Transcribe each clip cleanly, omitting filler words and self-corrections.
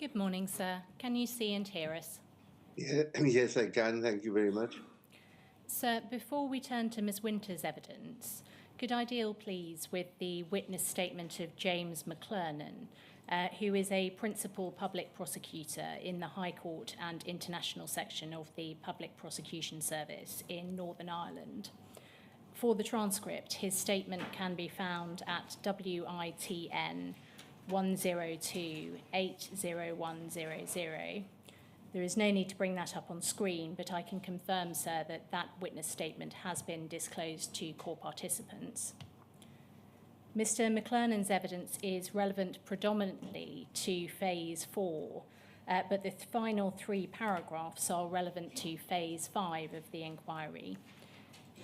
Good morning, sir. Can you see and hear us? Yeah, yes, I can. Thank you very much. Sir, before we turn to Ms. Winter's evidence, could I deal, please, with the witness statement of James Mclaughlan, who is a principal public prosecutor in the High Court and International Section of the Public Prosecution Service in Northern Ireland. For the transcript, his statement can be found at WITN 102-80100. There is no need to bring that up on screen, but I can confirm, sir, that that witness statement has been disclosed to court participants. Mr. Mclaughlan's evidence is relevant predominantly to Phase 4, but the final 3 paragraphs are relevant to Phase 5 of the inquiry.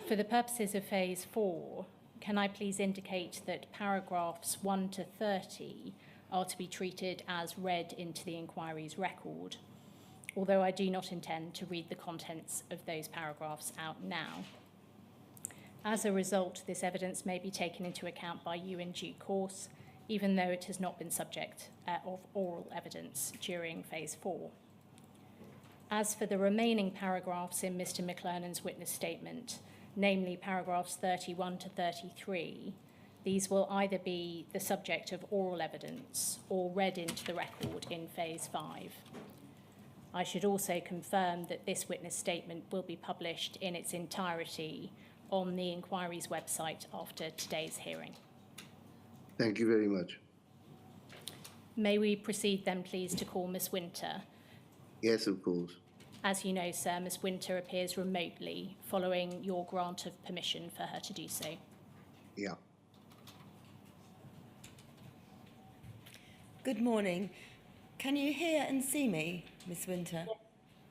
For the purposes of Phase 4, can I please indicate that paragraphs 1 to 30 are to be treated as read into the inquiry's record, although I do not intend to read the contents of those paragraphs out now. As a result, this evidence may be taken into account by you in due course, even though it has not been subject of oral evidence during Phase 4. As for the remaining paragraphs in Mr. Mclaughlan's witness statement, namely paragraphs 31 to 33, these will either be the subject of oral evidence or read into the record in Phase 5. I should also confirm that this witness statement will be published in its entirety on the inquiry's website after today's hearing. Thank you very much. May we proceed then, please, to call Ms. Winter? Yes, of course. As you know, sir, Ms. Winter appears remotely following your grant of permission for her to do so. Yeah. Good morning. Can you hear and see me, Miss Winter?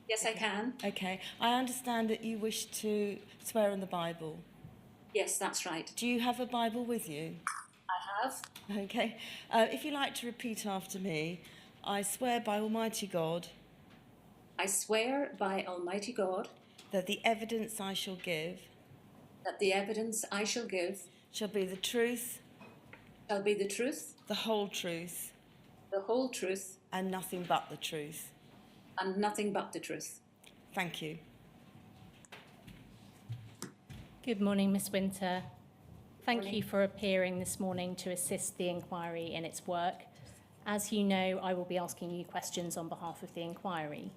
Yes, I can. Okay. I understand that you wish to swear on the Bible. Yes, that's right. Do you have a Bible with you? I have. Okay. If you'd like to repeat after me, I swear by Almighty God I swear by Almighty God that the evidence I shall give that the evidence I shall give shall be the truth, shall be the truth, the whole truth, the whole truth, and nothing but the truth. and nothing but the truth. Thank you. Good morning, Ms. Winter. Thank Morning. you for appearing this morning to assist the inquiry in its work. As you know, I will be asking you questions on behalf of the inquiry.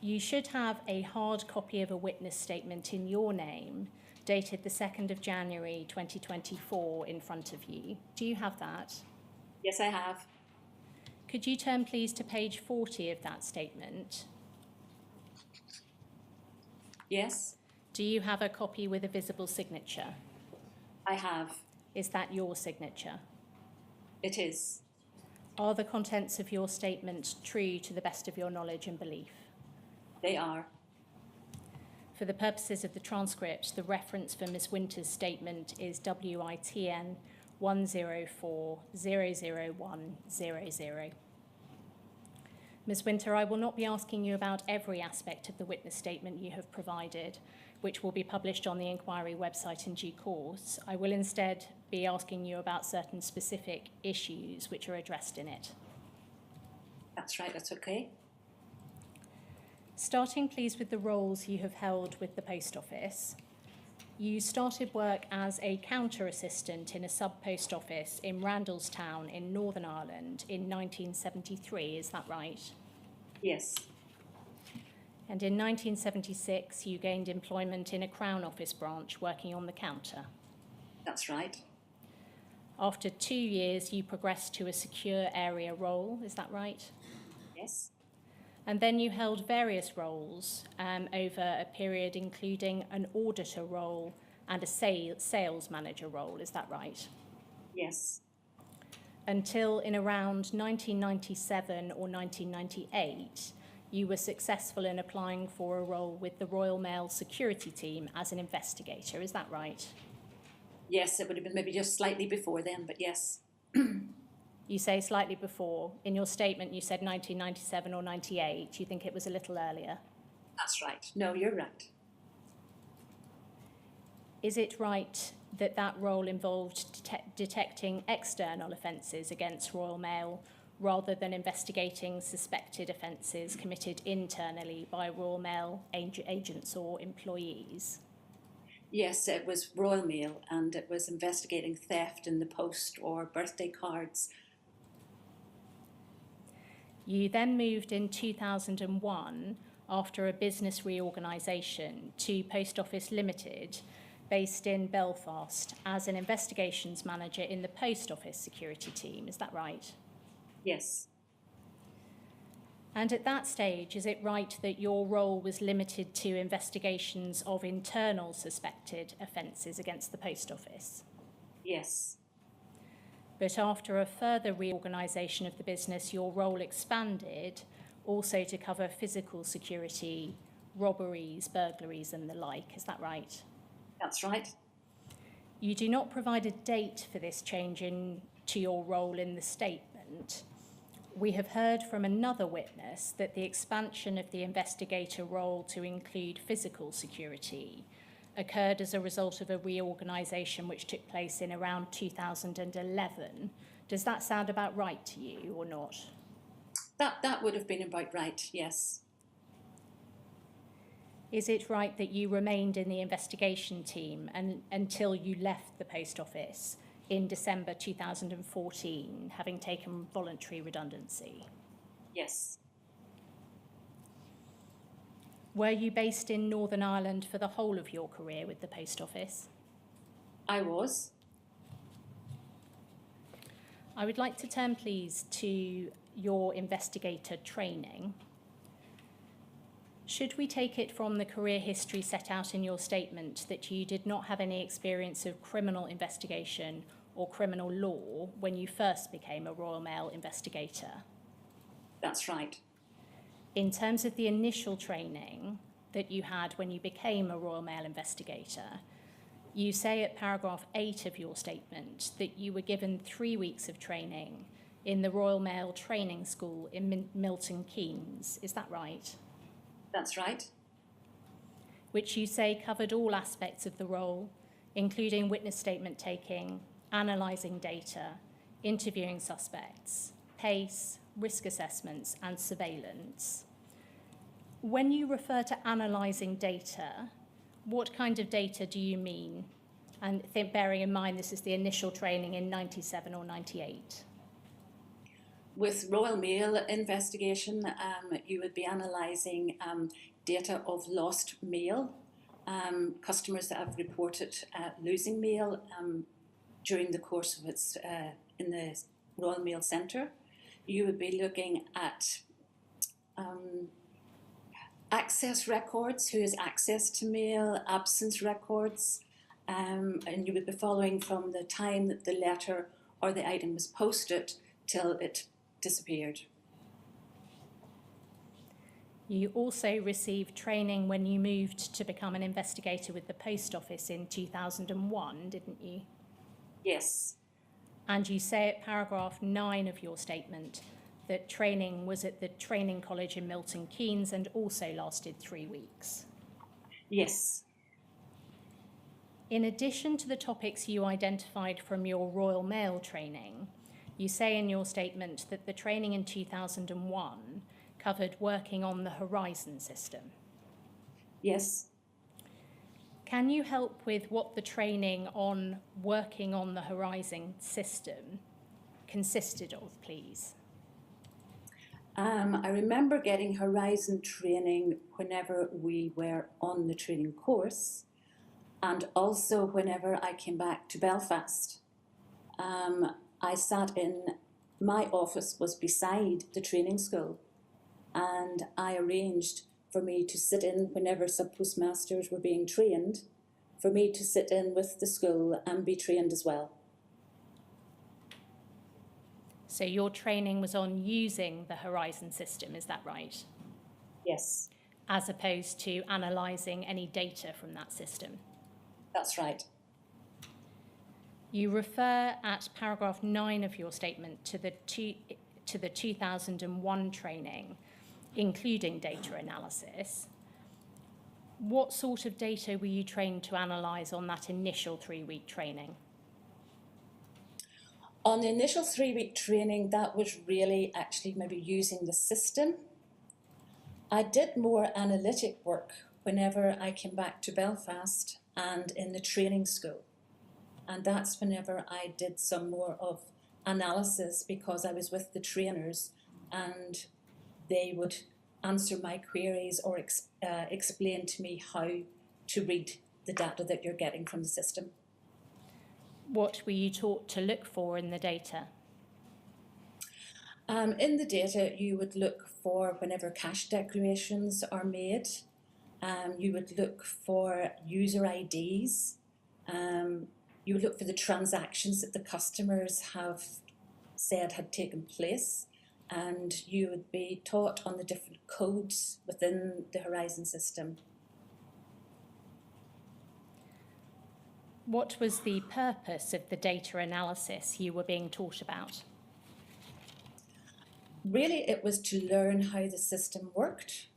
You should have a hard copy of a witness statement in your name, dated the 2nd of January 2024, in front of you. Do you have that? Yes, I have. Could you turn, please, to page 40 of that statement? Yes, Do you have a copy with a visible signature? I have. Is that your signature? It is. Are the contents of your statement true to the best of your knowledge and belief? They are. For the purposes of the transcript, the reference for Ms. Winter's statement is WITN 104-00100. Ms. Winter, I will not be asking you about every aspect of the witness statement you have provided, which will be published on the inquiry website in due course. I will instead be asking you about certain specific issues which are addressed in it. That's right, that's okay. Starting, please, with the roles you have held with the Post Office. You started work as a counter assistant in a sub-post office in Randallstown in Northern Ireland in 1973, is that right? Yes, And in 1976, you gained employment in a Crown Office branch working on the counter. that's right. After 2 years, you progressed to a secure area role, is that right? Yes, And then you held various roles over a period including an auditor role and a sales manager role, is that right? yes, Until in around 1997 or 1998, you were successful in applying for a role with the Royal Mail security team as an investigator, is that right? yes. It would have been maybe just slightly before then, but yes. You say slightly before. In your statement, you said 1997 or 98. You think it was a little earlier? That's right. No, you're right. Is it right that that role involved detecting external offences against Royal Mail rather than investigating suspected offences committed internally by Royal Mail agents or employees? Yes, it was Royal Mail, and it was investigating theft in the post or birthday cards. You then moved in 2001, after a business reorganisation, to Post Office Limited, based in Belfast, as an investigations manager in the Post Office security team. Is that right? Yes, And at that stage, is it right that your role was limited to investigations of internal suspected offences against the Post Office? yes, But after a further reorganisation of the business, your role expanded also to cover physical security, robberies, burglaries and the like. Is that right? that's right. You do not provide a date for this change to your role in the statement. We have heard from another witness that the expansion of the investigator role to include physical security occurred as a result of a reorganisation which took place in around 2011. Does that sound about right to you or not? That would have been about right, yes. Is it right that you remained in the investigation team until you left the Post Office in December 2014, having taken voluntary redundancy? Yes, Were you based in Northern Ireland for the whole of your career with the Post Office? I was. I would like to turn, please, to your investigator training. Should we take it from the career history set out in your statement that you did not have any experience of criminal investigation or criminal law when you first became a Royal Mail investigator? That's right. In terms of the initial training that you had when you became a Royal Mail investigator, you say at paragraph 8 of your statement that you were given 3 weeks of training in the Royal Mail Training School in Milton Keynes. Is that right? That's right. Which you say covered all aspects of the role, including witness statement taking, analysing data, interviewing suspects, PACE, risk assessments and surveillance. When you refer to analysing data, what kind of data do you mean? And bearing in mind this is the initial training in 97 or 98. With Royal Mail investigation, you would be analysing data of lost mail, customers that have reported losing mail during the course of its in the Royal Mail Centre. You would be looking at access records, who has access to mail, absence records, and you would be following from the time that the letter or the item was posted till it disappeared. You also received training when you moved to become an investigator with the Post Office in 2001, didn't you? Yes, And you say at paragraph 9 of your statement that training was at the Training College in Milton Keynes and also lasted 3 weeks. yes, In addition to the topics you identified from your Royal Mail training, you say in your statement that the training in 2001 covered working on the Horizon system. yes. Can you help with what the training on working on the Horizon system consisted of, please? I remember getting Horizon training whenever we were on the training course, and also whenever I came back to Belfast. I sat in, my office was beside the training school, and I arranged for me to sit in whenever sub-postmasters were being trained, for me to sit in with the school and be trained as well. So your training was on using the Horizon system, is that right? Yes, As opposed to analysing any data from that system. that's right. You refer at paragraph 9 of your statement to the 2001 training, including data analysis. What sort of data were you trained to analyse on that initial 3-week training? On the initial 3-week training, that was really actually maybe using the system. I did more analytic work whenever I came back to Belfast and in the training school. And that's whenever I did some more of analysis, because I was with the trainers and they would answer my queries or explain to me how to read the data that you're getting from the system. What were you taught to look for in the data? In the data, you would look for whenever cash declarations are made. You would look for user IDs. You would look for the transactions that the customers have said had taken place. And you would be taught on the different codes within the Horizon system. What was the purpose of the data analysis you were being taught about? Really, it was to learn how the system worked.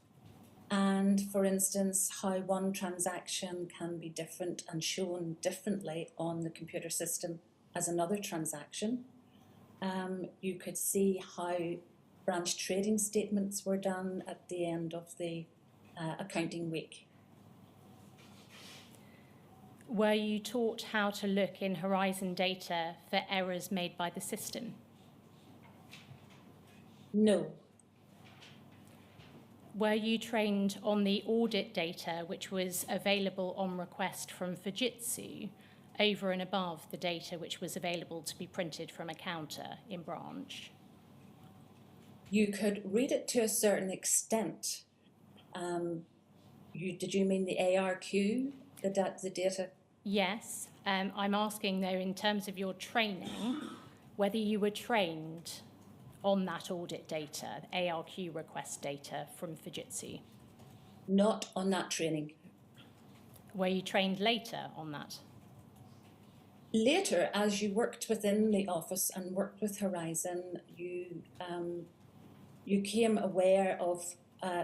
And for instance, how one transaction can be different and shown differently on the computer system as another transaction. You could see how branch trading statements were done at the end of the accounting week. Were you taught how to look in Horizon data for errors made by the system? No. Were you trained on the audit data which was available on request from Fujitsu over and above the data which was available to be printed from a counter in branch? You could read it to a certain extent. Did you mean the ARQ, the data? Yes. I'm asking, though, in terms of your training, whether you were trained on that audit data, ARQ request data from Fujitsu. Not on that training. Were you trained later on that? Later, as you worked within the office and worked with Horizon, you became aware of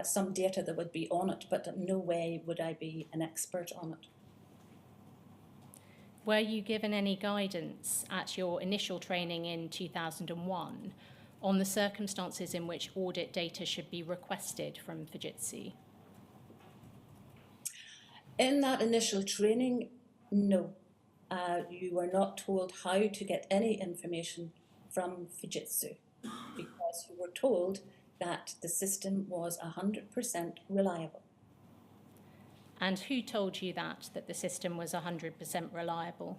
some data that would be on it, but in no way would I be an expert on it. Were you given any guidance at your initial training in 2001 on the circumstances in which audit data should be requested from Fujitsu? In that initial training, no. You were not told how to get any information from Fujitsu, because you were told that the system was 100% reliable. And who told you that the system was 100% reliable?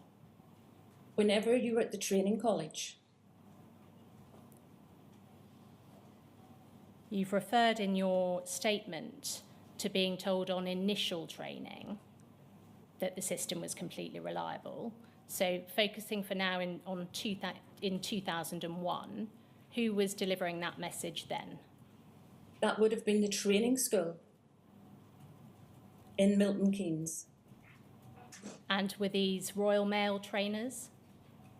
Whenever you were at the training college. You've referred in your statement to being told on initial training that the system was completely reliable. So focusing for now in 2001, who was delivering that message then? That would have been the training school in Milton Keynes. And were these Royal Mail trainers?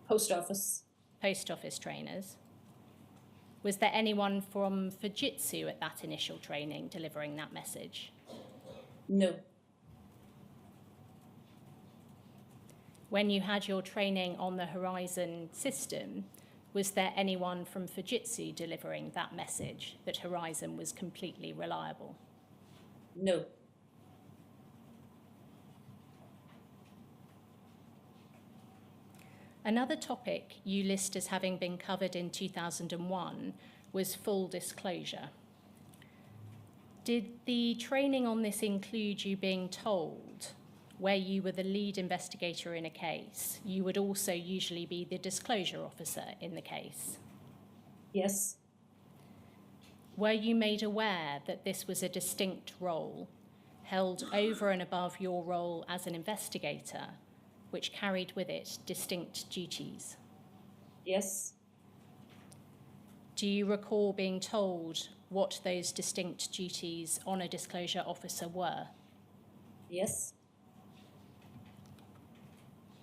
Post office. Post office trainers. Was there anyone from Fujitsu at that initial training delivering that message? No. When you had your training on the Horizon system, was there anyone from Fujitsu delivering that message that Horizon was completely reliable? No. Another topic you list as having been covered in 2001 was full disclosure. Did the training on this include you being told, where you were the lead investigator in a case, you would also usually be the disclosure officer in the case? Yes. Were you made aware that this was a distinct role, held over and above your role as an investigator, which carried with it distinct duties? Yes. Do you recall being told what those distinct duties on a disclosure officer were? Yes.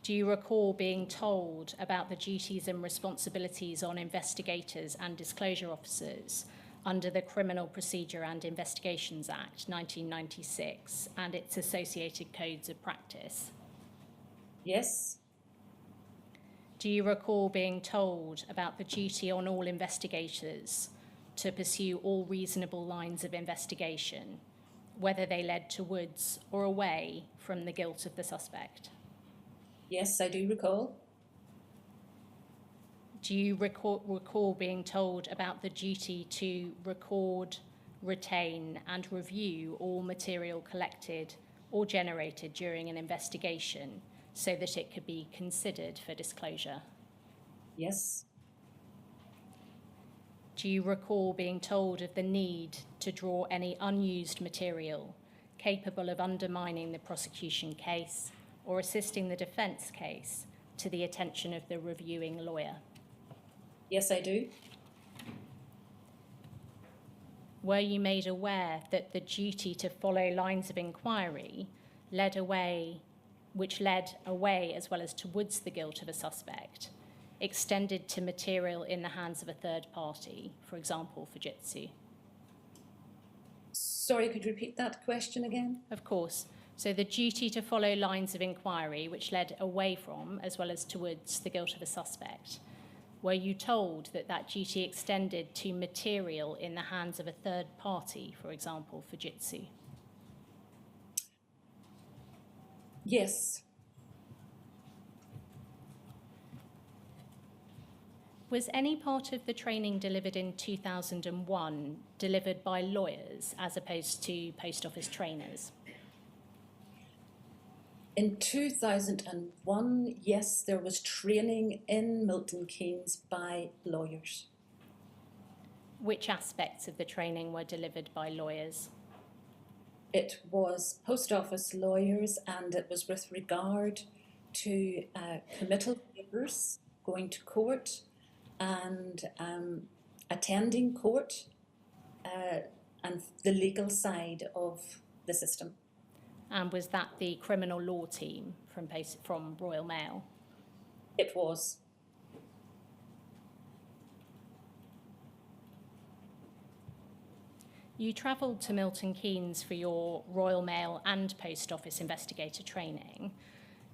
Do you recall being told about the duties and responsibilities on investigators and disclosure officers under the Criminal Procedure and Investigations Act 1996 and its associated codes of practice? Yes. Do you recall being told about the duty on all investigators to pursue all reasonable lines of investigation, whether they led towards or away from the guilt of the suspect? Yes, I do recall. Do you recall being told about the duty to record, retain, and review all material collected or generated during an investigation so that it could be considered for disclosure? Yes. Do you recall being told of the need to draw any unused material capable of undermining the prosecution case or assisting the defence case to the attention of the reviewing lawyer? Yes, I do. Were you made aware that the duty to follow lines of inquiry which led away as well as towards the guilt of a suspect, extended to material in the hands of a third party, for example, Fujitsu? Sorry, could you repeat that question again? Of course. So the duty to follow lines of inquiry which led away from as well as towards the guilt of a suspect, were you told that that duty extended to material in the hands of a third party, for example, Fujitsu? Yes. Was any part of the training delivered in 2001 delivered by lawyers as opposed to post office trainers? In 2001, yes, there was training in Milton Keynes by lawyers. Which aspects of the training were delivered by lawyers? It was post office lawyers, and it was with regard to committal papers, going to court, and attending court, and the legal side of the system. And was that the criminal law team from Royal Mail? It was. You travelled to Milton Keynes for your Royal Mail and Post Office investigator training.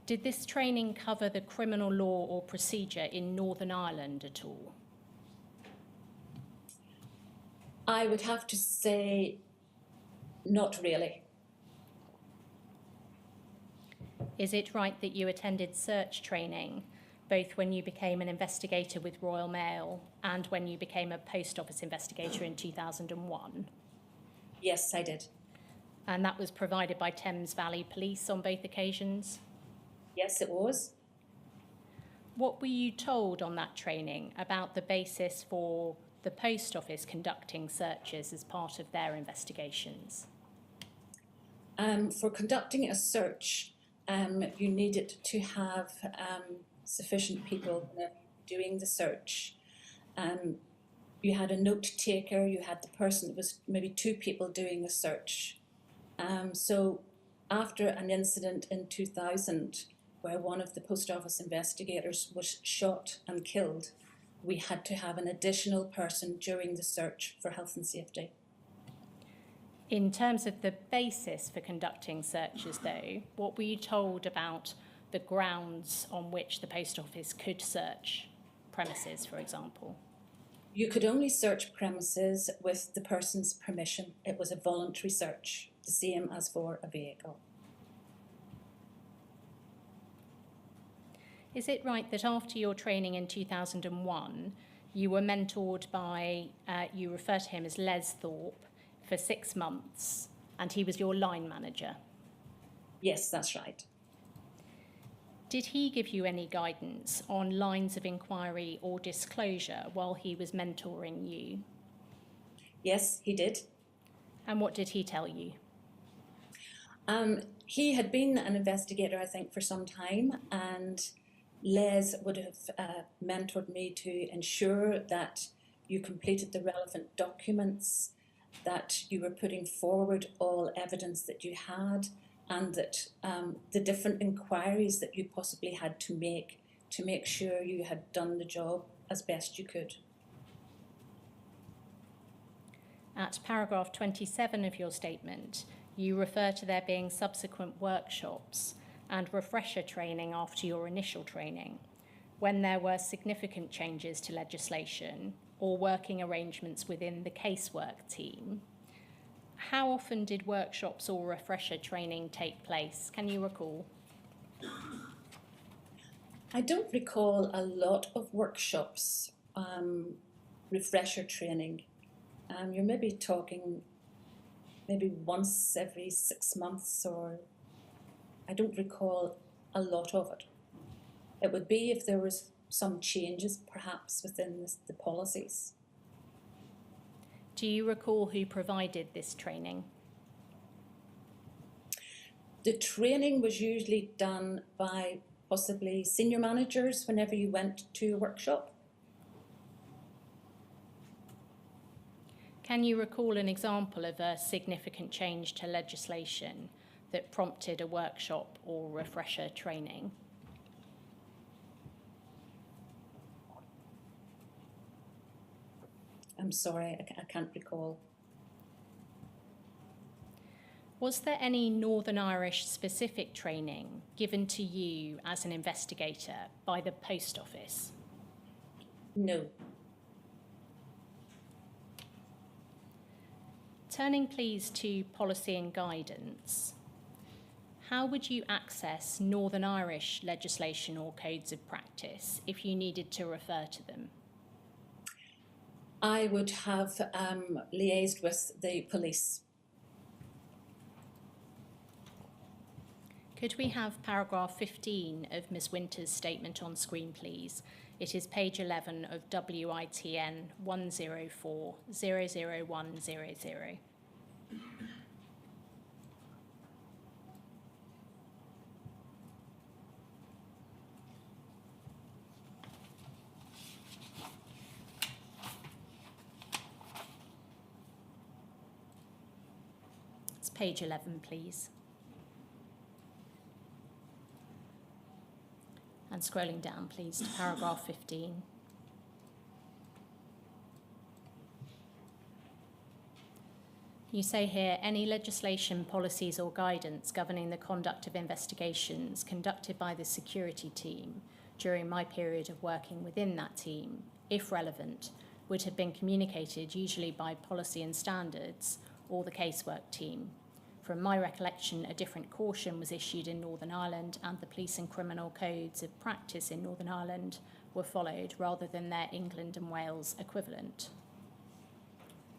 Did this training cover the criminal law or procedure in Northern Ireland at all? I would have to say not really. Is it right that you attended search training both when you became an investigator with Royal Mail and when you became a Post Office investigator in 2001? Yes, I did. And that was provided by Thames Valley Police on both occasions? Yes, it was. What were you told on that training about the basis for the Post Office conducting searches as part of their investigations? For conducting a search, you needed to have sufficient people doing the search. You had a note taker, you had the person, it was maybe two people doing the search. So after an incident in 2000 where one of the post office investigators was shot and killed, we had to have an additional person during the search for health and safety. In terms of the basis for conducting searches, though, what were you told about the grounds on which the Post Office could search premises, for example? You could only search premises with the person's permission. It was a voluntary search, the same as for a vehicle. Is it right that after your training in 2001, you were mentored by, you refer to him as Les Thorpe, for 6 months, and he was your line manager? Yes, that's right. Did he give you any guidance on lines of inquiry or disclosure while he was mentoring you? Yes, he did. And what did he tell you? He had been an investigator, I think, for some time, and Les would have mentored me to ensure that you completed the relevant documents, that you were putting forward all evidence that you had, and that the different inquiries that you possibly had to make sure you had done the job as best you could. At paragraph 27 of your statement, you refer to there being subsequent workshops and refresher training after your initial training. when there were significant changes to legislation or working arrangements within the casework team, how often did workshops or refresher training take place? Can you recall? I don't recall a lot of workshops, refresher training. You're maybe talking maybe once every 6 months, or I don't recall a lot of it. It would be if there was some changes perhaps within the policies. Do you recall who provided this training? The training was usually done by possibly senior managers whenever you went to a workshop. Can you recall an example of a significant change to legislation that prompted a workshop or refresher training? I'm sorry, I can't recall. Was there any Northern Irish specific training given to you as an investigator by the Post Office? No. Turning please to policy and guidance, how would you access Northern Irish legislation or codes of practice if you needed to refer to them? I would have liaised with the police. Could we have paragraph 15 of Ms. Winter's statement on screen, please? It is page 11 of WITN 104-00100. It's page 11, please. And scrolling down, please, to paragraph 15. You say here, any legislation, policies or guidance governing the conduct of investigations conducted by the security team during my period of working within that team, if relevant, would have been communicated usually by policy and standards or the casework team. From my recollection, a different caution was issued in Northern Ireland and the police and criminal codes of practice in Northern Ireland were followed rather than their England and Wales equivalent.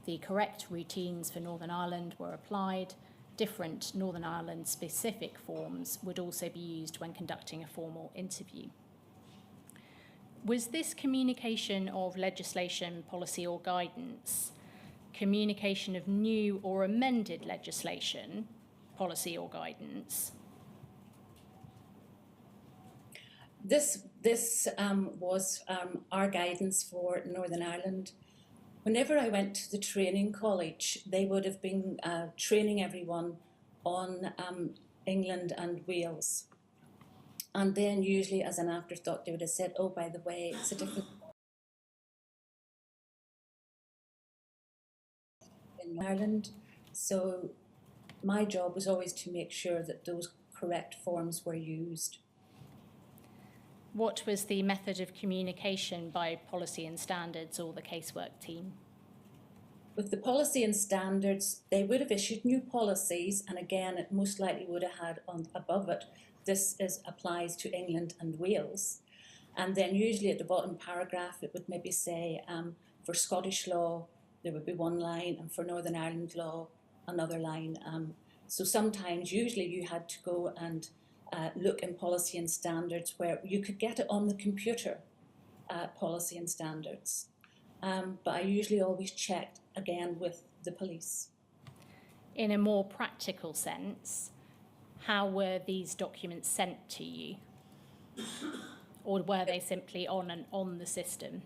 The correct routines for Northern Ireland were applied. Different Northern Ireland specific forms would also be used when conducting a formal interview. Was this communication of legislation, policy or guidance communication of new or amended legislation, policy or guidance? This was our guidance for Northern Ireland. Whenever I went to the training college, they would have been training everyone on England and Wales. And then usually as an afterthought, they would have said, oh, by the way, it's a different in Ireland. So my job was always to make sure that those correct forms were used. What was the method of communication by policy and standards or the casework team? With the policy and standards, they would have issued new policies, and again, it most likely would have had on above it, this applies to England and Wales. And then usually at the bottom paragraph, it would maybe say, for Scottish law, there would be one line, and for Northern Ireland law, another line. So sometimes, usually you had to go and look in policy and standards where you could get it on the computer, policy and standards. But I usually always checked again with the police. In a more practical sense, how were these documents sent to you? Or were they simply on the system?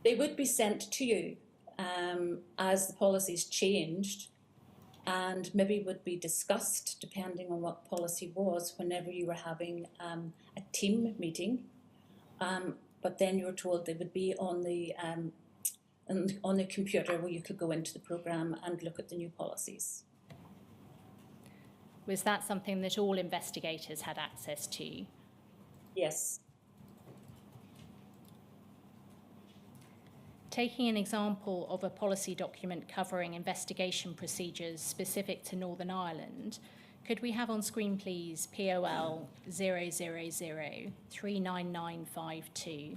They would be sent to you as the policies changed, and maybe would be discussed depending on what policy was whenever you were having a team meeting. But then you were told they would be on the computer where you could go into the programme and look at the new policies. Was that something that all investigators had access to? Yes. Taking an example of a policy document covering investigation procedures specific to Northern Ireland, could we have on screen, please, POL 000-39952?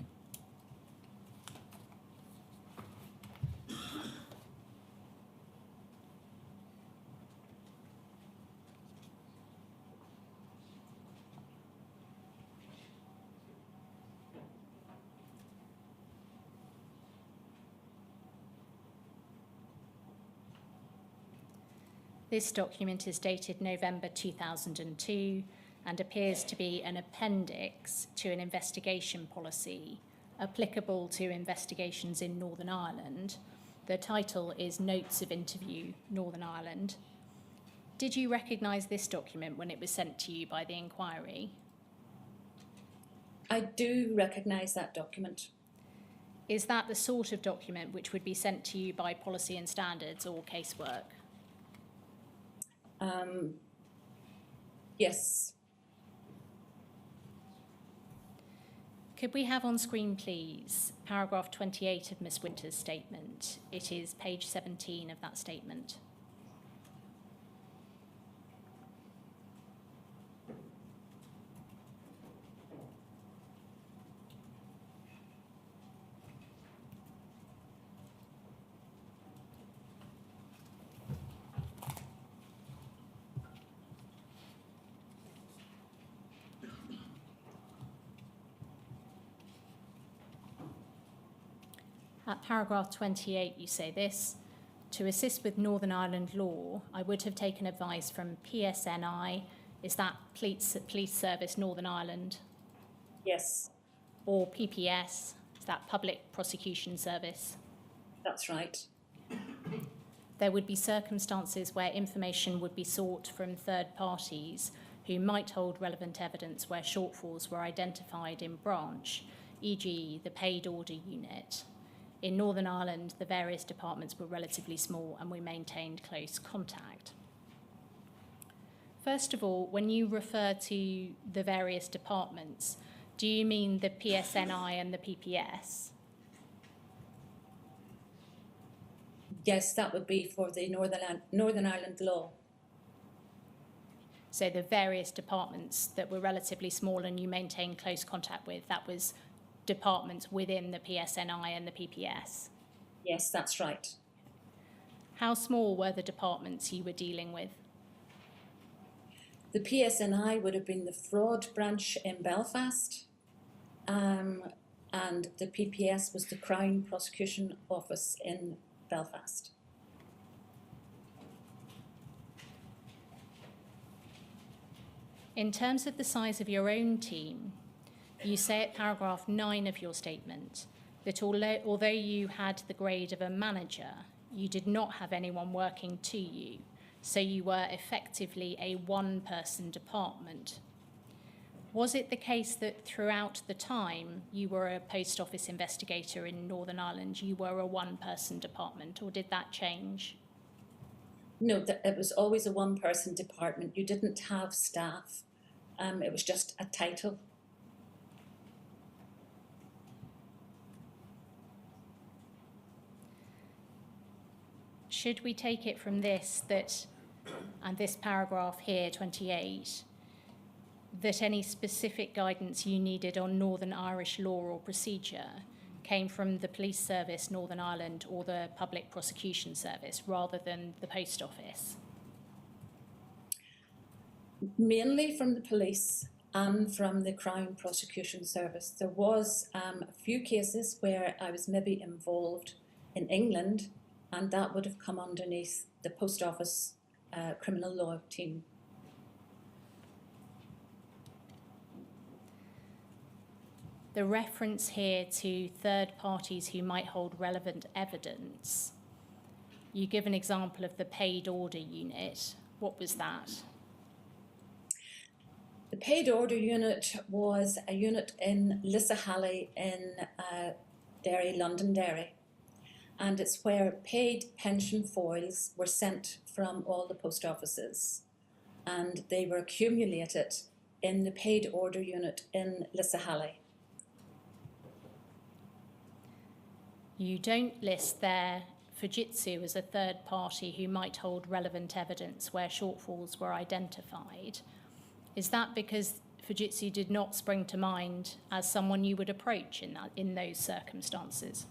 This document is dated November 2002 and appears to be an appendix to an investigation policy applicable to investigations in Northern Ireland. The title is Notes of Interview, Northern Ireland. Did you recognise this document when it was sent to you by the inquiry? I do recognise that document. Is that the sort of document which would be sent to you by Policy and Standards or casework? Yes. Could we have on screen, please, paragraph 28 of Ms. Winter's statement? It is page 17 of that statement. At paragraph 28, you say this: to assist with Northern Ireland law, I would have taken advice from PSNI, is that Police Service Northern Ireland, Yes, or PPS, is that Public Prosecution Service? that's right. There would be circumstances where information would be sought from third parties who might hold relevant evidence where shortfalls were identified in branch, e.g. the paid order unit. In Northern Ireland, the various departments were relatively small and we maintained close contact. First of all, when you refer to the various departments, do you mean the PSNI and the PPS? Yes, that would be for the Northern Ireland law. So the various departments that were relatively small and you maintained close contact with, that was departments within the PSNI and the PPS? Yes, that's right. How small were the departments you were dealing with? The PSNI would have been the fraud branch in Belfast, and the PPS was the Crown Prosecution Office in Belfast. In terms of the size of your own team, you say at paragraph 9 of your statement that although you had the grade of a manager, you did not have anyone working to you, so you were effectively a one-person department. Was it the case that throughout the time you were a post office investigator in Northern Ireland, you were a one-person department, or did that change? No, it was always a one-person department. You didn't have staff. It was just a title. Should we take it from this that, and this paragraph here, 28, that any specific guidance you needed on Northern Irish law or procedure came from the Police Service Northern Ireland or the Public Prosecution Service rather than the Post Office? Mainly from the police and from the Crown Prosecution Service. There was a few cases where I was maybe involved in England, and that would have come underneath the Post Office criminal law team. The reference here to third parties who might hold relevant evidence, you give an example of the paid order unit. What was that? The paid order unit was a unit in Lissahallie in Derry, Londonderry. And it's where paid pension foils were sent from all the post offices. And they were accumulated in the paid order unit in Lissahallie. You don't list there Fujitsu as a third party who might hold relevant evidence where shortfalls were identified. Is that because Fujitsu did not spring to mind as someone you would approach in those circumstances?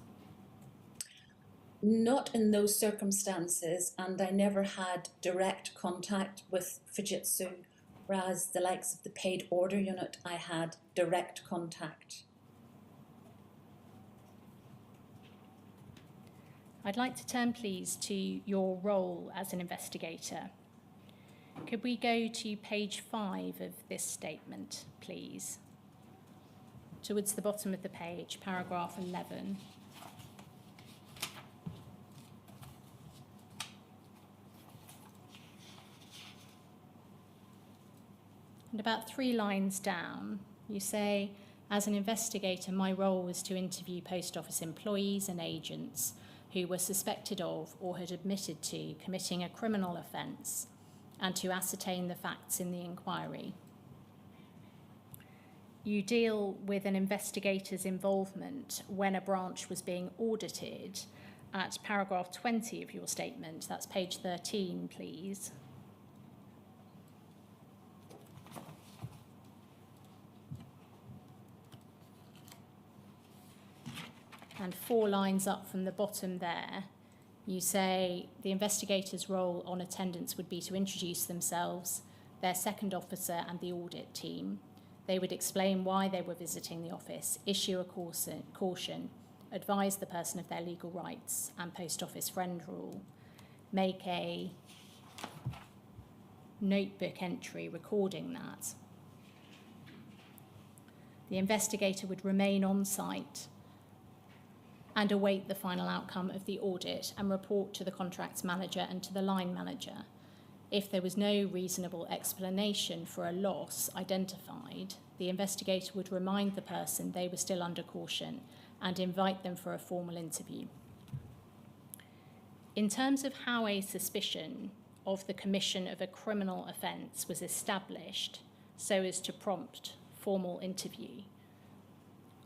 Not in those circumstances, and I never had direct contact with Fujitsu, whereas the likes of the paid order unit, I had direct contact. I'd like to turn, please, to your role as an investigator. Could we go to page 5 of this statement, please? Towards the bottom of the page, paragraph 11. And about 3 lines down, you say, as an investigator, my role was to interview post office employees and agents who were suspected of or had admitted to committing a criminal offence and to ascertain the facts in the inquiry. You deal with an investigator's involvement when a branch was being audited at paragraph 20 of your statement. That's page 13, please. And 4 lines up from the bottom there, you say the investigator's role on attendance would be to introduce themselves, their second officer and the audit team. They would explain why they were visiting the office, issue a caution, advise the person of their legal rights and post office friend rule, make a notebook entry recording that. The investigator would remain on site and await the final outcome of the audit and report to the contracts manager and to the line manager. If there was no reasonable explanation for a loss identified, the investigator would remind the person they were still under caution and invite them for a formal interview. In terms of how a suspicion of the commission of a criminal offence was established so as to prompt formal interview,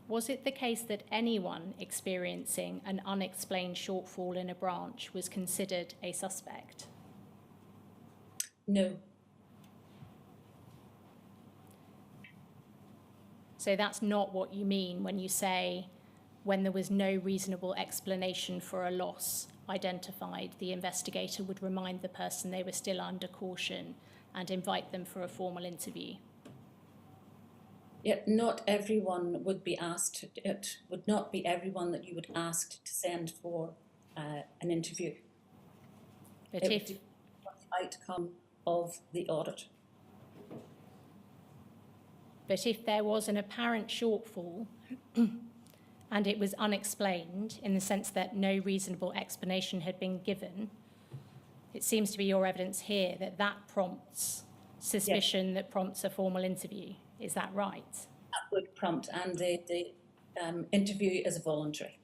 was it the case that anyone experiencing an unexplained shortfall in a branch was considered a suspect? No. So that's not what you mean when you say when there was no reasonable explanation for a loss identified, the investigator would remind the person they were still under caution and invite them for a formal interview. Yet not everyone would be asked, it would not be everyone that you would ask to send for an interview. But It if would depend on the outcome of the audit. But if there was an apparent shortfall and it was unexplained in the sense that no reasonable explanation had been given, it seems to be your evidence here that that prompts suspicion, that prompts a formal interview. Is that right? That would prompt, and the interview is voluntary.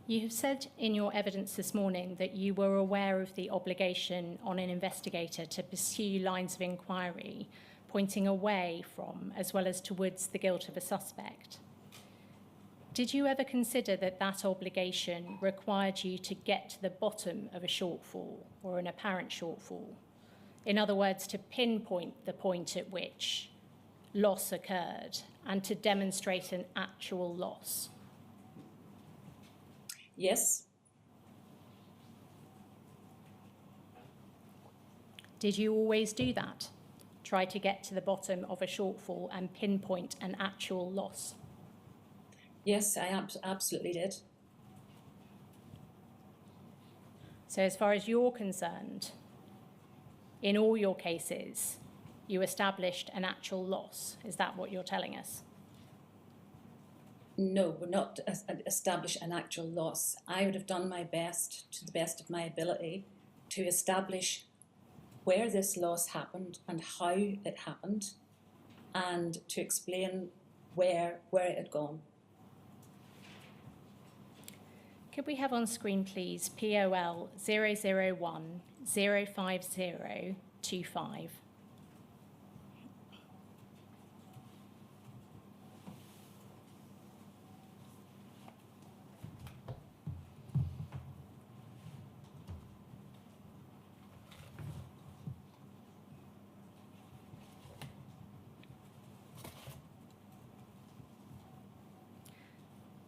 You have said in your evidence this morning that you were aware of the obligation on an investigator to pursue lines of inquiry pointing away from as well as towards the guilt of a suspect. Did you ever consider that that obligation required you to get to the bottom of a shortfall or an apparent shortfall? In other words, to pinpoint the point at which loss occurred and to demonstrate an actual loss? Yes. Did you always do that? Try to get to the bottom of a shortfall and pinpoint an actual loss? Yes, I absolutely did. So as far as you're concerned, in all your cases, you established an actual loss. Is that what you're telling us? No, we're not establish an actual loss. I would have done my best, to the best of my ability, to establish where this loss happened and how it happened, and to explain where it had gone. Could we have on screen, please, POL 001 05025?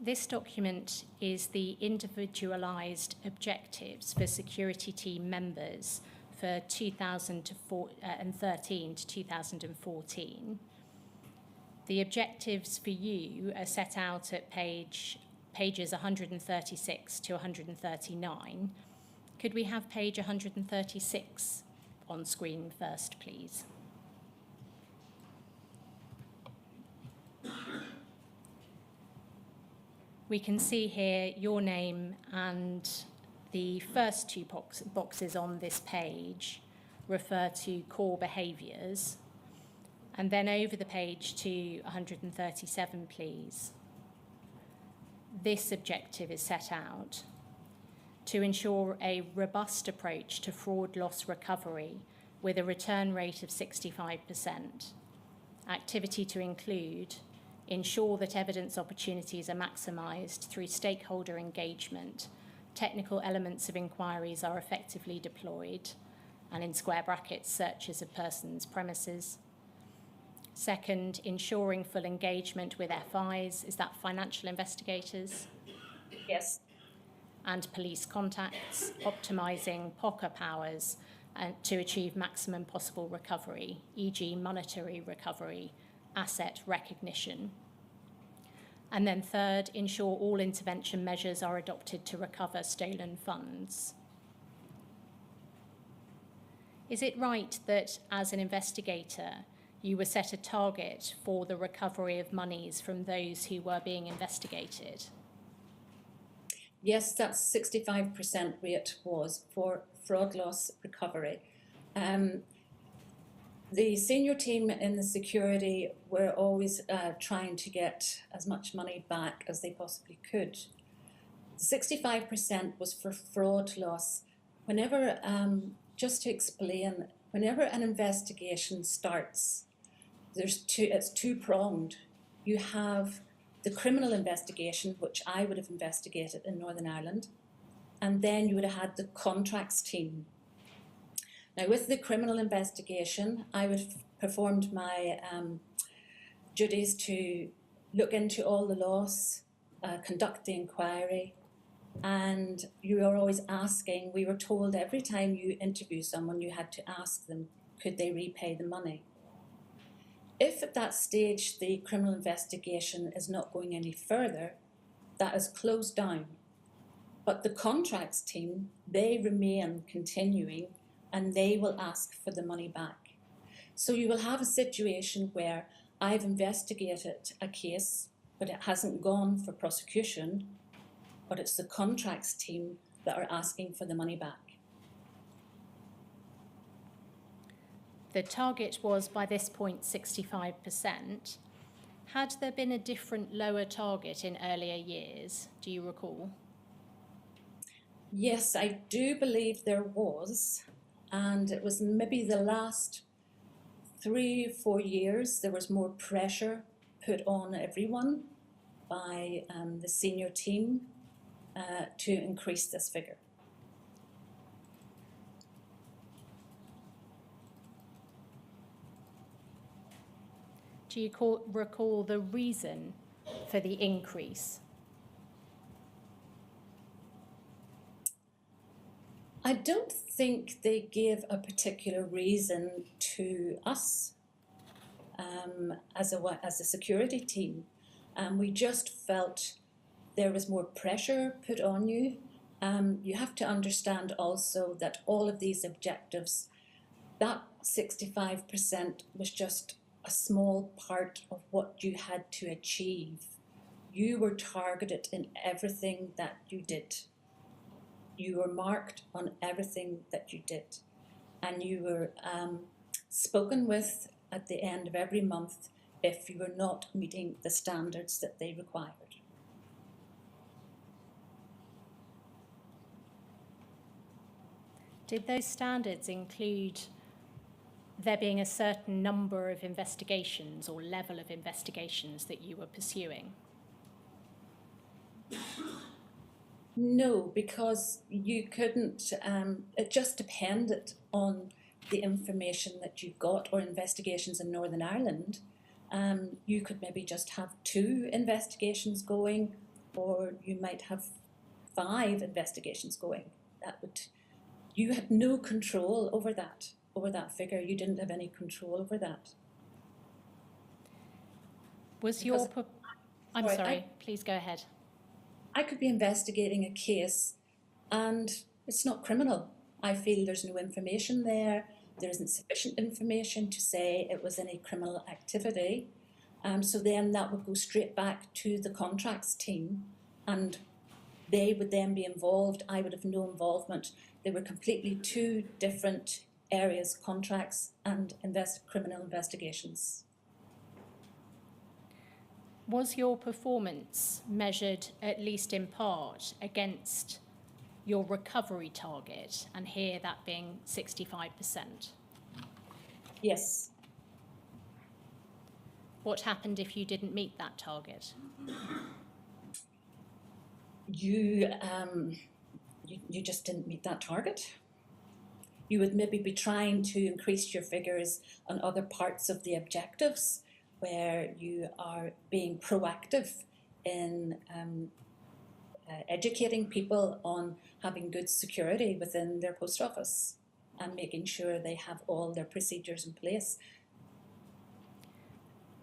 This document is the individualised objectives for security team members for 2013 to 2014. The objectives for you are set out at pages 136 to 139. Could we have page 136 on screen first, please? We can see here your name, and the first two boxes on this page refer to core behaviours. And then over the page to 137, please. This objective is set out to ensure a robust approach to fraud loss recovery with a return rate of 65%. Activity to include: ensure that evidence opportunities are maximised through stakeholder engagement, technical elements of inquiries are effectively deployed, and in square brackets, searches of persons' premises. Second, ensuring full engagement with FIs, is that financial investigators? Yes. And police contacts, optimising POCA powers to achieve maximum possible recovery, e.g. monetary recovery, asset recognition. And then third, ensure all intervention measures are adopted to recover stolen funds. Is it right that as an investigator, you were set a target for the recovery of monies from those who were being investigated? Yes, that 65% rate was for fraud loss recovery. The senior team in the security were always trying to get as much money back as they possibly could. 65% was for fraud loss. Whenever, just to explain, whenever an investigation starts, it's two-pronged. You have the criminal investigation, which I would have investigated in Northern Ireland, and then you would have had the contracts team. Now, with the criminal investigation, I would have performed my duties to look into all the loss, conduct the inquiry, and you are always asking, we were told every time you interview someone, you had to ask them, could they repay the money? If at that stage the criminal investigation is not going any further, that is closed down. But the contracts team, they remain continuing, and they will ask for the money back. So you will have a situation where I've investigated a case, but it hasn't gone for prosecution, but it's the contracts team that are asking for the money back. The target was, by this point, 65%. Had there been a different lower target in earlier years? Do you recall? Yes, I do believe there was. And it was maybe the last 3 or 4 years, there was more pressure put on everyone by the senior team to increase this figure. Do you recall the reason for the increase? I don't think they gave a particular reason to us as a security team. We just felt there was more pressure put on you. You have to understand also that all of these objectives, that 65% was just a small part of what you had to achieve. You were targeted in everything that you did. You were marked on everything that you did. And you were spoken with at the end of every month if you were not meeting the standards that they required. Did those standards include there being a certain number of investigations or level of investigations that you were pursuing? No, because you couldn't, it just depended on the information that you got, or investigations in Northern Ireland. You could maybe just have 2 investigations going, or you might have 5 investigations going. You had no control over that figure. You didn't have any control over that. Was Because- I'm Sorry, sorry, please go ahead. I could be investigating a case and it's not criminal. I feel there's no information there. There isn't sufficient information to say it was any criminal activity. So then that would go straight back to the contracts team and they would then be involved. I would have no involvement. They were completely 2 different areas, contracts and criminal investigations. Was your performance measured, at least in part, against your recovery target, and here that being 65%? Yes. What happened if you didn't meet that target? You just didn't meet that target. You would maybe be trying to increase your figures on other parts of the objectives where you are being proactive in educating people on having good security within their post office and making sure they have all their procedures in place.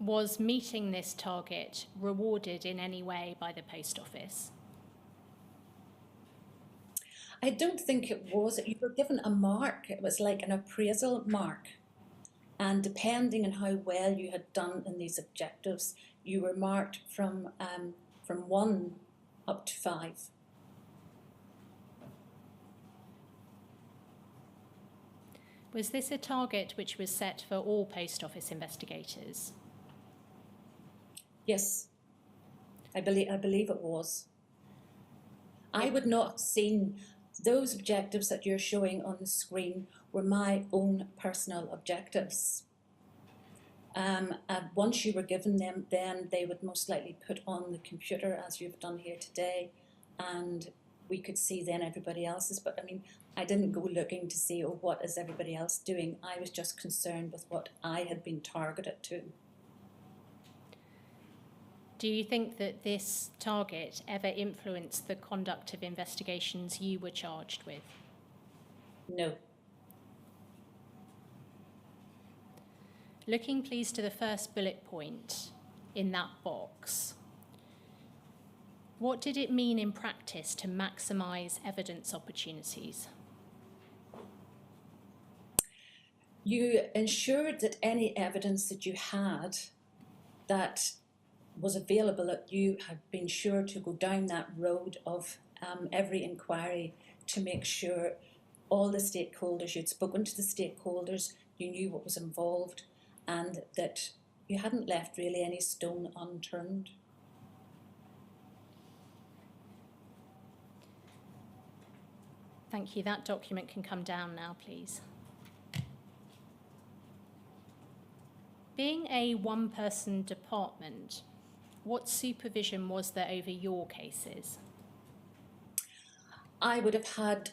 Was meeting this target rewarded in any way by the post office? I don't think it was. You were given a mark. It was like an appraisal mark. And depending on how well you had done in these objectives, you were marked from 1 up to 5. Was this a target which was set for all post office investigators? Yes, I believe it was. I would not have seen those objectives that you're showing on the screen were my own personal objectives. And once you were given them, then they would most likely put on the computer as you've done here today, and we could see then everybody else's. But I mean, I didn't go looking to see, oh, what is everybody else doing? I was just concerned with what I had been targeted to. Do you think that this target ever influenced the conduct of investigations you were charged with? No. Looking please to the first bullet point in that box. What did it mean in practice to maximise evidence opportunities? You ensured that any evidence that you had that was available, that you had been sure to go down that road of every inquiry to make sure all the stakeholders, you'd spoken to the stakeholders, you knew what was involved, and that you hadn't left really any stone unturned. Thank you. That document can come down now, please. Being a one-person department, what supervision was there over your cases? I would have had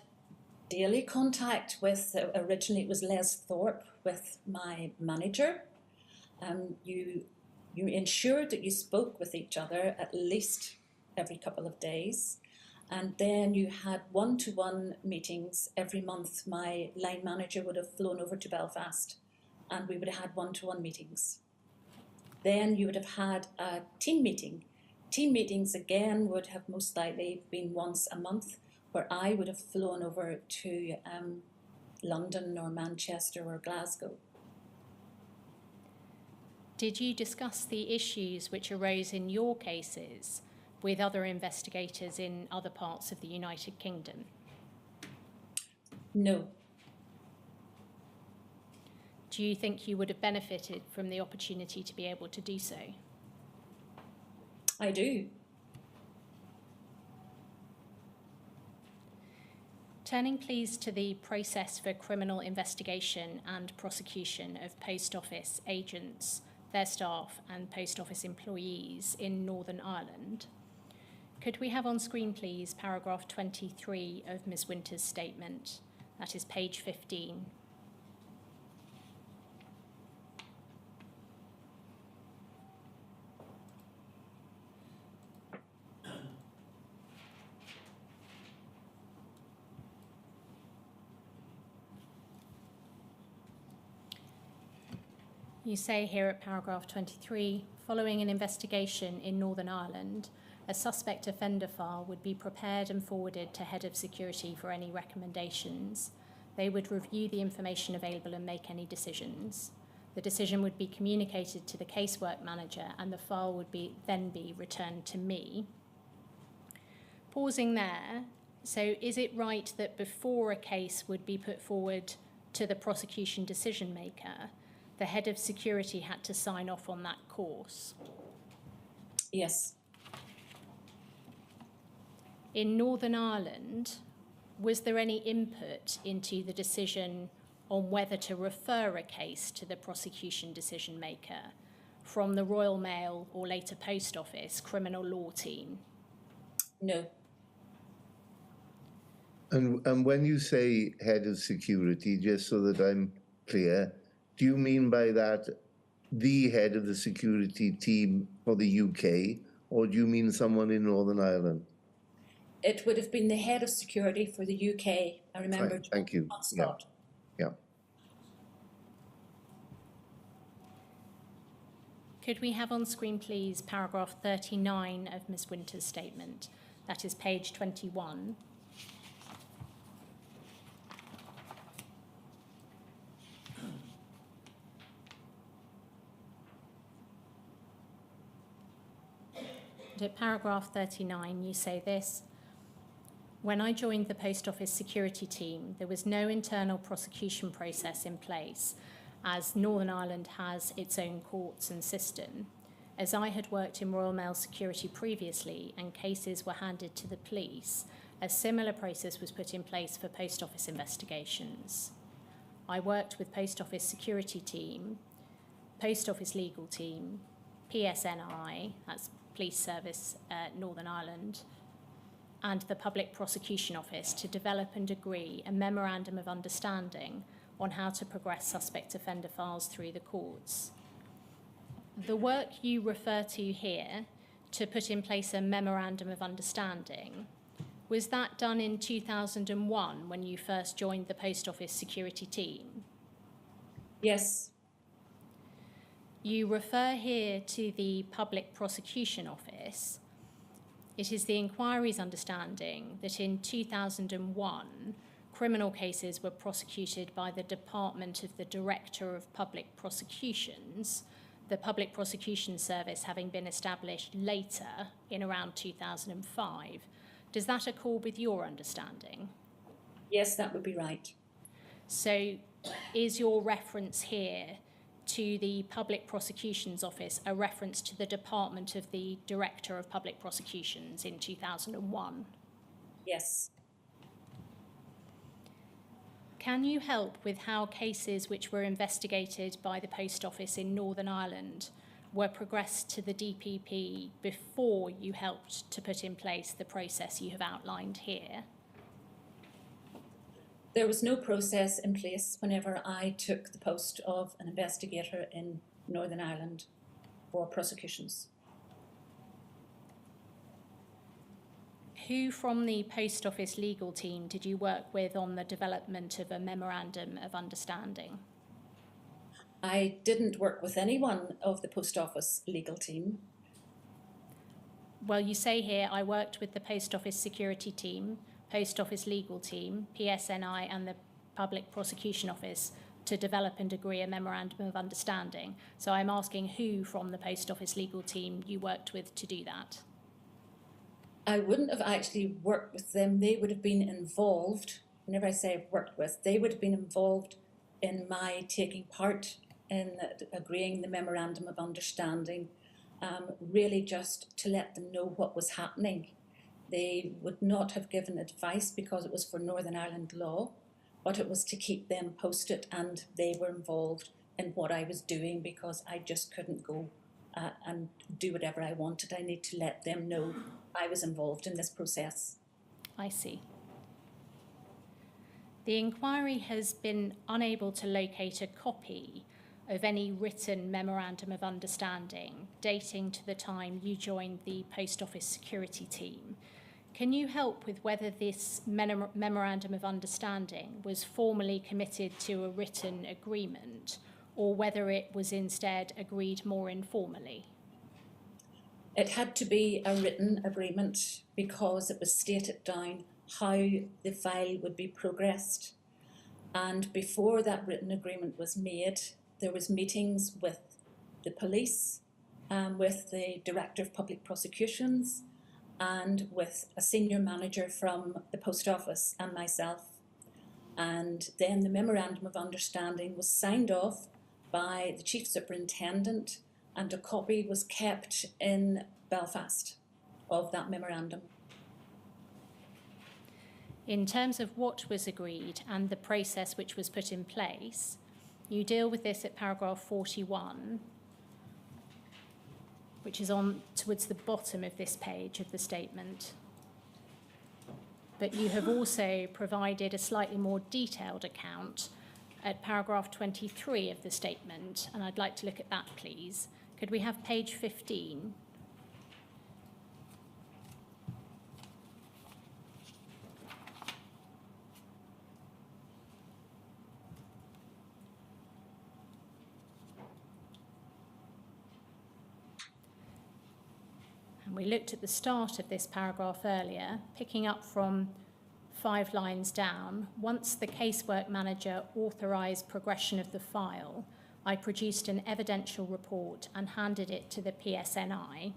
daily contact with, originally it was Les Thorpe, with my manager. You ensured that you spoke with each other at least every couple of days. And then you had one-to-one meetings every month. My line manager would have flown over to Belfast and we would have had one-to-one meetings. Then you would have had a team meeting. Team meetings again would have most likely been once a month, where I would have flown over to London or Manchester or Glasgow. Did you discuss the issues which arose in your cases with other investigators in other parts of the United Kingdom? No. Do you think you would have benefited from the opportunity to be able to do so? I do. Turning please to the process for criminal investigation and prosecution of post office agents, their staff and post office employees in Northern Ireland. Could we have on screen please paragraph 23 of Ms. Winter's statement? That is page 15. You say here at paragraph 23, following an investigation in Northern Ireland, a suspect offender file would be prepared and forwarded to Head of Security for any recommendations. They would review the information available and make any decisions. The decision would be communicated to the casework manager and the file would then be returned to me. Pausing there, so is it right that before a case would be put forward to the prosecution decision maker, the Head of Security had to sign off on that course? Yes. In Northern Ireland, was there any input into the decision on whether to refer a case to the prosecution decision maker from the Royal Mail or later Post Office criminal law team? No. And when you say head of security, just so that I'm clear, do you mean by that the head of the security team for the UK, or do you mean someone in Northern Ireland? It would have been the head of security for the UK. I remember. Right, thank you. Scott. Yeah. Could we have on screen, please, paragraph 39 of Ms. Winter's statement? That is page 21. At paragraph 39, you say this: when I joined the Post Office security team, there was no internal prosecution process in place, as Northern Ireland has its own courts and system. As I had worked in Royal Mail security previously and cases were handed to the police, a similar process was put in place for Post Office investigations. I worked with Post Office security team, Post Office legal team, PSNI, that's Police Service Northern Ireland, and the Public Prosecution Office to develop and agree a memorandum of understanding on how to progress suspect offender files through the courts. The work you refer to here to put in place a memorandum of understanding, was that done in 2001 when you first joined the Post Office security team? Yes. You refer here to the Public Prosecution Office. It is the inquiry's understanding that in 2001, criminal cases were prosecuted by the Department of the Director of Public Prosecutions, the Public Prosecution Service having been established later in around 2005. Does that accord with your understanding? Yes, that would be right. So is your reference here to the Public Prosecutions Office a reference to the Department of the Director of Public Prosecutions in 2001? Yes. Can you help with how cases which were investigated by the Post Office in Northern Ireland were progressed to the DPP before you helped to put in place the process you have outlined here? There was no process in place whenever I took the post of an investigator in Northern Ireland for prosecutions. Who from the Post Office legal team did you work with on the development of a memorandum of understanding? I didn't work with anyone of the Post Office legal team. Well, you say here, I worked with the Post Office security team, Post Office legal team, PSNI and the Public Prosecution Office to develop and agree a memorandum of understanding. So I'm asking who from the Post Office legal team you worked with to do that. I wouldn't have actually worked with them. They would have been involved. Whenever I say worked with, they would have been involved in my taking part in agreeing the memorandum of understanding, really just to let them know what was happening. They would not have given advice because it was for Northern Ireland law, but it was to keep them posted, and they were involved in what I was doing because I just couldn't go and do whatever I wanted. I need to let them know I was involved in this process. I see. The inquiry has been unable to locate a copy of any written memorandum of understanding dating to the time you joined the Post Office security team. Can you help with whether this memorandum of understanding was formally committed to a written agreement, or whether it was instead agreed more informally? It had to be a written agreement because it was stated down how the file would be progressed. And before that written agreement was made, there was meetings with the police, with the Director of Public Prosecutions, and with a senior manager from the Post Office and myself. And then the Memorandum of Understanding was signed off by the Chief Superintendent, and a copy was kept in Belfast of that memorandum. In terms of what was agreed and the process which was put in place, you deal with this at paragraph 41, which is on towards the bottom of this page of the statement. But you have also provided a slightly more detailed account at paragraph 23 of the statement, and I'd like to look at that, please. Could we have page 15? And we looked at the start of this paragraph earlier, picking up from 5 lines down. Once the casework manager authorised progression of the file, I produced an evidential report and handed it to the PSNI.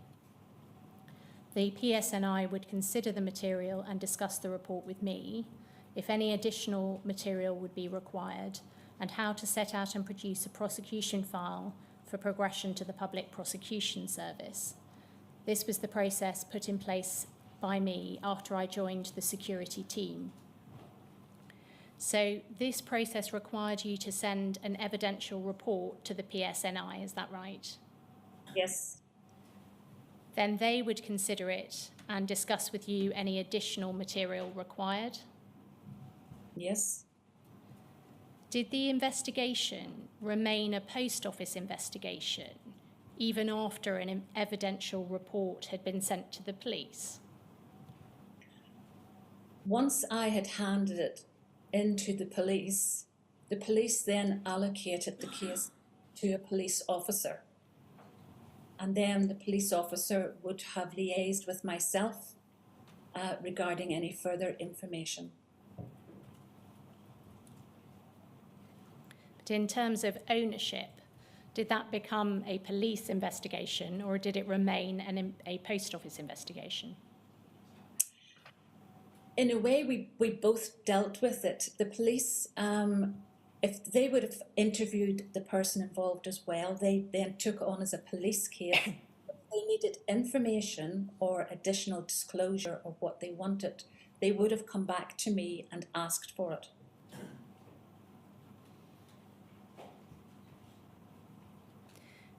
The PSNI would consider the material and discuss the report with me, if any additional material would be required, and how to set out and produce a prosecution file for progression to the Public Prosecution Service. This was the process put in place by me after I joined the security team. So this process required you to send an evidential report to the PSNI, is that right? Yes. Then they would consider it and discuss with you any additional material required? Yes. Did the investigation remain a post office investigation even after an evidential report had been sent to the police? Once I had handed it into the police then allocated the case to a police officer. And then the police officer would have liaised with myself regarding any further information. But in terms of ownership, did that become a police investigation or did it remain a post office investigation? In a way, we both dealt with it. The police, if they would have interviewed the person involved as well, they then took on as a police case. If they needed information or additional disclosure of what they wanted, they would have come back to me and asked for it.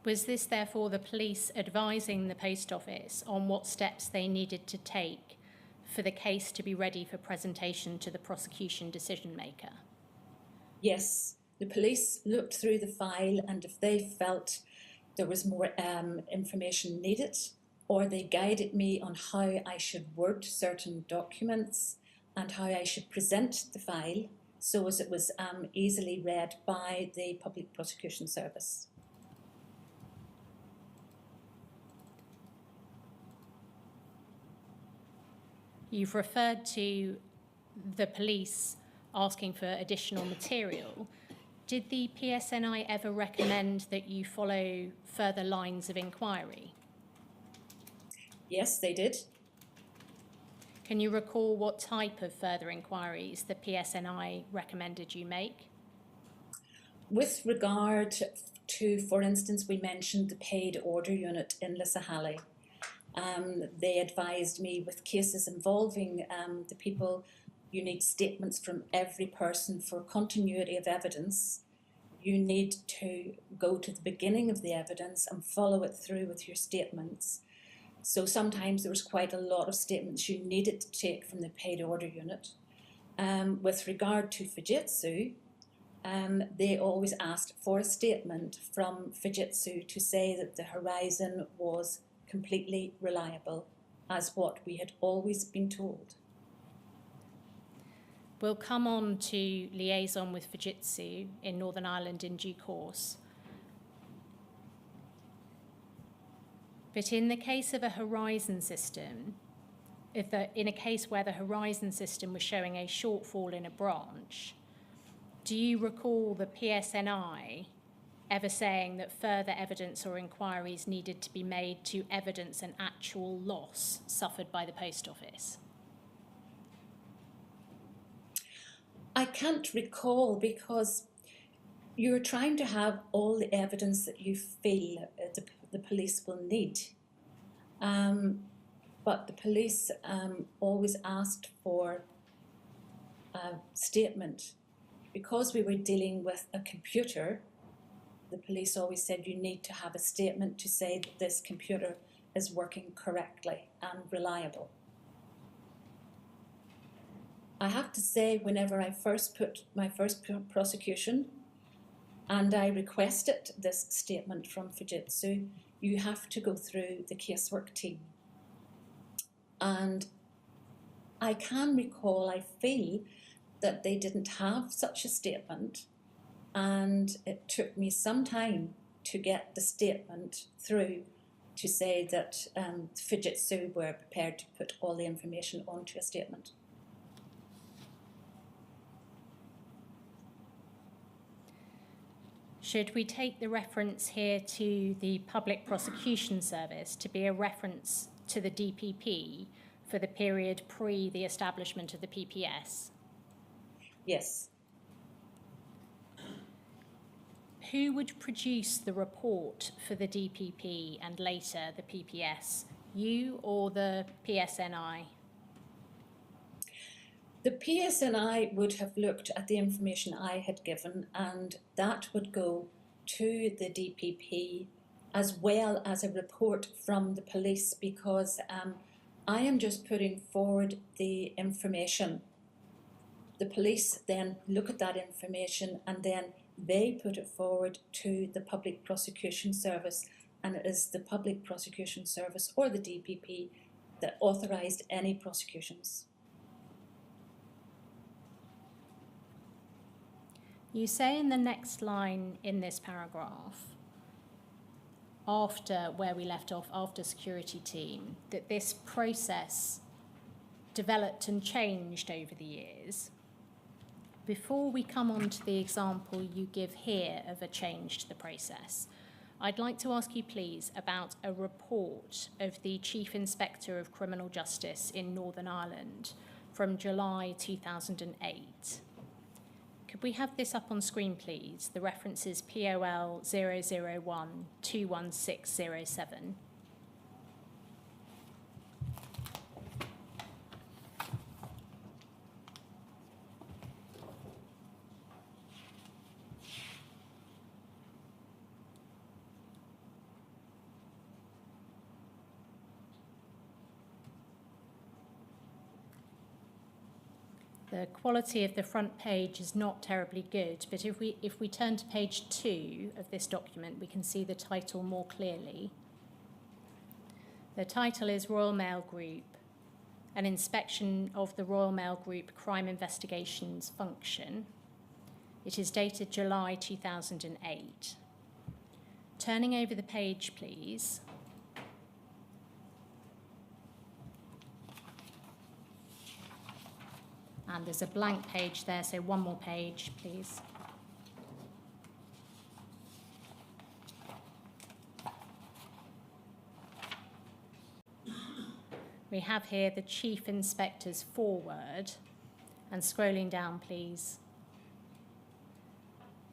Was this therefore the police advising the post office on what steps they needed to take for the case to be ready for presentation to the prosecution decision maker? Yes, the police looked through the file, and if they felt there was more information needed, or they guided me on how I should word certain documents and how I should present the file so as it was easily read by the Public Prosecution Service. You've referred to the police asking for additional material. Did the PSNI ever recommend that you follow further lines of inquiry? Yes, they did. Can you recall what type of further inquiries the PSNI recommended you make? With regard to, for instance, we mentioned the paid order unit in Lissahalli. They advised me with cases involving the people, you need statements from every person for continuity of evidence. You need to go to the beginning of the evidence and follow it through with your statements. So sometimes there was quite a lot of statements you needed to take from the paid order unit. With regard to Fujitsu, they always asked for a statement from Fujitsu to say that the horizon was completely reliable, as what we had always been told. We'll come on to liaison with Fujitsu in Northern Ireland in due course, But in the case of a horizon system, in a case where the horizon system was showing a shortfall in a branch, do you recall the PSNI ever saying that further evidence or inquiries needed to be made to evidence an actual loss suffered by the post office? I can't recall, because you're trying to have all the evidence that you feel the police will need. But the police always asked for a statement. Because we were dealing with a computer, the police always said you need to have a statement to say that this computer is working correctly and reliable. I have to say, whenever I first put my first prosecution and I requested this statement from Fujitsu, you have to go through the casework team. And I can recall, I feel that they didn't have such a statement, and it took me some time to get the statement through to say that Fujitsu were prepared to put all the information onto a statement. Should we take the reference here to the Public Prosecution Service to be a reference to the DPP for the period pre the establishment of the PPS? Yes. Who would produce the report for the DPP and later the PPS? You or the PSNI? The PSNI would have looked at the information I had given, and that would go to the DPP as well as a report from the police, because I am just putting forward the information. The police then look at that information and then they put it forward to the Public Prosecution Service, and it is the Public Prosecution Service or the DPP that authorised any prosecutions. You say in the next line in this paragraph, after where we left off, after security team, that this process developed and changed over the years. Before we come on to the example you give here of a change to the process, I'd like to ask you, please, about a report of the Chief Inspector of Criminal Justice in Northern Ireland from July 2008. Could we have this up on screen, please? The reference is POL 001 21607. The quality of the front page is not terribly good, but if we turn to page 2 of this document, we can see the title more clearly. The title is Royal Mail Group, an inspection of the Royal Mail Group crime investigations function. It is dated July 2008. Turning over the page, please. And there's a blank page there, so one more page, please. We have here the Chief Inspector's foreword, and scrolling down, please.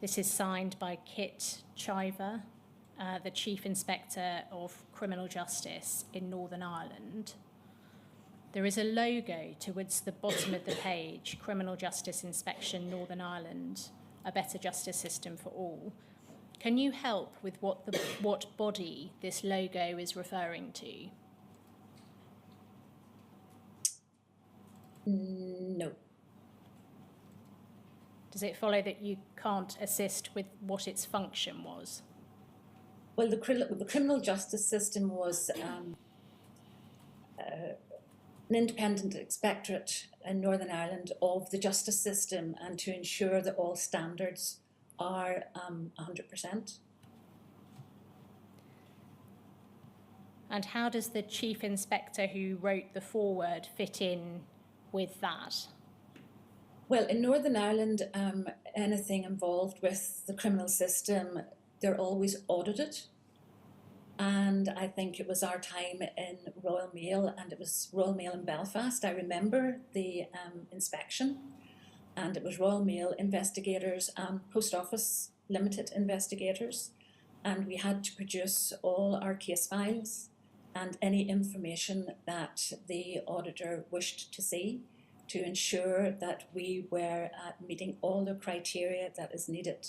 This is signed by Kit Chiver, the Chief Inspector of Criminal Justice in Northern Ireland. There is a logo towards the bottom of the page, Criminal Justice Inspection Northern Ireland, a better justice system for all. Can you help with what body this logo is referring to? No. Does it follow that you can't assist with what its function was? Well, the criminal justice system was an independent inspectorate in Northern Ireland of the justice system, and to ensure that all standards are 100%. And how does the Chief Inspector who wrote the foreword fit in with that? Well, in Northern Ireland, anything involved with the criminal system, they're always audited. And I think it was our time in Royal Mail, and it was Royal Mail in Belfast. I remember the inspection, and it was Royal Mail investigators and Post Office Limited investigators. And we had to produce all our case files and any information that the auditor wished to see to ensure that we were meeting all the criteria that is needed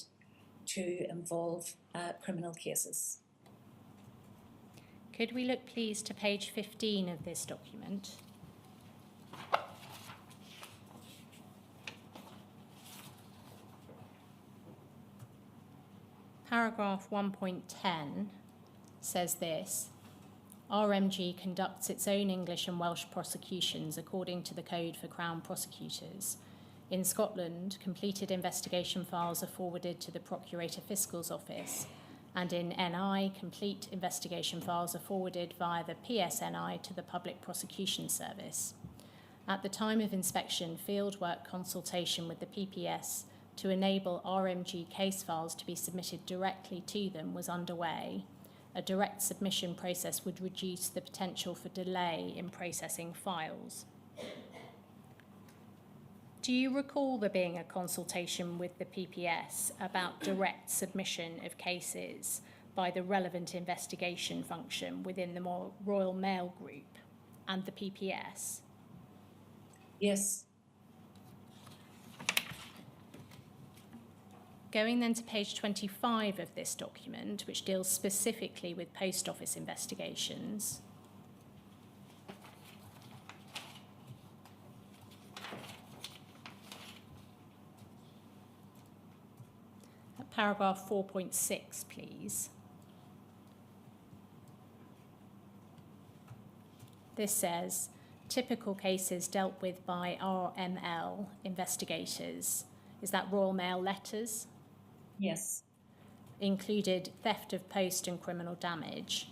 to involve criminal cases. Could we look, please, to page 15 of this document? Paragraph 1.10 says this: RMG conducts its own English and Welsh prosecutions according to the Code for Crown Prosecutors. In Scotland, completed investigation files are forwarded to the Procurator Fiscal's Office, and in NI, complete investigation files are forwarded via the PSNI to the Public Prosecution Service. At the time of inspection, fieldwork consultation with the PPS to enable RMG case files to be submitted directly to them was underway. A direct submission process would reduce the potential for delay in processing files. Do you recall there being a consultation with the PPS about direct submission of cases by the relevant investigation function within the Royal Mail Group and the PPS? Yes. Going then to page 25 of this document, which deals specifically with post office investigations. Paragraph 4.6, please. This says, typical cases dealt with by RML investigators. Is that Royal Mail letters? Yes. Included theft of post and criminal damage.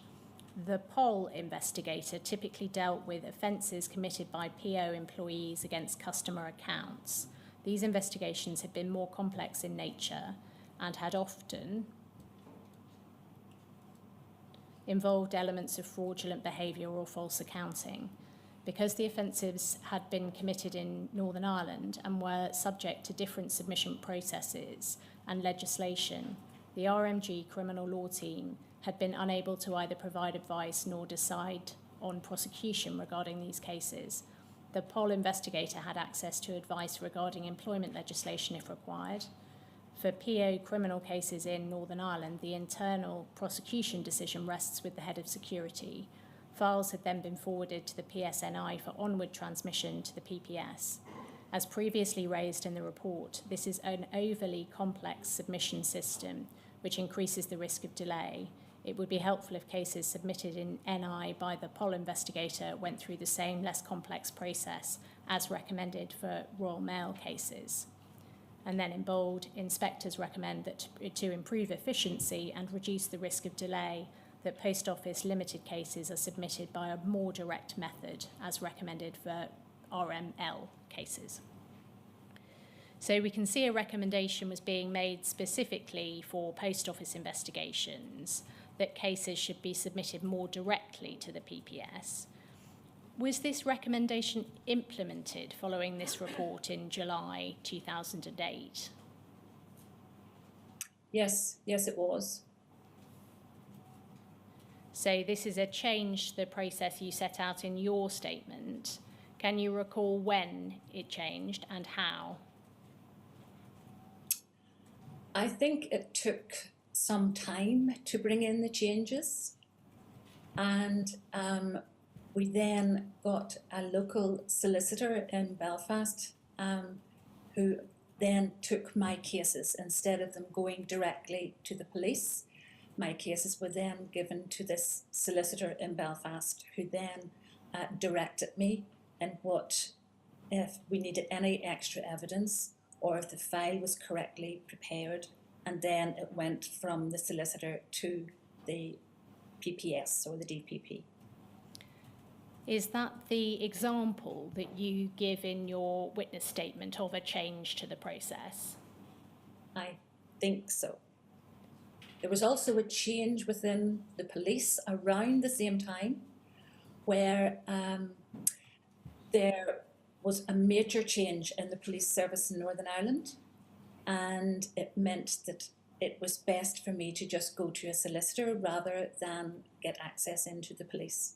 The POL investigator typically dealt with offences committed by PO employees against customer accounts. These investigations had been more complex in nature and had often involved elements of fraudulent behaviour or false accounting. Because the offences had been committed in Northern Ireland and were subject to different submission processes and legislation, the RMG criminal law team had been unable to either provide advice nor decide on prosecution regarding these cases. The POL investigator had access to advice regarding employment legislation if required. For PO criminal cases in Northern Ireland, the internal prosecution decision rests with the head of security. Files had then been forwarded to the PSNI for onward transmission to the PPS. As previously raised in the report, this is an overly complex submission system which increases the risk of delay. It would be helpful if cases submitted in NI by the POL investigator went through the same less complex process as recommended for Royal Mail cases. And then in bold, inspectors recommend that to improve efficiency and reduce the risk of delay, that Post Office limited cases are submitted by a more direct method as recommended for RML cases. So we can see a recommendation was being made specifically for Post Office investigations that cases should be submitted more directly to the PPS. Was this recommendation implemented following this report in July 2008? Yes, it was. So this is a change to the process you set out in your statement. Can you recall when it changed and how? I think it took some time to bring in the changes, and we then got a local solicitor in Belfast who then took my cases instead of them going directly to the police. My cases were then given to this solicitor in Belfast who then directed me in what, if we needed any extra evidence or if the file was correctly prepared, and then it went from the solicitor to the PPS or the DPP. Is that the example that you give in your witness statement of a change to the process? I think so. There was also a change within the police around the same time where there was a major change in the police service in Northern Ireland, and it meant that it was best for me to just go to a solicitor rather than get access into the police.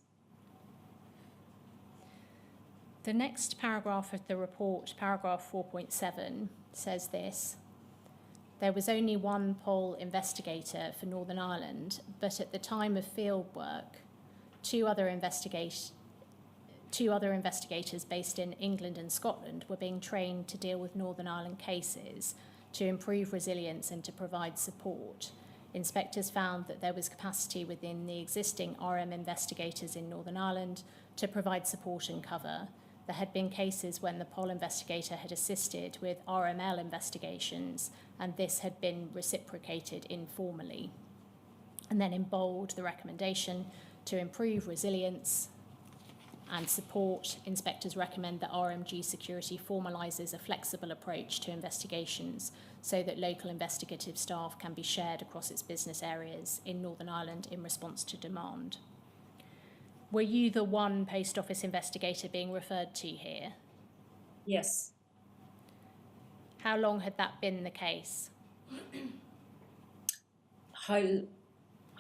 The next paragraph of the report, paragraph 4.7, says this: there was only one poll investigator for Northern Ireland, but at the time of field work, two other investigators based in England and Scotland were being trained to deal with Northern Ireland cases to improve resilience and to provide support. Inspectors found that there was capacity within the existing RM investigators in Northern Ireland to provide support and cover. There had been cases when the poll investigator had assisted with RML investigations, and this had been reciprocated informally. And then in bold, the recommendation to improve resilience and support, inspectors recommend that RMG Security formalises a flexible approach to investigations so that local investigative staff can be shared across its business areas in Northern Ireland in response to demand. Were you the one post office investigator being referred to here? Yes. How long had that been the case? How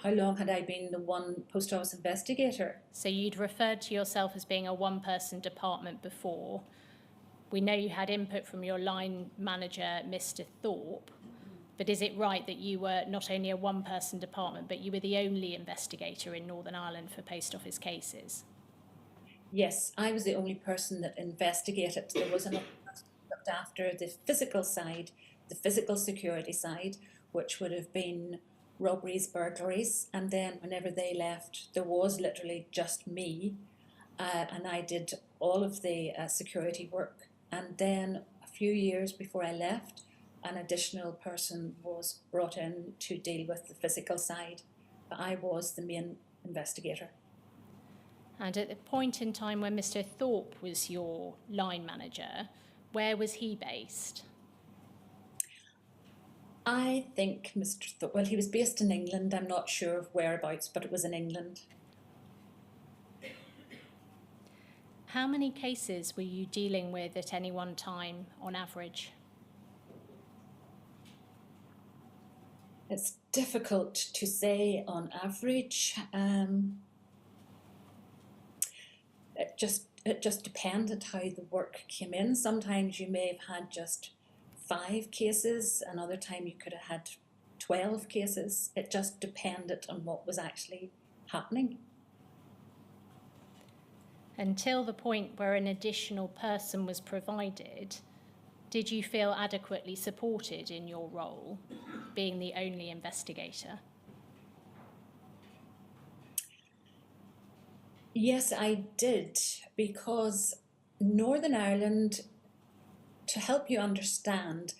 long had I been the one post office investigator? So you'd referred to yourself as being a one-person department before. We know you had input from your line manager, Mr. Thorpe, but is it right that you were not only a one-person department, but you were the only investigator in Northern Ireland for post office cases? Yes, I was the only person that investigated. There was another person who looked after the physical side, the physical security side, which would have been robberies, burglaries, and then whenever they left, there was literally just me, and I did all of the security work. And then a few years before I left, an additional person was brought in to deal with the physical side, but I was the main investigator. And at the point in time when Mr. Thorpe was your line manager, where was he based? I think Mr. Thorpe, well, he was based in England. I'm not sure of whereabouts, but it was in England. How many cases were you dealing with at any one time on average? It's difficult to say on average. It just depended how the work came in. Sometimes you may have had just 5 cases, another time you could have had 12 cases. It just depended on what was actually happening. Until the point where an additional person was provided, did you feel adequately supported in your role, being the only investigator? Yes, I did, because Northern Ireland, to help you understand,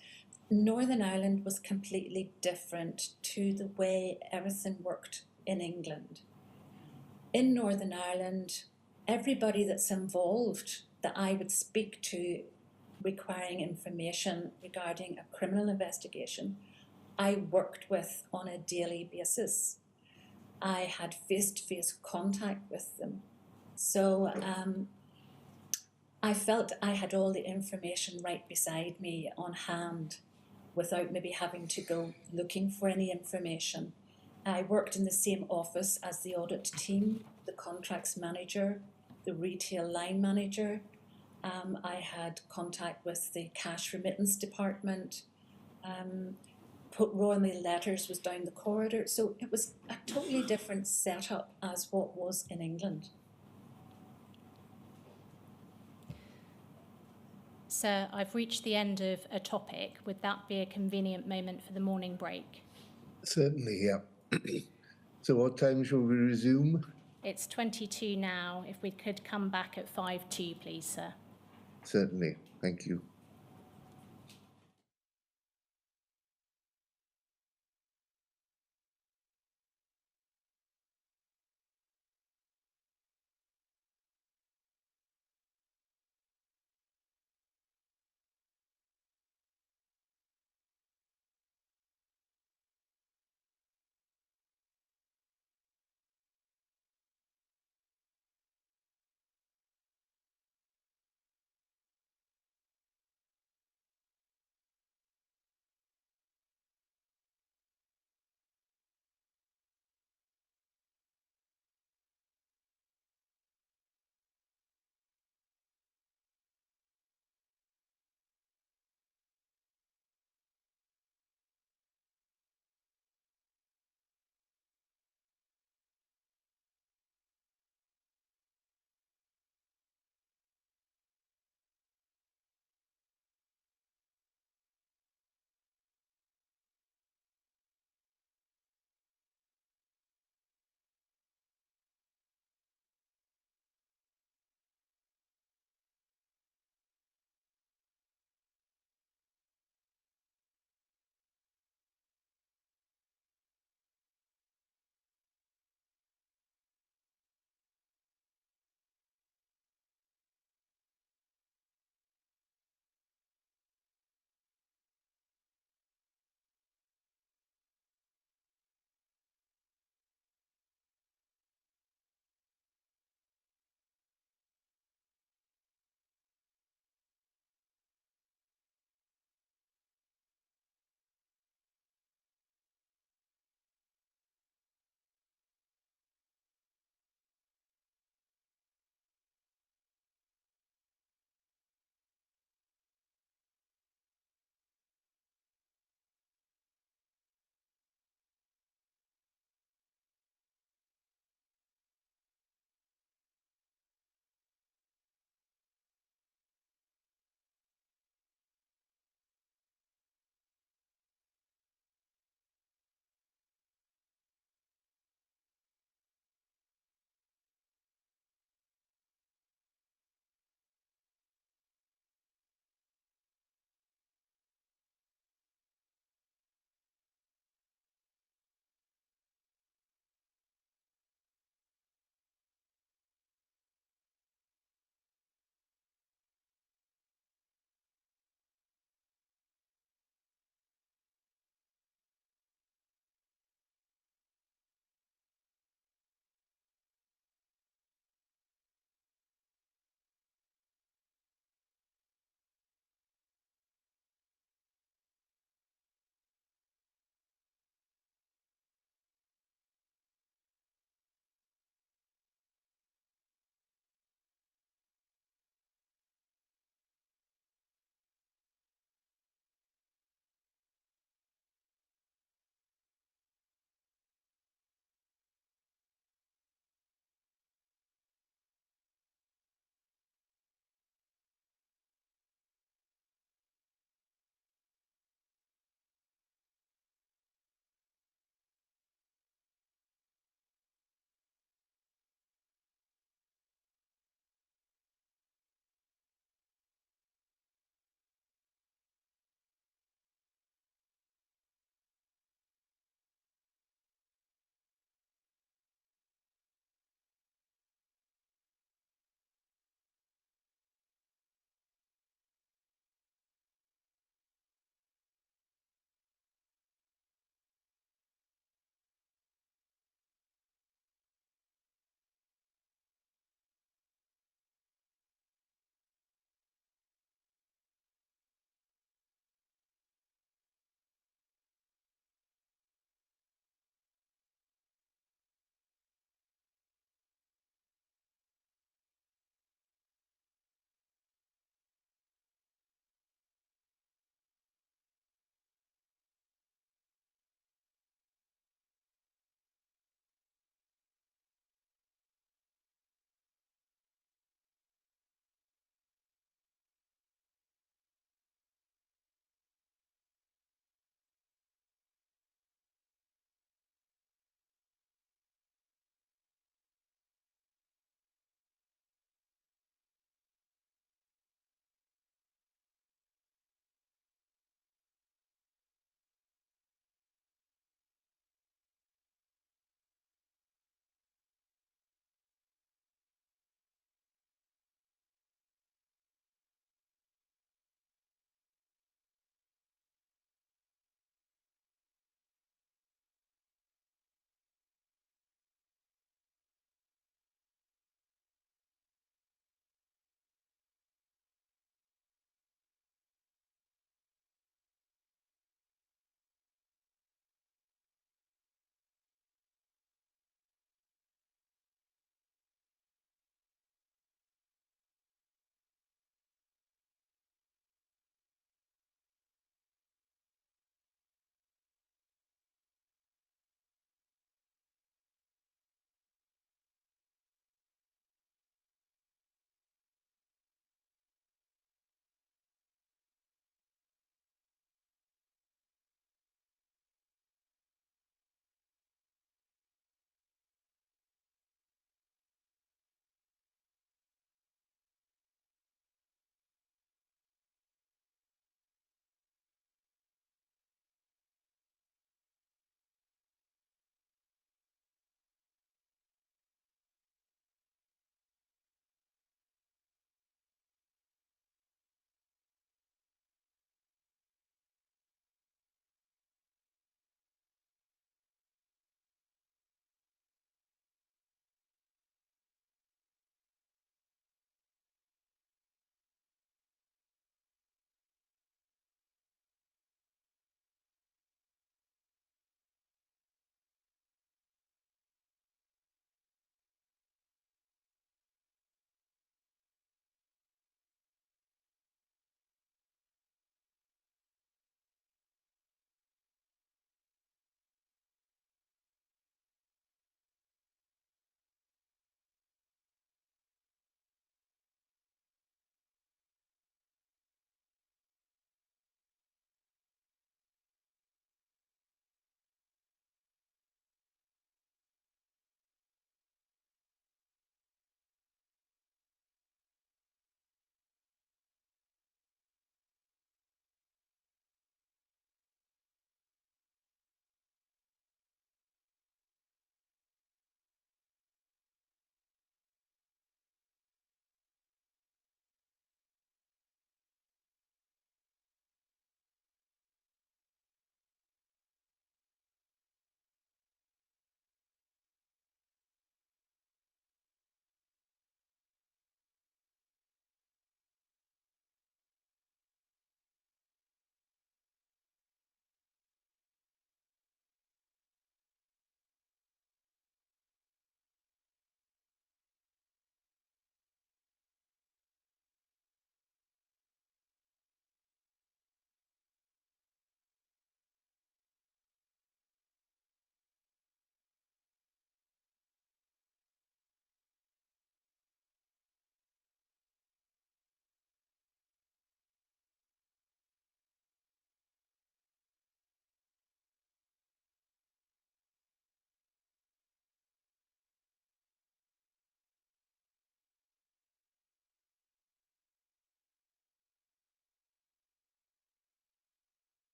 Northern Ireland was completely different to the way everything worked in England. In Northern Ireland, everybody that's involved that I would speak to requiring information regarding a criminal investigation, I worked with on a daily basis. I had face-to-face contact with them. So I felt I had all the information right beside me on hand without maybe having to go looking for any information. I worked in the same office as the audit team, the contracts manager, the retail line manager. I had contact with the cash remittance department. Royal Mail Letters was down the corridor. So it was a totally different setup as what was in England. Sir, I've reached the end of a topic. Would that be a convenient moment for the morning break? Certainly, yeah. So what time shall we resume? It's 22 now. If we could come back at 5:02, please, sir. Certainly, thank you.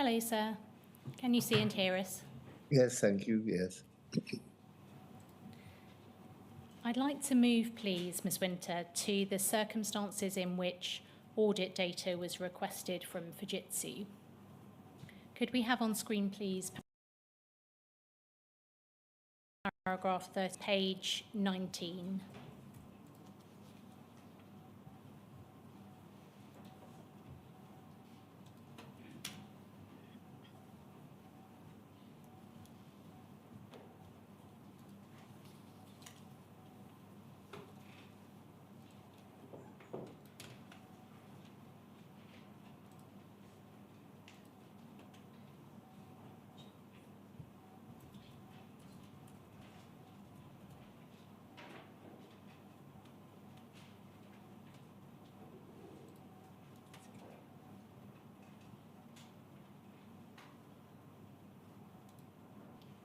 Hello, sir. Can you see and hear us? Yes, thank you, yes. I'd like to move, please, Ms. Winter, to the circumstances in which audit data was requested from Fujitsu. Could we have on screen, please, paragraph 30, page 19?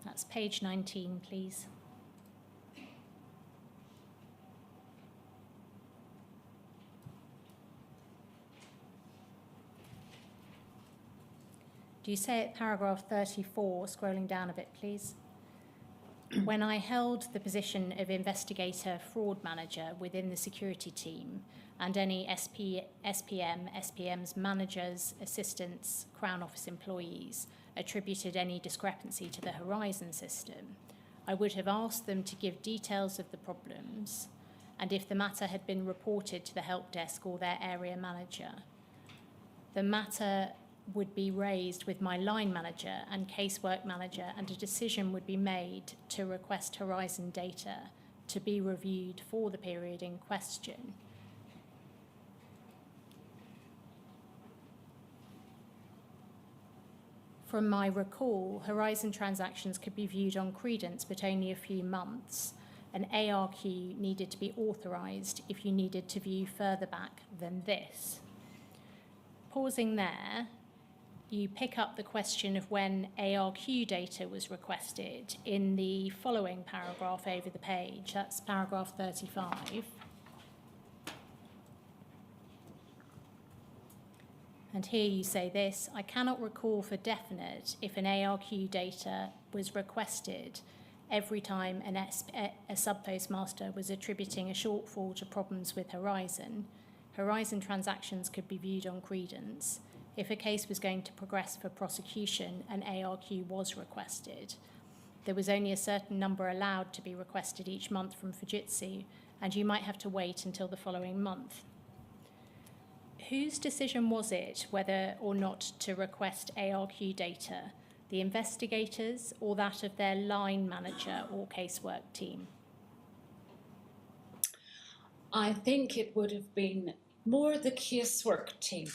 That's page 19, please. Do you say at paragraph 34, scrolling down a bit, please? When I held the position of investigator fraud manager within the security team, and any SPM's managers, assistants, Crown Office employees attributed any discrepancy to the Horizon system, I would have asked them to give details of the problems, and if the matter had been reported to the help desk or their area manager, the matter would be raised with my line manager and casework manager, and a decision would be made to request Horizon data to be reviewed for the period in question. From my recall, Horizon transactions could be viewed on credence, but only a few months. An ARQ needed to be authorised if you needed to view further back than this. Pausing there, you pick up the question of when ARQ data was requested in the following paragraph over the page. That's paragraph 35. And here you say this: I cannot recall for definite if an ARQ data was requested every time a sub-postmaster was attributing a shortfall to problems with Horizon. Horizon transactions could be viewed on credence. If a case was going to progress for prosecution, an ARQ was requested. There was only a certain number allowed to be requested each month from Fujitsu, and you might have to wait until the following month. Whose decision was it whether or not to request ARQ data? The investigators or that of their line manager or casework team? I think it would have been more the casework team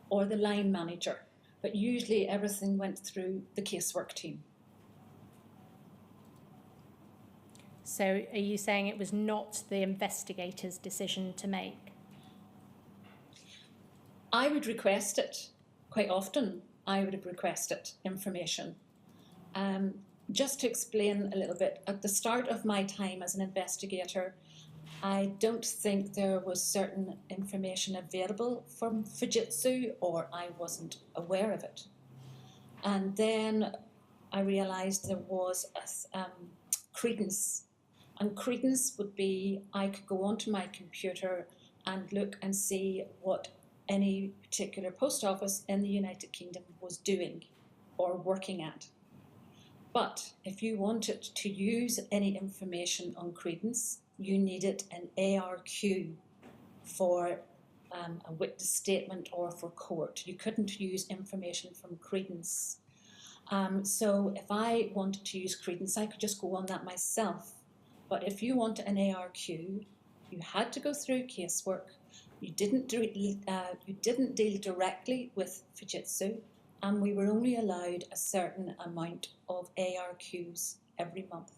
or the line manager, but usually everything went through the casework team. So are you saying it was not the investigator's decision to make? I would request it quite often. I would have requested information. Just to explain a little bit, at the start of my time as an investigator, I don't think there was certain information available from Fujitsu, or I wasn't aware of it. And then I realised there was a credence. And credence would be, I could go onto my computer and look and see what any particular post office in the United Kingdom was doing or working at. But if you wanted to use any information on credence, you needed an ARQ for a witness statement or for court. You couldn't use information from credence. So if I wanted to use credence, I could just go on that myself. But if you wanted an ARQ, you had to go through casework. You didn't deal directly with Fujitsu, and we were only allowed a certain amount of ARQs every month.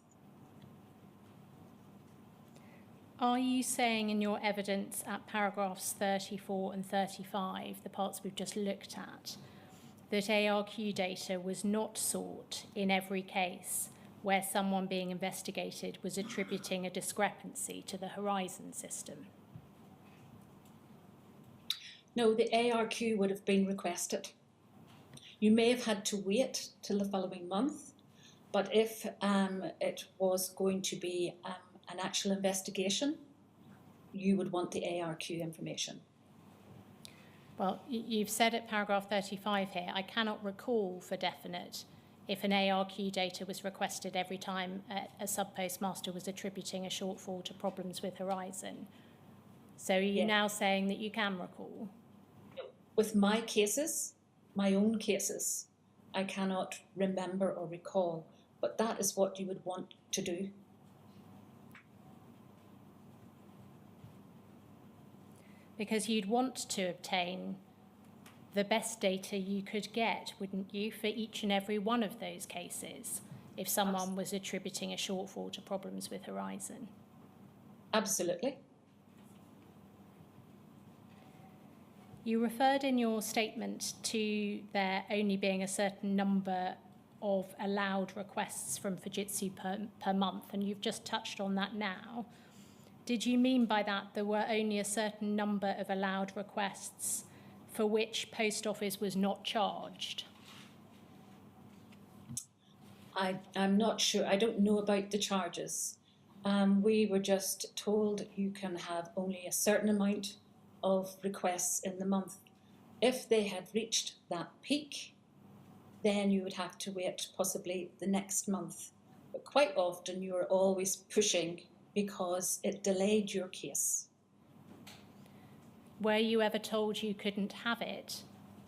Are you saying in your evidence at paragraphs 34 and 35, the parts we've just looked at, that ARQ data was not sought in every case where someone being investigated was attributing a discrepancy to the Horizon system? No, the ARQ would have been requested. You may have had to wait till the following month, but if it was going to be an actual investigation, you would want the ARQ information. Well, you've said at paragraph 35 here, I cannot recall for definite if an ARQ data was requested every time a sub-postmaster was attributing a shortfall to problems with Horizon. So are you now saying that you can recall? With my cases, my own cases, I cannot remember or recall, but that is what you would want to do. Because you'd want to obtain the best data you could get, wouldn't you, for each and every one of those cases, if someone was attributing a shortfall to problems with Horizon? Absolutely. You referred in your statement to there only being a certain number of allowed requests from Fujitsu per month, and you've just touched on that now. Did you mean by that there were only a certain number of allowed requests for which Post Office was not charged? I'm not sure. I don't know about the charges. We were just told you can have only a certain amount of requests in the month. If they had reached that peak, then you would have to wait possibly the next month. But quite often you are always pushing because it delayed your case. Were you ever told you couldn't have it,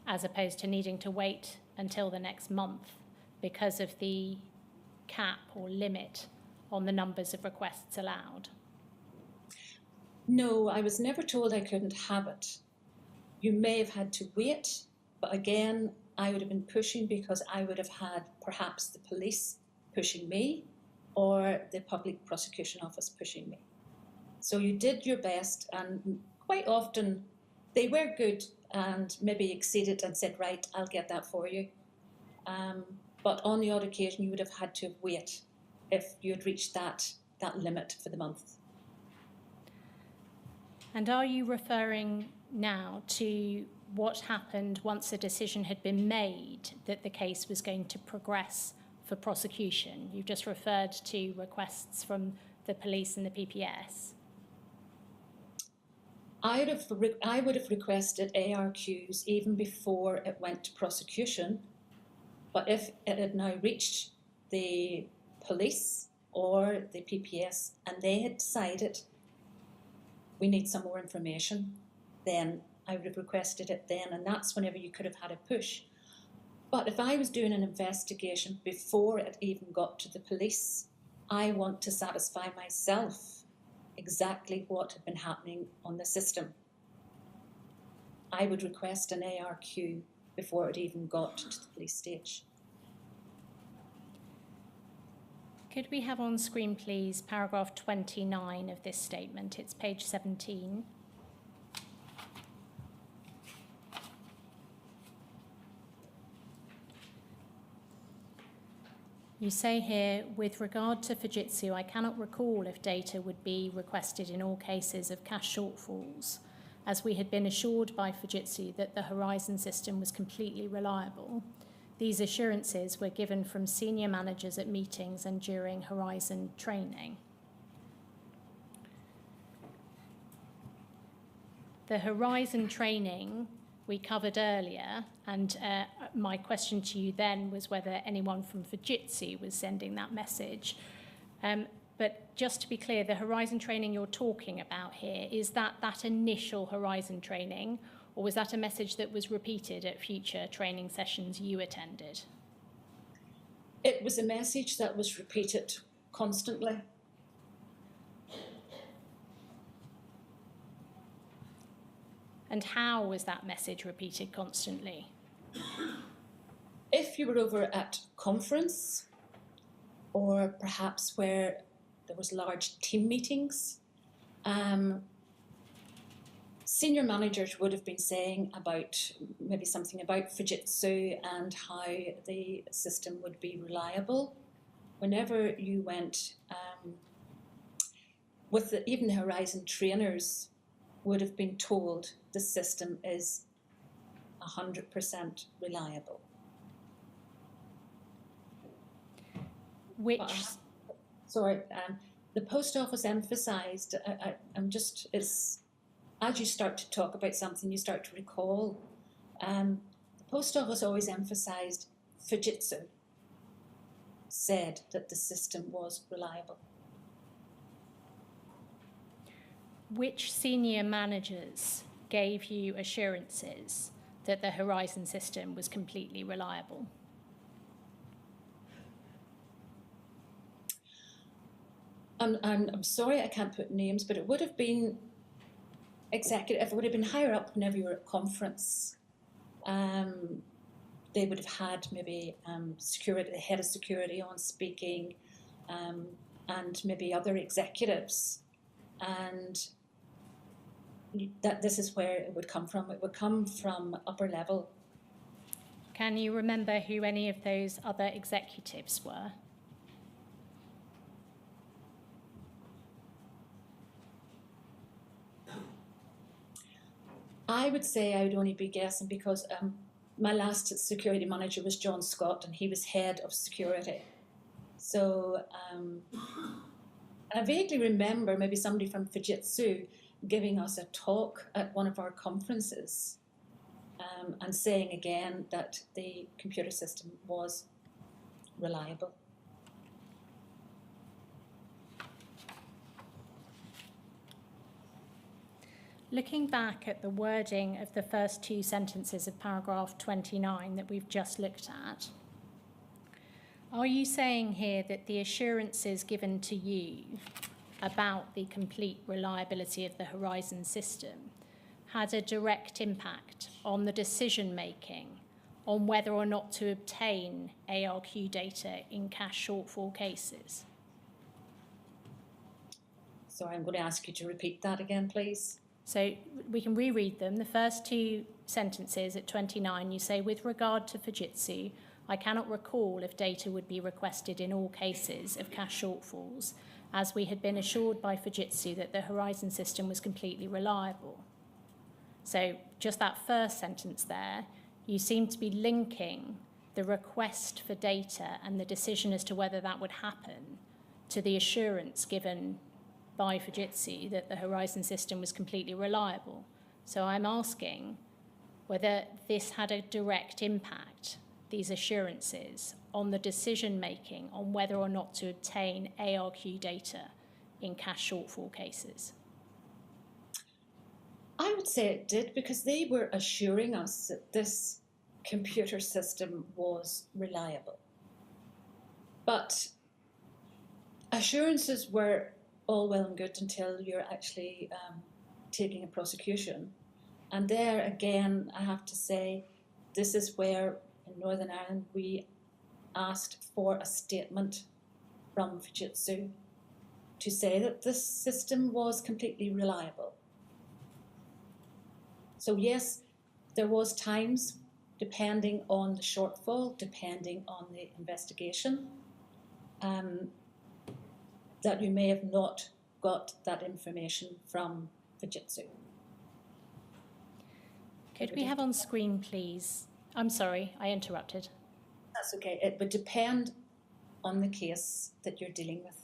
as opposed to needing to wait until the next month because of the cap or limit on the numbers of requests allowed? No, I was never told I couldn't have it. You may have had to wait, but again, I would have been pushing because I would have had perhaps the police pushing me or the public prosecution office pushing me. So you did your best, and quite often they were good and maybe exceeded and said, right, I'll get that for you. But on the odd occasion, you would have had to wait if you had reached that limit for the month. And are you referring now to what happened once a decision had been made that the case was going to progress for prosecution? You've just referred to requests from the police and the PPS. I would have requested ARQs even before it went to prosecution, but if it had now reached the police or the PPS and they had decided we need some more information, then I would have requested it then, and that's whenever you could have had a push. But if I was doing an investigation before it even got to the police, I want to satisfy myself exactly what had been happening on the system. I would request an ARQ before it even got to the police stage. Could we have on screen, please, paragraph 29 of this statement? It's page 17. You say here, with regard to Fujitsu, I cannot recall if data would be requested in all cases of cash shortfalls, as we had been assured by Fujitsu that the Horizon system was completely reliable. These assurances were given from senior managers at meetings and during Horizon training. The Horizon training we covered earlier, and my question to you then was whether anyone from Fujitsu was sending that message. But just to be clear, the Horizon training you're talking about here, is that initial Horizon training, or was that a message that was repeated at future training sessions you attended? It was a message that was repeated constantly. And how was that message repeated constantly? If you were over at conference, or perhaps where there was large team meetings, senior managers would have been saying about maybe something about Fujitsu and how the system would be reliable. Whenever you went with even the Horizon trainers, would have been told the system is 100% reliable. Which, Sorry, the post office emphasised, it's, as you start to talk about something, you start to recall, the post office always emphasised Fujitsu said that the system was reliable. which senior managers gave you assurances that the Horizon system was completely reliable? I'm sorry I can't put names, but it would have been executive, it would have been higher up whenever you were at conference. They would have had maybe security, the head of security on speaking, and maybe other executives. And that this is where it would come from. It would come from upper level. Can you remember who any of those other executives were? I would say I would only be guessing because my last security manager was John Scott and he was head of security. So I vaguely remember maybe somebody from Fujitsu giving us a talk at one of our conferences and saying again that the computer system was reliable. Looking back at the wording of the first two sentences of paragraph 29 that we've just looked at, are you saying here that the assurances given to you about the complete reliability of the Horizon system had a direct impact on the decision-making on whether or not to obtain ARQ data in cash shortfall cases? Sorry, I'm going to ask you to repeat that again, please. So we can reread them. The first two sentences at 29, you say, with regard to Fujitsu, I cannot recall if data would be requested in all cases of cash shortfalls, as we had been assured by Fujitsu that the Horizon system was completely reliable. So just that first sentence there, you seem to be linking the request for data and the decision as to whether that would happen to the assurance given by Fujitsu that the Horizon system was completely reliable. So I'm asking whether this had a direct impact, these assurances, on the decision-making on whether or not to obtain ARQ data in cash shortfall cases. I would say it did because they were assuring us that this computer system was reliable. But assurances were all well and good until you're actually taking a prosecution. And there again, I have to say, this is where in Northern Ireland we asked for a statement from Fujitsu to say that this system was completely reliable. So yes, there was times, depending on the shortfall, depending on the investigation, that you may have not got that information from Fujitsu. Could we have on screen, please? I'm sorry, I interrupted. That's okay. It would depend on the case that you're dealing with.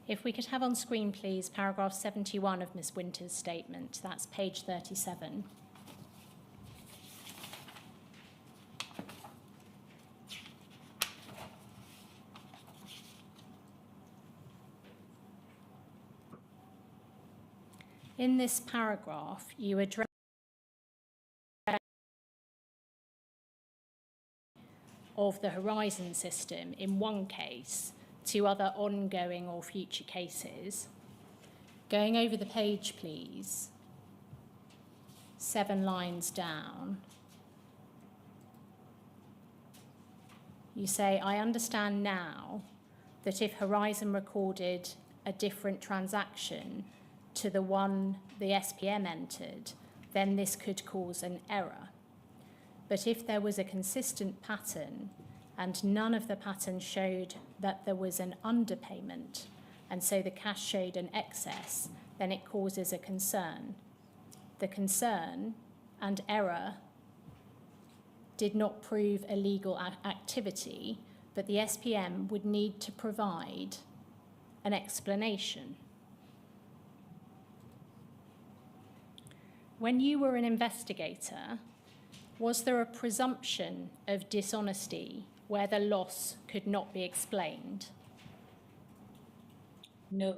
If we could have on screen, please, paragraph 71 of Ms. Winter's statement. That's page 37. In this paragraph, you address of the Horizon system in one case to other ongoing or future cases. Going over the page, please, 7 lines down, you say, I understand now that if Horizon recorded a different transaction to the one the SPM entered, then this could cause an error. But if there was a consistent pattern and none of the patterns showed that there was an underpayment, and so the cash showed an excess, then it causes a concern. The concern and error did not prove illegal activity, but the SPM would need to provide an explanation. When you were an investigator, was there a presumption of dishonesty where the loss could not be explained? No.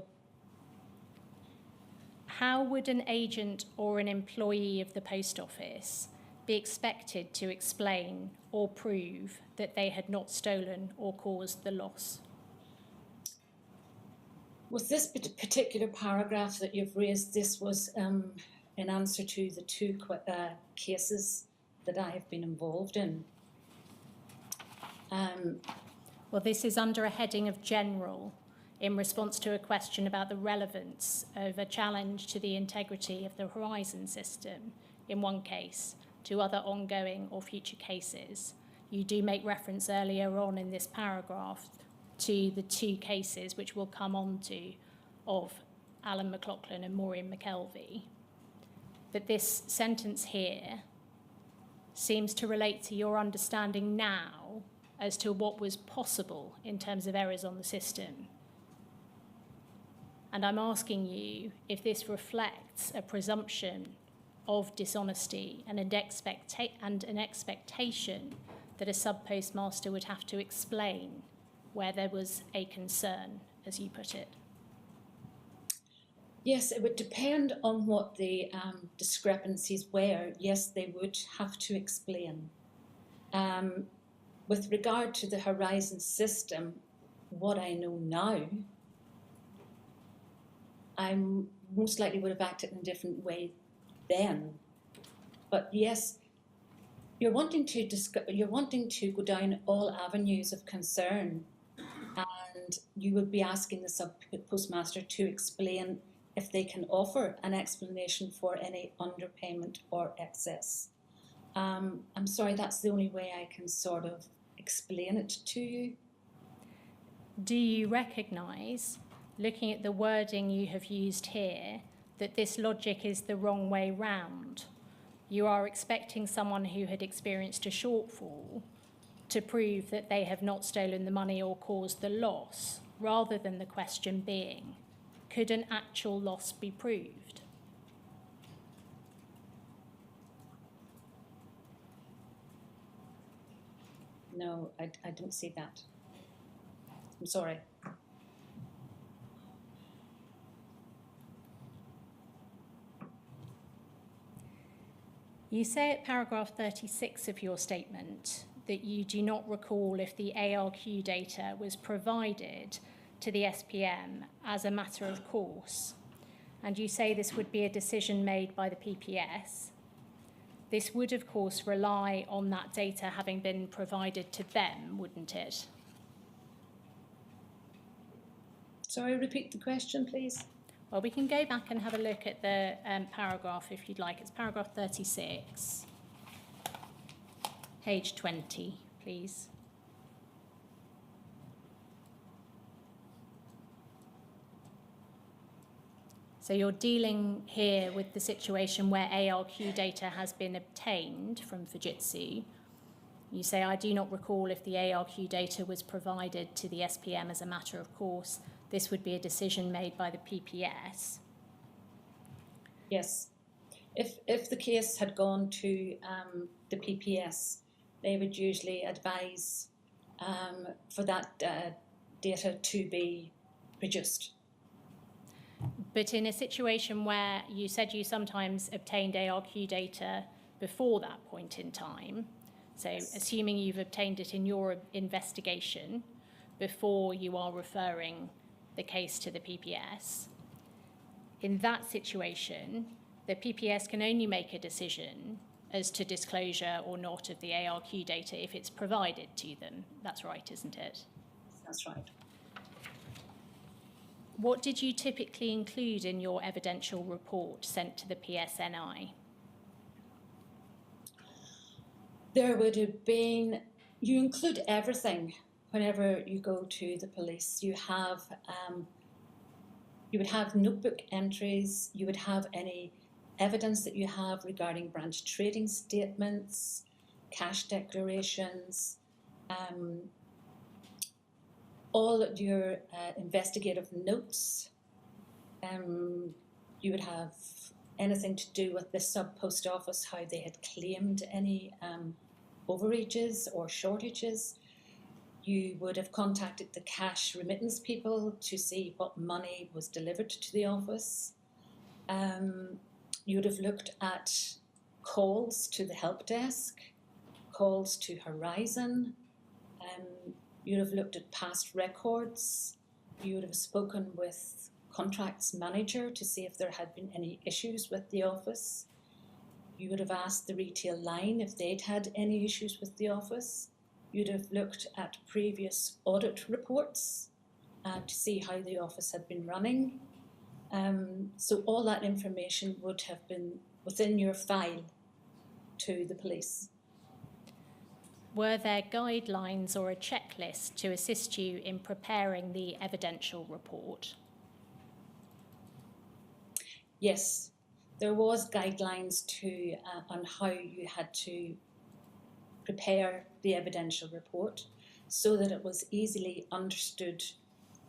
How would an agent or an employee of the post office be expected to explain or prove that they had not stolen or caused the loss? With this particular paragraph that you've raised, this was in answer to the two cases that I have been involved in. Well, this is under a heading of general, in response to a question about the relevance of a challenge to the integrity of the Horizon system in one case to other ongoing or future cases. You do make reference earlier on in this paragraph to the two cases which we'll come on to of Alan Mclaughlan and Morin Mckelvie. But this sentence here seems to relate to your understanding now as to what was possible in terms of errors on the system. And I'm asking you if this reflects a presumption of dishonesty and an expectation that a sub-postmaster would have to explain where there was a concern, as you put it. Yes, it would depend on what the discrepancies were. Yes, they would have to explain. With regard to the Horizon system, what I know now, I most likely would have acted in a different way then. But yes, you're wanting to go down all avenues of concern, and you would be asking the sub-postmaster to explain if they can offer an explanation for any underpayment or excess. I'm sorry, that's the only way I can sort of explain it to you. Do you recognise, looking at the wording you have used here, that this logic is the wrong way round? You are expecting someone who had experienced a shortfall to prove that they have not stolen the money or caused the loss, rather than the question being, could an actual loss be proved? No, I don't see that. I'm sorry. You say at paragraph 36 of your statement that you do not recall if the ARQ data was provided to the SPM as a matter of course, and you say this would be a decision made by the PPS. This would, of course, rely on that data having been provided to them, wouldn't it? Sorry, repeat the question, please. Well, we can go back and have a look at the paragraph if you'd like. It's paragraph 36, page 20, please. So you're dealing here with the situation where ARQ data has been obtained from Fujitsu. You say, I do not recall if the ARQ data was provided to the SPM as a matter of course. This would be a decision made by the PPS. Yes. If the case had gone to the PPS, they would usually advise for that data to be produced. But in a situation where you said you sometimes obtained ARQ data before that point in time, so assuming you've obtained it in your investigation before you are referring the case to the PPS, in that situation, the PPS can only make a decision as to disclosure or not of the ARQ data if it's provided to them. That's right, isn't it? That's right. What did you typically include in your evidential report sent to the PSNI? There would have been, you include everything whenever you go to the police. You have You would have notebook entries, you would have any evidence that you have regarding branch trading statements, cash declarations, all of your investigative notes. You would have anything to do with the sub-post office, how they had claimed any overages or shortages. You would have contacted the cash remittance people to see what money was delivered to the office. You would have looked at calls to the help desk, calls to Horizon. You would have looked at past records. You would have spoken with contracts manager to see if there had been any issues with the office. You would have asked the retail line if they'd had any issues with the office. You'd have looked at previous audit reports to see how the office had been running. So all that information would have been within your file to the police. Were there guidelines or a checklist to assist you in preparing the evidential report? Yes, there was guidelines to on how you had to prepare the evidential report so that it was easily understood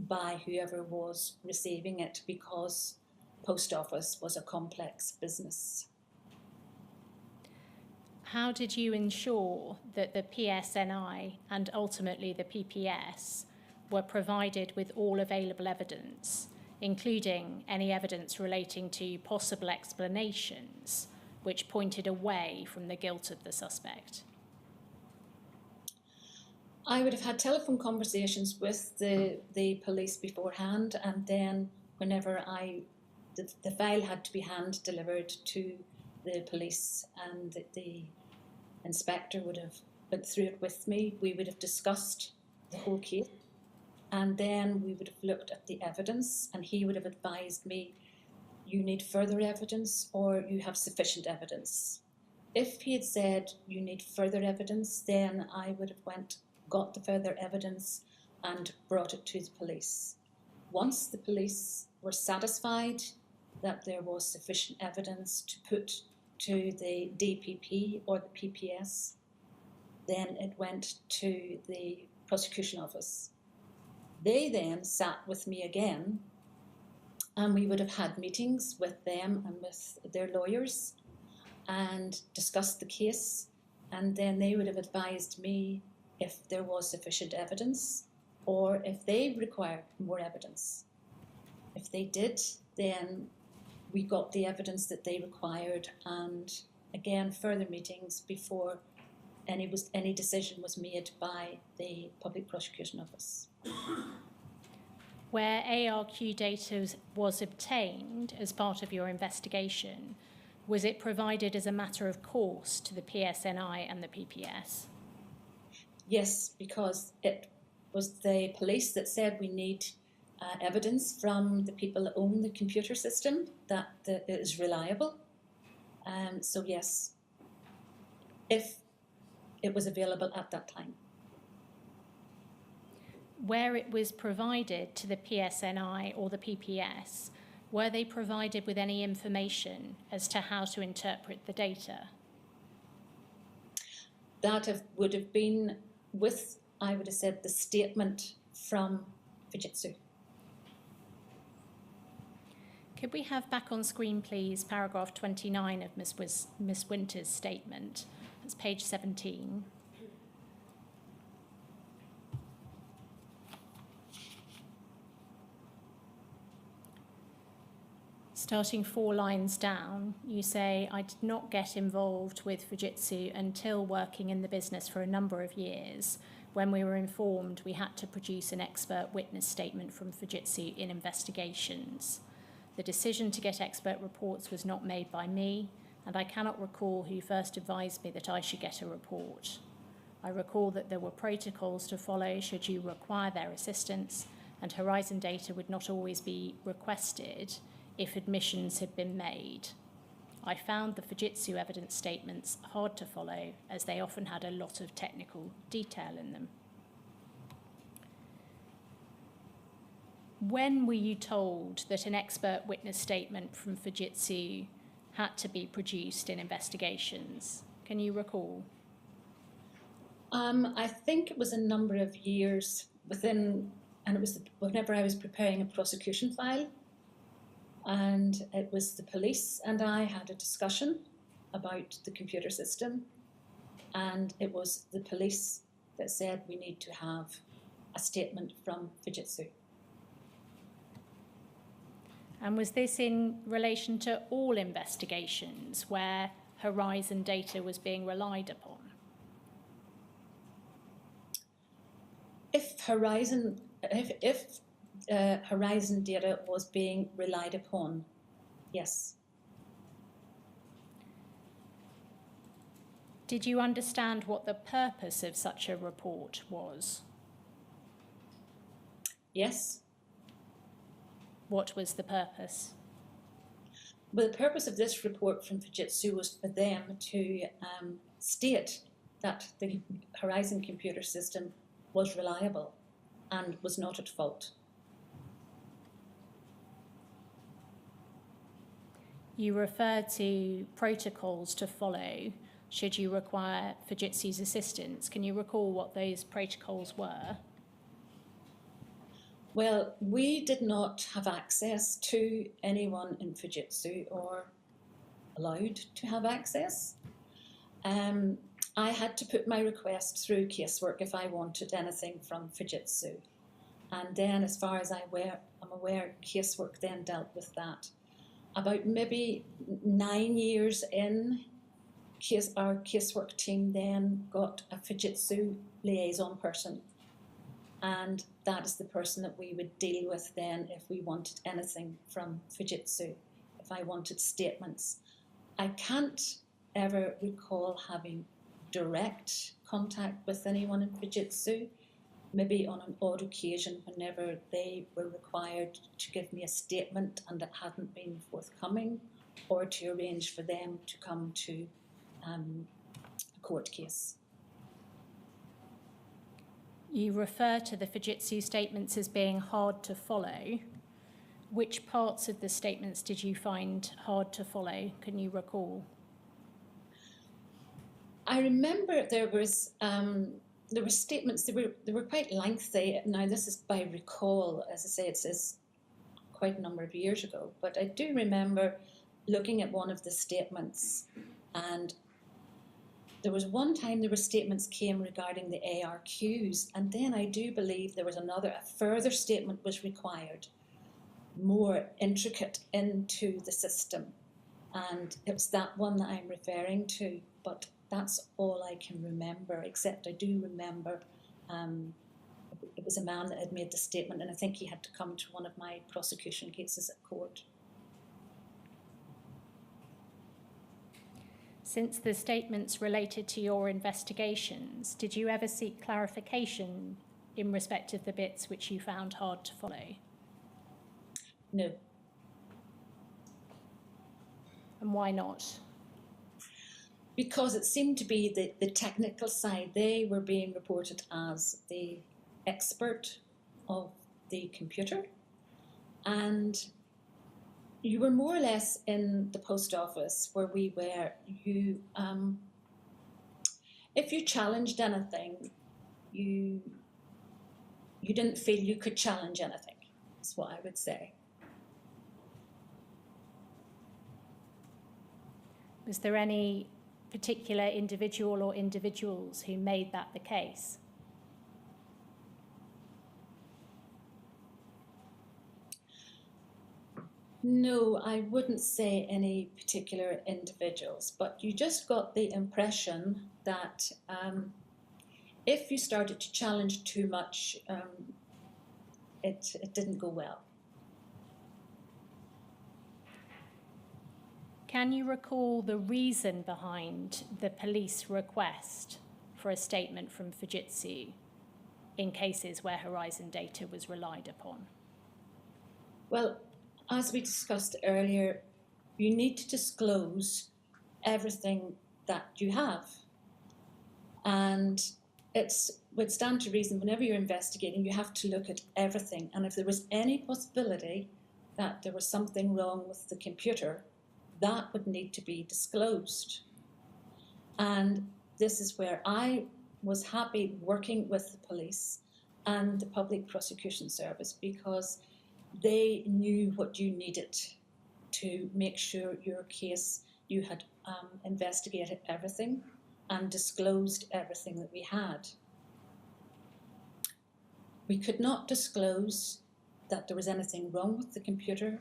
by whoever was receiving it, because post office was a complex business. How did you ensure that the PSNI and ultimately the PPS were provided with all available evidence, including any evidence relating to possible explanations which pointed away from the guilt of the suspect? I would have had telephone conversations with the police beforehand, and then whenever the file had to be hand delivered to the police and the inspector would have went through it with me, we would have discussed the whole case, and then we would have looked at the evidence, and he would have advised me, you need further evidence or you have sufficient evidence. If he had said you need further evidence, then I would have got the further evidence and brought it to the police. Once the police were satisfied that there was sufficient evidence to put to the DPP or the PPS, then it went to the prosecution office. They then sat with me again, and we would have had meetings with them and with their lawyers and discussed the case, and then they would have advised me if there was sufficient evidence or if they required more evidence. If they did, then we got the evidence that they required, and again further meetings before any decision was made by the Public Prosecution Office. Where ARQ data was obtained as part of your investigation, was it provided as a matter of course to the PSNI and the PPS? Yes, because it was the police that said we need evidence from the people that own the computer system that is reliable. So yes, if it was available at that time. Where it was provided to the PSNI or the PPS, were they provided with any information as to how to interpret the data? That would have been with, I would have said, the statement from Fujitsu. Could we have back on screen, please, paragraph 29 of Ms. Winter's statement? That's page 17. Starting 4 lines down, you say, I did not get involved with Fujitsu until working in the business for a number of years, when we were informed we had to produce an expert witness statement from Fujitsu in investigations. The decision to get expert reports was not made by me, and I cannot recall who first advised me that I should get a report. I recall that there were protocols to follow should you require their assistance, and Horizon data would not always be requested if admissions had been made. I found the Fujitsu evidence statements hard to follow, as they often had a lot of technical detail in them. When were you told that an expert witness statement from Fujitsu had to be produced in investigations? Can you recall? I think it was a number of years within, and it was whenever I was preparing a prosecution file, and it was the police and I had a discussion about the computer system, and it was the police that said we need to have a statement from Fujitsu. And was this in relation to all investigations where Horizon data was being relied upon? If Horizon data was being relied upon, yes. Did you understand what the purpose of such a report was? Yes. What was the purpose? Well, the purpose of this report from Fujitsu was for them to state that the Horizon computer system was reliable and was not at fault. You referred to protocols to follow should you require Fujitsu's assistance. Can you recall what those protocols were? Well, we did not have access to anyone in Fujitsu or allowed to have access. I had to put my request through casework if I wanted anything from Fujitsu. And then, as far as I'm aware, casework then dealt with that. About maybe 9 years in, our casework team then got a Fujitsu liaison person. And that is the person that we would deal with then if we wanted anything from Fujitsu, if I wanted statements. I can't ever recall having direct contact with anyone in Fujitsu, maybe on an odd occasion whenever they were required to give me a statement and it hadn't been forthcoming, or to arrange for them to come to a court case. You refer to the Fujitsu statements as being hard to follow. Which parts of the statements did you find hard to follow? Can you recall? I remember there were statements. They were quite lengthy. Now this is by recall, as I say, it's quite a number of years ago. But I do remember looking at one of the statements, and there was one time there were statements came regarding the ARQs, and then I do believe there was a further statement was required, more intricate into the system, and it was that one that I'm referring to. But that's all I can remember, except I do remember it was a man that had made the statement, and I think he had to come to one of my prosecution cases at court. Since the statements related to your investigations, did you ever seek clarification in respect of the bits which you found hard to follow? No. And why not? Because it seemed to be the technical side. They were being reported as the expert of the computer, and you were more or less in the post office where we were. If you challenged anything, you didn't feel you could challenge anything, is what I would say. Was there any particular individual or individuals who made that the case? No, I wouldn't say any particular individuals, but you just got the impression that if you started to challenge too much, it didn't go well. Can you recall the reason behind the police request for a statement from Fujitsu in cases where Horizon data was relied upon? Well, as we discussed earlier, you need to disclose everything that you have. And it would stand to reason whenever you're investigating, you have to look at everything. And if there was any possibility that there was something wrong with the computer, that would need to be disclosed. And this is where I was happy working with the police and the Public Prosecution Service, because they knew what you needed to make sure your case, you had investigated everything and disclosed everything that we had. We could not disclose that there was anything wrong with the computer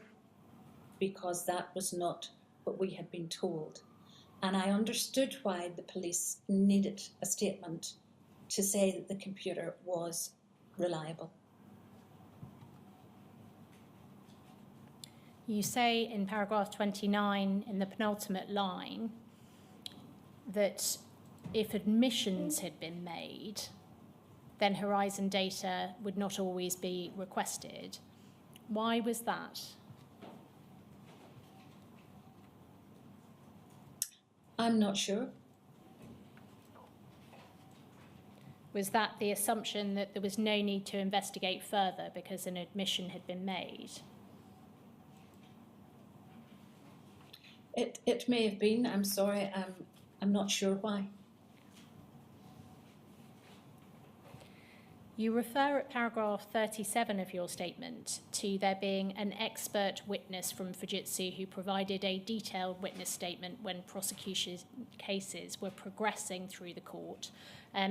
because that was not what we had been told. And I understood why the police needed a statement to say that the computer was reliable. You say in paragraph 29 in the penultimate line that if admissions had been made, then Horizon data would not always be requested. Why was that? I'm not sure. Was that the assumption that there was no need to investigate further because an admission had been made? It may have been. I'm sorry. I'm not sure why. You refer at paragraph 37 of your statement to there being an expert witness from Fujitsu who provided a detailed witness statement when prosecution cases were progressing through the court.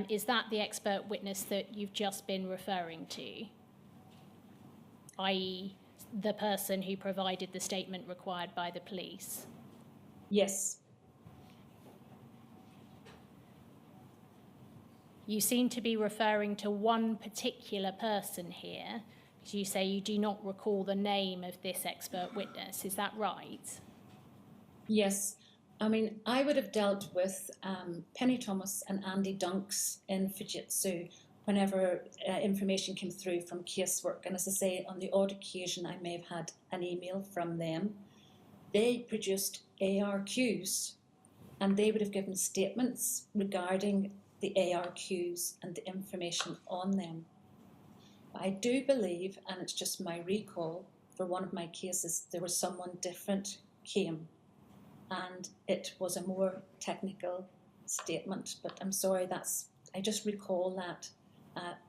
Is that the expert witness that you've just been referring to? I.e., the person who provided the statement required by the police? Yes. You seem to be referring to one particular person here, because you say you do not recall the name of this expert witness. Is that right? Yes. I mean, I would have dealt with Penny Thomas and Andy Dunks in Fujitsu whenever information came through from casework. And as I say, on the odd occasion, I may have had an email from them. They produced ARQs, and they would have given statements regarding the ARQs and the information on them. I do believe, and it's just my recall, for one of my cases, there was someone different came, and it was a more technical statement. But I'm sorry, I just recall that,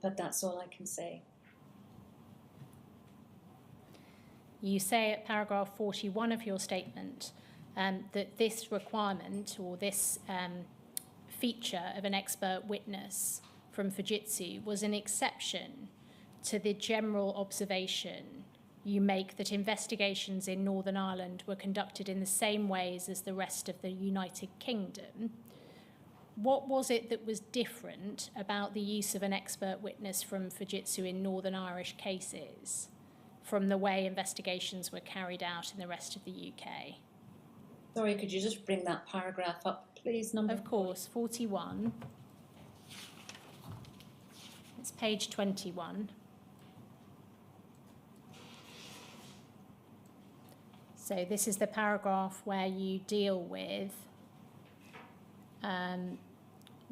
but that's all I can say. You say at paragraph 41 of your statement that this requirement or this feature of an expert witness from Fujitsu was an exception to the general observation you make that investigations in Northern Ireland were conducted in the same ways as the rest of the United Kingdom. What was it that was different about the use of an expert witness from Fujitsu in Northern Irish cases from the way investigations were carried out in the rest of the UK? Sorry, could you just bring that paragraph up, please? Of course, 41. It's page 21. So this is the paragraph where you deal with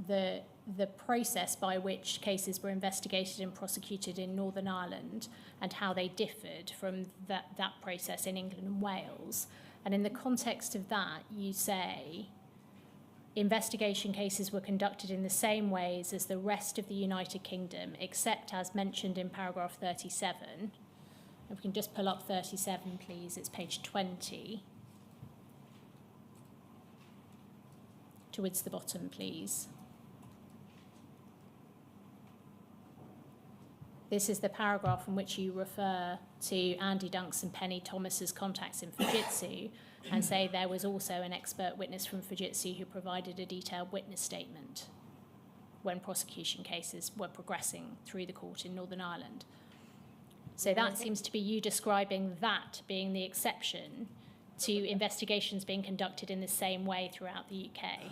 the process by which cases were investigated and prosecuted in Northern Ireland and how they differed from that process in England and Wales. And in the context of that, you say investigation cases were conducted in the same ways as the rest of the United Kingdom, except as mentioned in paragraph 37. If we can just pull up 37, please. It's page 20. Towards the bottom, please. This is the paragraph in which you refer to Andy Dunks and Penny Thomas's contacts in Fujitsu and say there was also an expert witness from Fujitsu who provided a detailed witness statement when prosecution cases were progressing through the court in Northern Ireland. So that seems to be you describing that being the exception to investigations being conducted in the same way throughout the UK.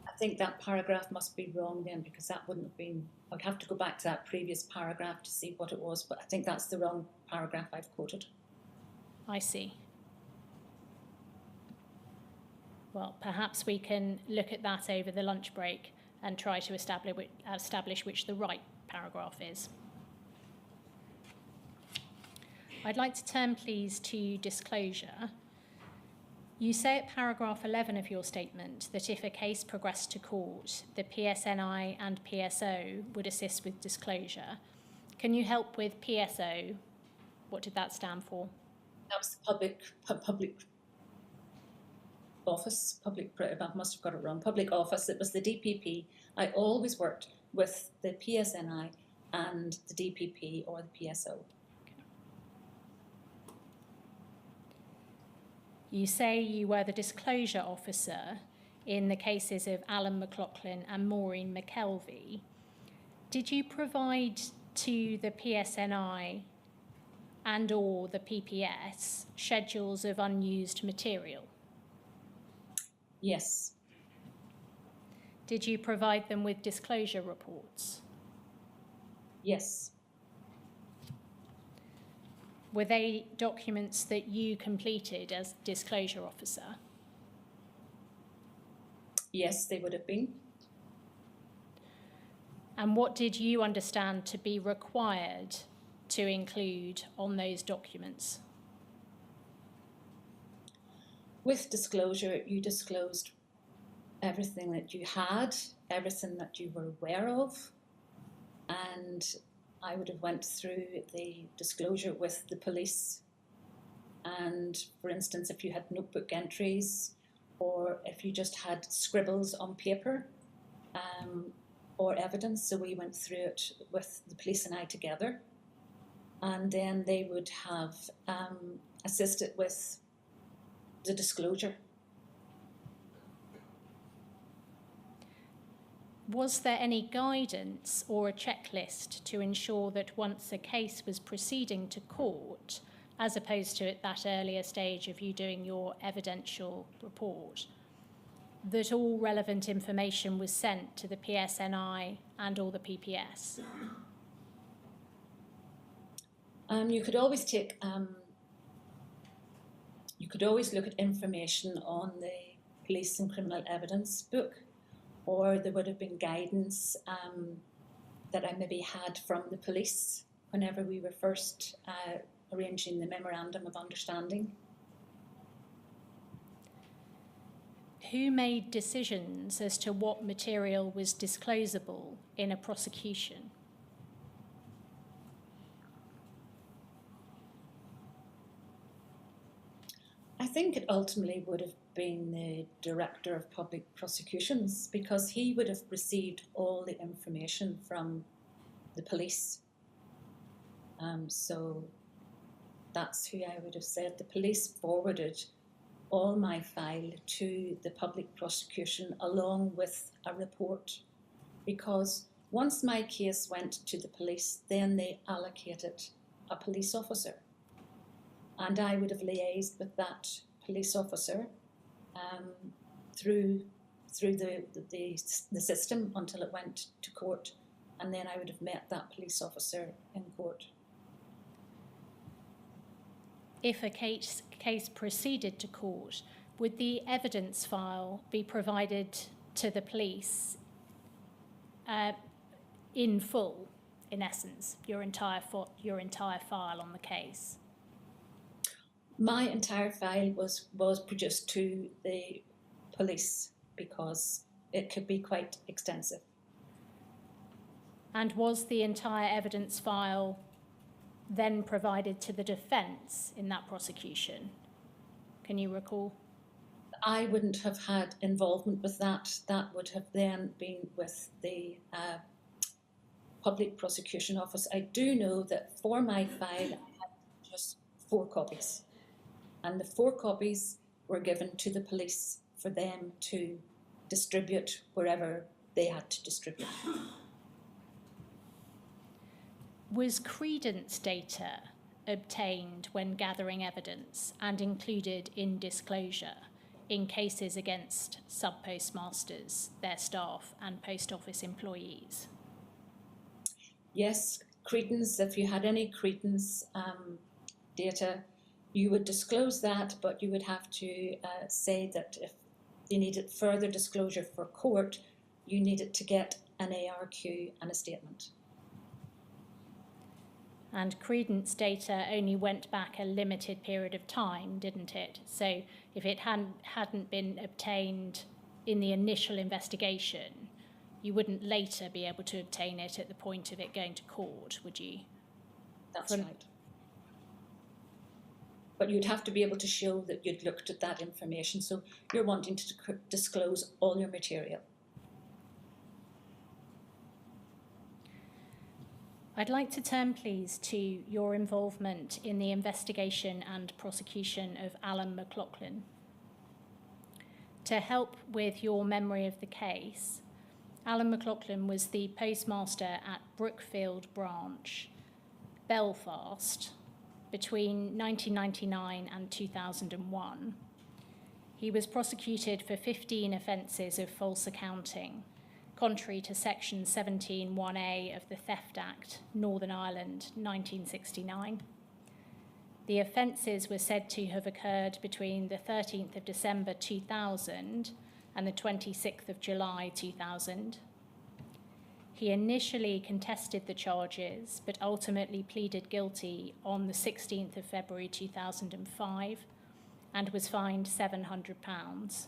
I think that paragraph must be wrong then, because that wouldn't have been, I'd have to go back to that previous paragraph to see what it was, but I think that's the wrong paragraph I've quoted. I see. Well, perhaps we can look at that over the lunch break and try to establish which the right paragraph is. I'd like to turn, please, to disclosure. You say at paragraph 11 of your statement that if a case progressed to court, the PSNI and PSO would assist with disclosure. Can you help with PSO? What did that stand for? That was the public office, I must have got it wrong, public office. It was the DPP. I always worked with the PSNI and the DPP or the PSO. You say you were the disclosure officer in the cases of Alan Mclaughlan and Morin Mckelvie. Did you provide to the PSNI and or the PPS schedules of unused material? Yes. Did you provide them with disclosure reports? Yes. Were they documents that you completed as disclosure officer? Yes, they would have been. And what did you understand to be required to include on those documents? With disclosure, you disclosed everything that you had, everything that you were aware of, and I would have went through the disclosure with the police. And for instance, if you had notebook entries or if you just had scribbles on paper or evidence, so we went through it with the police and I together. And then they would have assisted with the disclosure. Was there any guidance or a checklist to ensure that once a case was proceeding to court, as opposed to at that earlier stage of you doing your evidential report, that all relevant information was sent to the PSNI and or the PPS? You could always take, you could always look at information on the police and criminal evidence book, or there would have been guidance that I maybe had from the police whenever we were first arranging the memorandum of understanding. Who made decisions as to what material was disclosable in a prosecution? I think it ultimately would have been the Director of Public Prosecutions, because he would have received all the information from the police. So that's who I would have said. The police forwarded all my file to the Public Prosecution along with a report, because once my case went to the police, then they allocated a police officer. And I would have liaised with that police officer through the system until it went to court, and then I would have met that police officer in court. If a case proceeded to court, would the evidence file be provided to the police in full, in essence, your entire file on the case? My entire file was produced to the police because it could be quite extensive. And was the entire evidence file then provided to the defence in that prosecution? Can you recall? I wouldn't have had involvement with that. That would have then been with the Public Prosecution Office. I do know that for my file, I had just 4 copies. And the 4 copies were given to the police for them to distribute wherever they had to distribute. Was credence data obtained when gathering evidence and included in disclosure in cases against sub-postmasters, their staff and post office employees? Yes, credence, if you had any credence data, you would disclose that, but you would have to say that if you needed further disclosure for court, you needed to get an ARQ and a statement. And credence data only went back a limited period of time, didn't it? So if it hadn't been obtained in the initial investigation, you wouldn't later be able to obtain it at the point of it going to court, would you? That's right. But you'd have to be able to show that you'd looked at that information. So you're wanting to disclose all your material. I'd like to turn, please, to your involvement in the investigation and prosecution of Alan Mclaughlan. To help with your memory of the case, Alan Mclaughlan was the postmaster at Brookfield Branch, Belfast, between 1999 and 2001. He was prosecuted for 15 offences of false accounting, contrary to Section 17(1)A of the Theft Act, Northern Ireland, 1969. The offences were said to have occurred between the 13th of December 2000 and the 26th of July 2000. He initially contested the charges, but ultimately pleaded guilty on the 16th of February 2005 and was fined £700.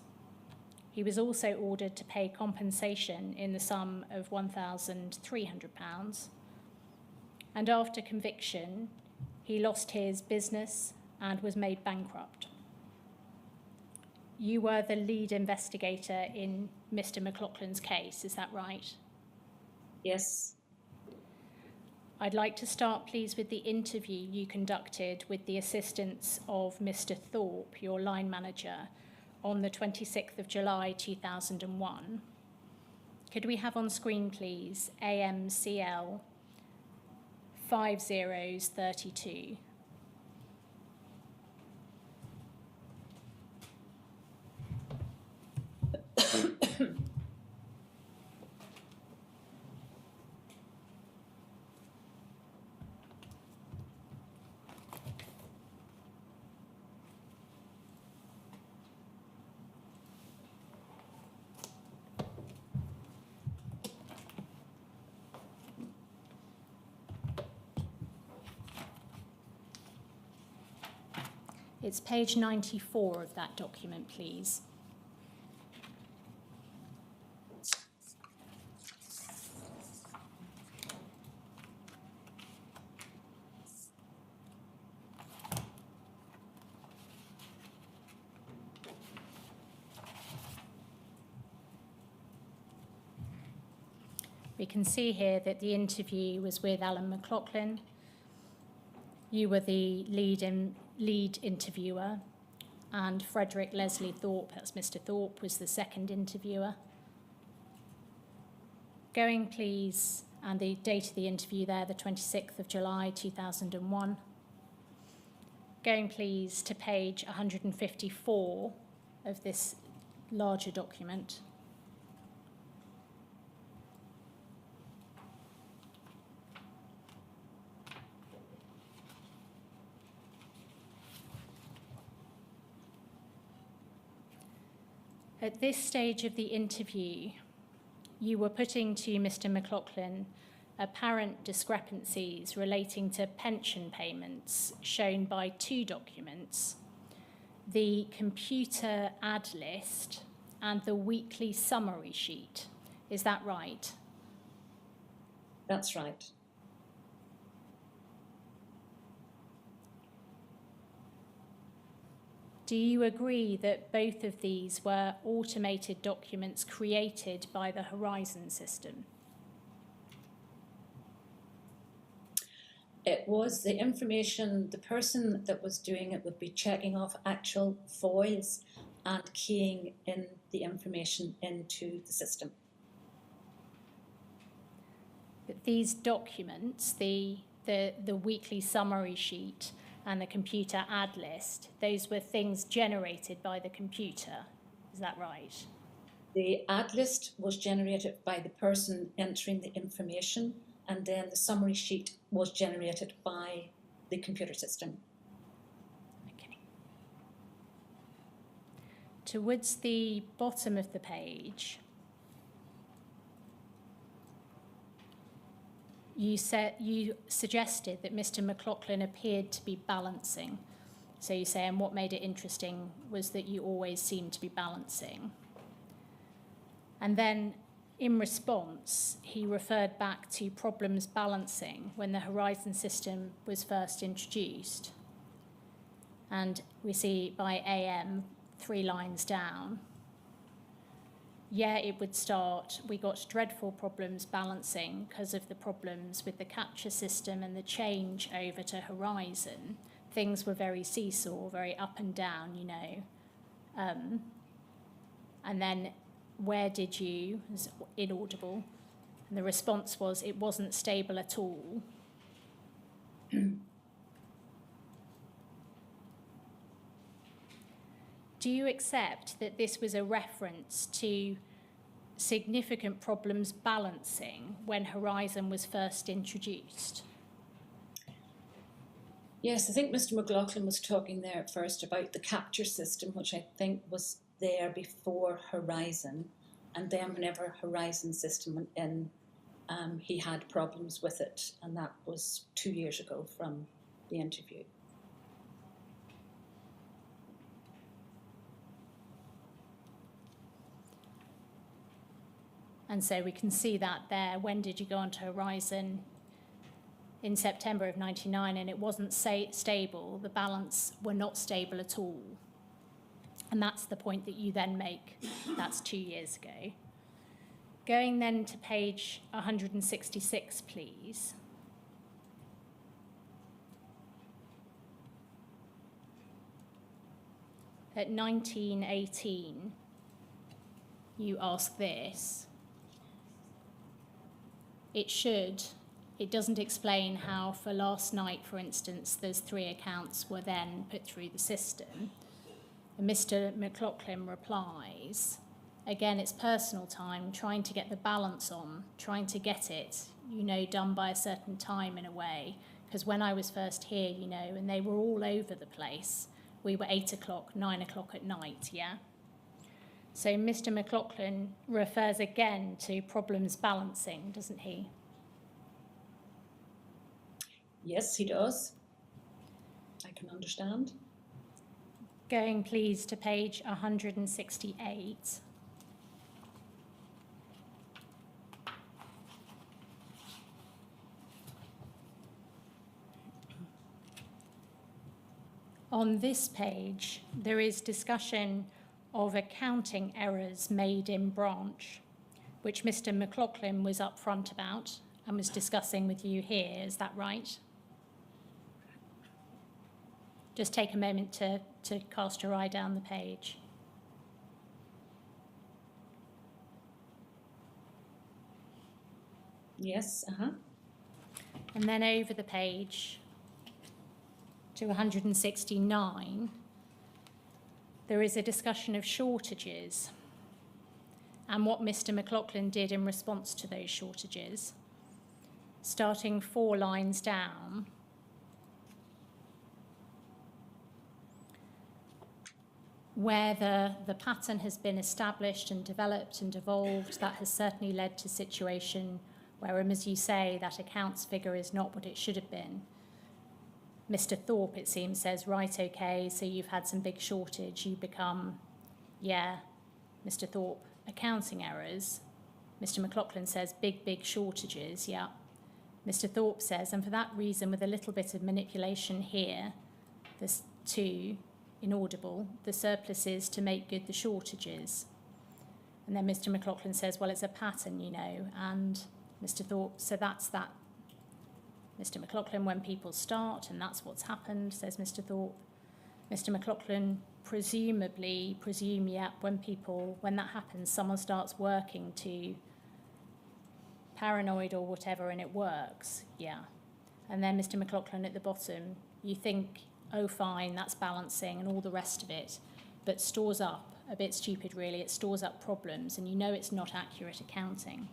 He was also ordered to pay compensation in the sum of £1,300. And after conviction, he lost his business and was made bankrupt. You were the lead investigator in Mr. Mclaughlan's case, is that right? Yes. I'd like to start, please, with the interview you conducted with the assistance of Mr. Thorpe, your line manager, on the 26th of July 2001. Could we have on screen, please, AMCL 5032? It's page 94 of that document, please. We can see here that the interview was with Alan Mclaughlan. You were the lead interviewer, and Frederick Leslie Thorpe, that's Mr. Thorpe, was the second interviewer. Going, please, and the date of the interview there, the 26th of July 2001. Going, please, to page 154 of this larger document. At this stage of the interview, you were putting to Mr. Mclaughlan apparent discrepancies relating to pension payments shown by two documents, the computer ad list and the weekly summary sheet. Is that right? That's right. Do you agree that both of these were automated documents created by the Horizon system? It was the information, the person that was doing it would be checking off actual foils and keying in the information into the system. But these documents, the weekly summary sheet and the computer ad list, those were things generated by the computer. Is that right? The ad list was generated by the person entering the information, and then the summary sheet was generated by the computer system. Okay. Towards the bottom of the page, you suggested that Mr. Mclaughlan appeared to be balancing. So you say, and what made it interesting was that you always seemed to be balancing. And then in response, he referred back to problems balancing when the Horizon system was first introduced. And we see by AM, 3 lines down, yeah, it would start, we got dreadful problems balancing because of the problems with the capture system and the change over to Horizon. Things were very seesaw, very up and down, you know. And then, where did you, was inaudible, and the response was, it wasn't stable at all. Do you accept that this was a reference to significant problems balancing when Horizon was first introduced? Yes, I think Mr. Mclaughlan was talking there at first about the capture system, which I think was there before Horizon. And then whenever Horizon system went in, he had problems with it. And that was 2 years ago from the interview. And so we can see that there. When did you go onto Horizon? In September of 99, and it wasn't stable. The balance were not stable at all. And that's the point that you then make. That's 2 years ago. Going then to page 166, please. At 1918, you ask this. It doesn't explain how for last night, for instance, those 3 accounts were then put through the system. And Mr. Mclaughlan replies, again, it's personal time, trying to get the balance on, trying to get it, you know, done by a certain time in a way. Because when I was first here, you know, and they were all over the place, we were 8 o'clock, 9 o'clock at night, yeah? So Mr. Mclaughlan refers again to problems balancing, doesn't he? Yes, he does. I can understand. Going please to page 168. On this page, there is discussion of accounting errors made in branch, which Mr. Mclaughlan was upfront about and was discussing with you here. Is that right? Just take a moment to cast your eye down the page. Yes, And then over the page to 169, there is a discussion of shortages and what Mr. Mclaughlan did in response to those shortages. Starting 4 lines down, where the pattern has been established and developed and evolved, that has certainly led to a situation where, as you say, that accounts figure is not what it should have been. Mr. Thorpe, it seems, says, right, okay, so you've had some big shortage, you become, yeah, Mr. Thorpe, accounting errors. Mr. Mclaughlan says, big shortages, yeah. Mr. Thorpe says, and for that reason, with a little bit of manipulation here, there's 2, inaudible, the surplus is to make good the shortages. And then Mr. Mclaughlan says, well, it's a pattern, you know, and Mr. Thorpe, so that's that. Mr. Mclaughlan, when people start, and that's what's happened, says Mr. Thorpe. Mr. Mclaughlan, presume, yeah, when that happens, someone starts working to paranoid or whatever, and it works, yeah. And then Mr. Mclaughlan at the bottom, you think, oh, fine, that's balancing and all the rest of it, but stores up, a bit stupid really, it stores up problems, and you know it's not accurate accounting.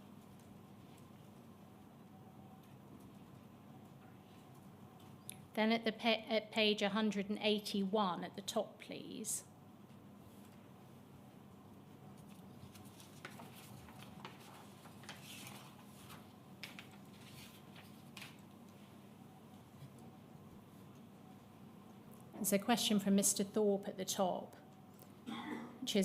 Then at page 181 at the top, please. There's a question from Mr. Thorpe at the top,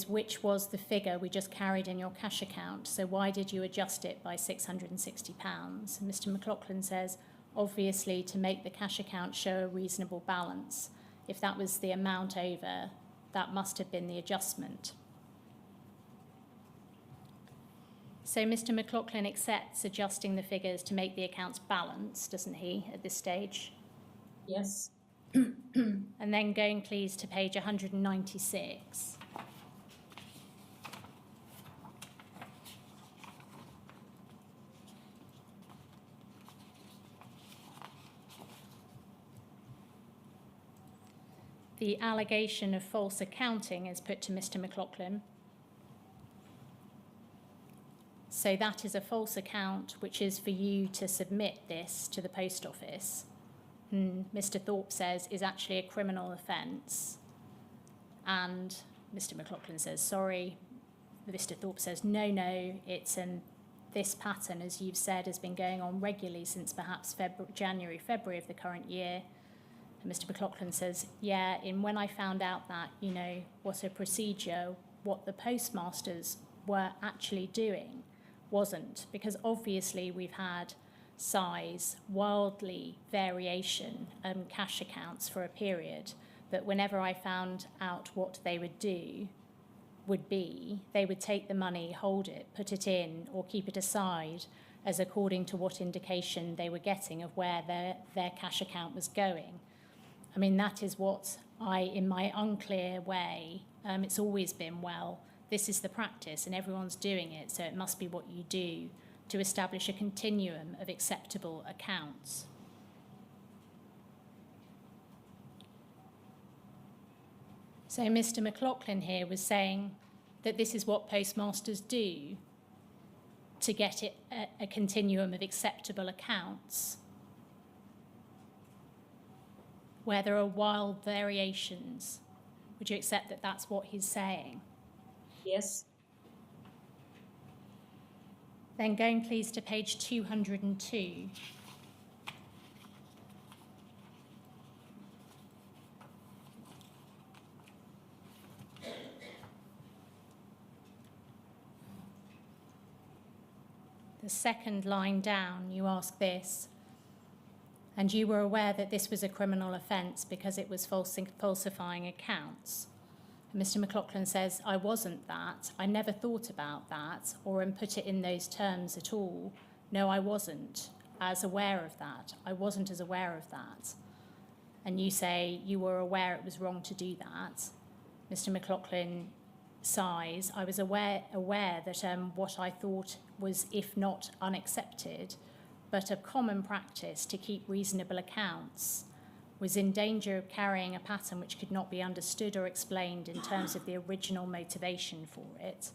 which was the figure we just carried in your cash account, so why did you adjust it by £660? And Mr. Mclaughlan says, obviously to make the cash account show a reasonable balance. If that was the amount over, that must have been the adjustment. So Mr. Mclaughlan accepts adjusting the figures to make the accounts balance, doesn't he, at this stage? Yes. And then going please to page 196. The allegation of false accounting is put to Mr. Mclaughlan. So that is a false account, which is for you to submit this to the post office. Mr. Thorpe says is actually a criminal offence. And Mr. Mclaughlan says, sorry. Mr. Thorpe says, no, it's this pattern, as you've said, has been going on regularly since perhaps January, February of the current year. And Mr. Mclaughlan says, yeah, when I found out that, what a procedure, what the postmasters were actually doing wasn't, because obviously we've had size, wildly variation cash accounts for a period, but whenever I found out what they would do would be, they would take the money, hold it, put it in, or keep it aside as according to what indication they were getting of where their cash account was going. I mean, that is what in my unclear way, it's always been, well, this is the practice and everyone's doing it, so it must be what you do to establish a continuum of acceptable accounts. So Mr. Mclaughlan here was saying that this is what postmasters do to get it a continuum of acceptable accounts, where there are wild variations. Would you accept that that's what he's saying? Yes. Then going please to page 202. The second line down, you ask this, and you were aware that this was a criminal offence because it was falsifying accounts. Mr. Mclaughlan says, I wasn't that. I never thought about that or put it in those terms at all. No, I wasn't as aware of that. I wasn't as aware of that. And you say you were aware it was wrong to do that. Mr. Mclaughlan sighs. I was aware that what I thought was, if not unaccepted, but a common practice to keep reasonable accounts, was in danger of carrying a pattern which could not be understood or explained in terms of the original motivation for it.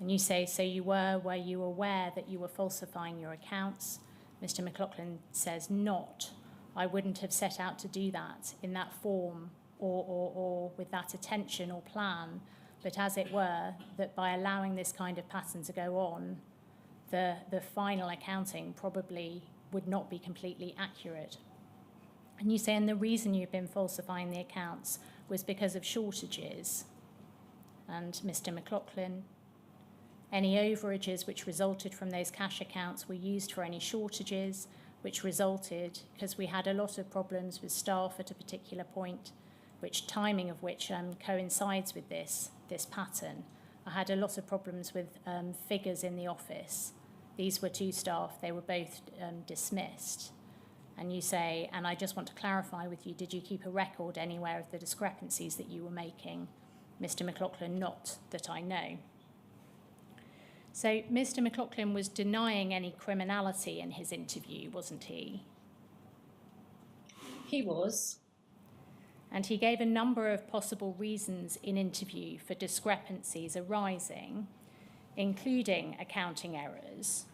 And you say, so were you aware that you were falsifying your accounts? Mr. Mclaughlan says, not. I wouldn't have set out to do that in that form or with that attention or plan, but as it were, that by allowing this kind of pattern to go on, the final accounting probably would not be completely accurate. And you say, and the reason you've been falsifying the accounts was because of shortages. And Mr. Mclaughlan, any overages which resulted from those cash accounts were used for any shortages, which resulted because we had a lot of problems with staff at a particular point, which timing of which coincides with this pattern. I had a lot of problems with figures in the office. These were 2 staff, they were both dismissed. And you say, and I just want to clarify with you, did you keep a record anywhere of the discrepancies that you were making? Mr. Mclaughlan, not that I know. So Mr. Mclaughlan was denying any criminality in his interview, wasn't he? He was. And he gave a number of possible reasons in interview for discrepancies arising, including accounting errors.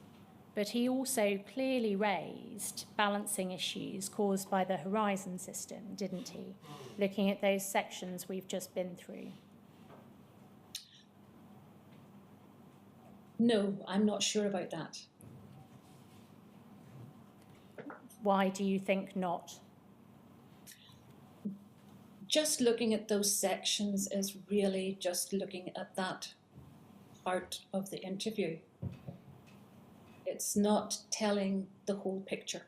But he also clearly raised balancing issues caused by the Horizon system, didn't he? Looking at those sections we've just been through. No, I'm not sure about that. Why do you think not? just looking at those sections is really just looking at that part of the interview. It's not telling the whole picture.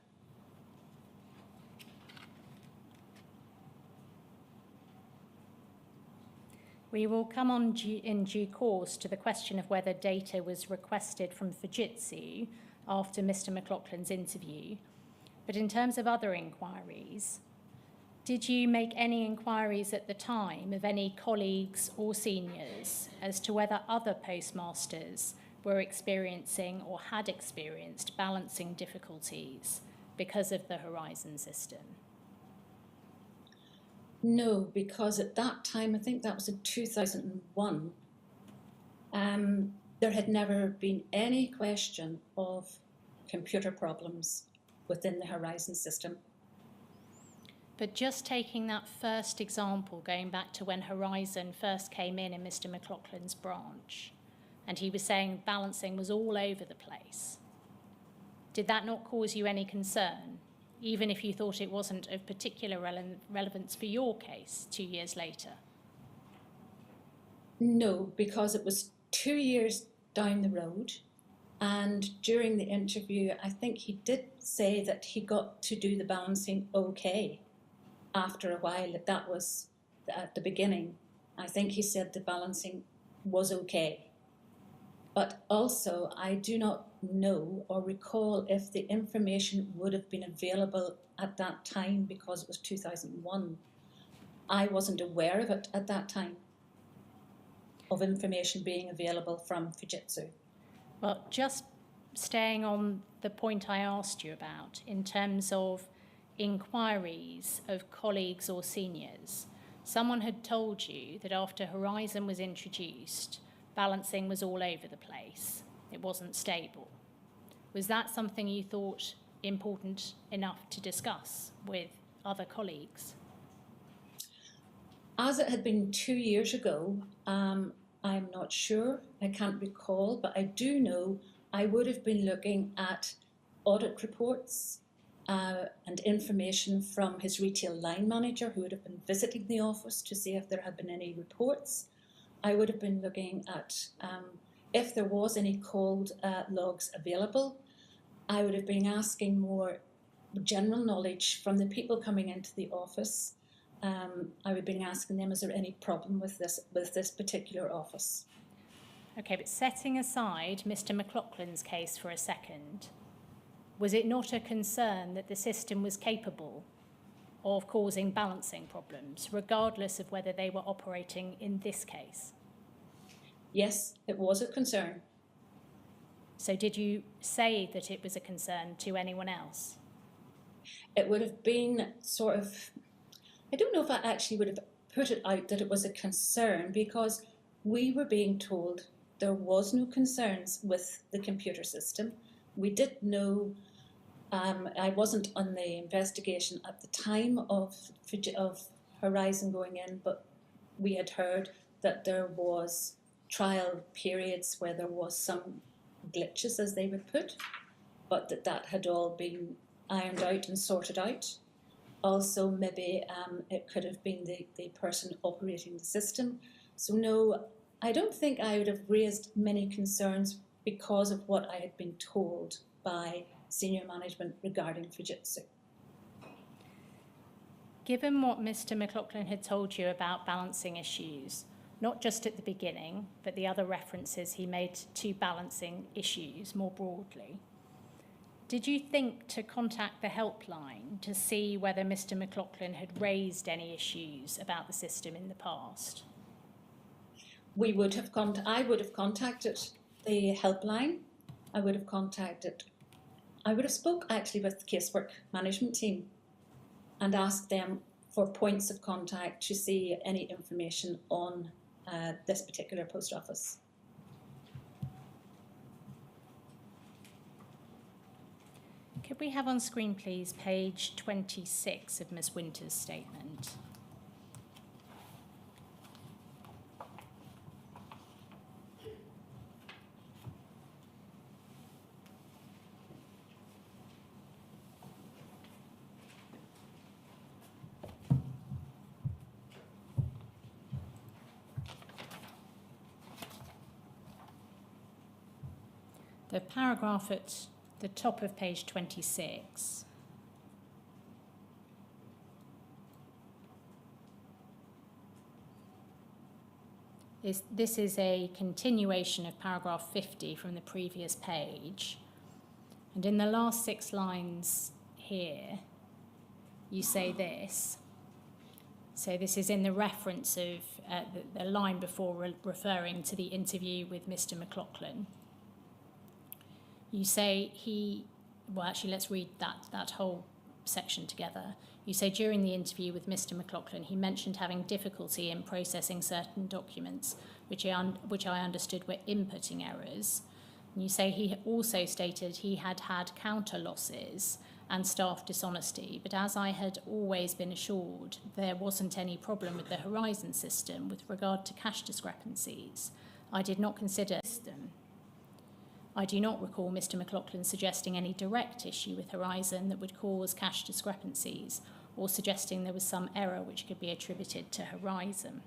We will come on in due course to the question of whether data was requested from Fujitsu after Mr. Mclaughlan's interview. But in terms of other inquiries, did you make any inquiries at the time of any colleagues or seniors as to whether other postmasters were experiencing or had experienced balancing difficulties because of the Horizon system? No, because at that time, I think that was in 2001, there had never been any question of computer problems within the Horizon system. But just taking that first example, going back to when Horizon first came in Mr. Mclaughlan's branch, and he was saying balancing was all over the place, did that not cause you any concern, even if you thought it wasn't of particular relevance for your case 2 years later? No, because it was 2 years down the road, and during the interview, I think he did say that he got to do the balancing okay after a while. That was at the beginning. I think he said the balancing was okay. But also, I do not know or recall if the information would have been available at that time because it was 2001. I wasn't aware of it at that time, of information being available from Fujitsu. Well, just staying on the point I asked you about in terms of inquiries of colleagues or seniors, someone had told you that after Horizon was introduced, balancing was all over the place. It wasn't stable. Was that something you thought important enough to discuss with other colleagues? As it had been 2 years ago, I'm not sure, I can't recall, but I do know I would have been looking at audit reports and information from his retail line manager who would have been visiting the office to see if there had been any reports. I would have been looking at if there was any cold logs available. I would have been asking more general knowledge from the people coming into the office. I would have been asking them, is there any problem with this particular office? Okay, but setting aside Mr. Mclaughlan's case for a second, was it not a concern that the system was capable of causing balancing problems, regardless of whether they were operating in this case? Yes, it was a concern. So did you say that it was a concern to anyone else? It would have been sort of, I don't know if I actually would have put it out that it was a concern, because we were being told there was no concerns with the computer system. We did know, I wasn't on the investigation at the time of Horizon going in, but we had heard that there was trial periods where there was some glitches, as they would put, but that had all been ironed out and sorted out. Also, maybe it could have been the person operating the system. So no, I don't think I would have raised many concerns because of what I had been told by senior management regarding Fujitsu. Given what Mr. Mclaughlan had told you about balancing issues, not just at the beginning, but the other references he made to balancing issues more broadly, did you think to contact the helpline to see whether Mr. Mclaughlan had raised any issues about the system in the past? I would have contacted the helpline. I would have spoke actually with the casework management team and asked them for points of contact to see any information on this particular post office. Could we have on screen, please, page 26 of Ms. Winter's statement? the paragraph at the top of page 26. This is a continuation of paragraph 50 from the previous page. And in the last 6 lines here, you say this. So this is in the reference of the line before referring to the interview with Mr. Mclaughlan. You say well, actually, let's read that whole section together. You say, during the interview with Mr. Mclaughlan, he mentioned having difficulty in processing certain documents, which I understood were inputting errors. And you say he also stated he had had counter losses and staff dishonesty, but as I had always been assured, there wasn't any problem with the Horizon system with regard to cash discrepancies. I did not consider system. I do not recall Mr. Mclaughlan suggesting any direct issue with Horizon that would cause cash discrepancies, or suggesting there was some error which could be attributed to Horizon.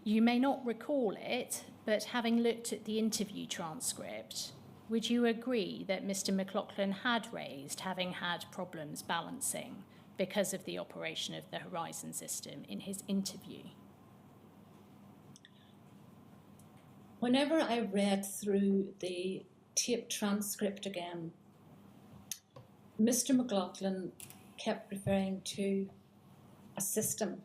You may not recall it, but having looked at the interview transcript, would you agree that Mr. Mclaughlan had raised having had problems balancing because of the operation of the Horizon system in his interview? Whenever I read through the tape transcript again, Mr. Mclaughlan kept referring to a system.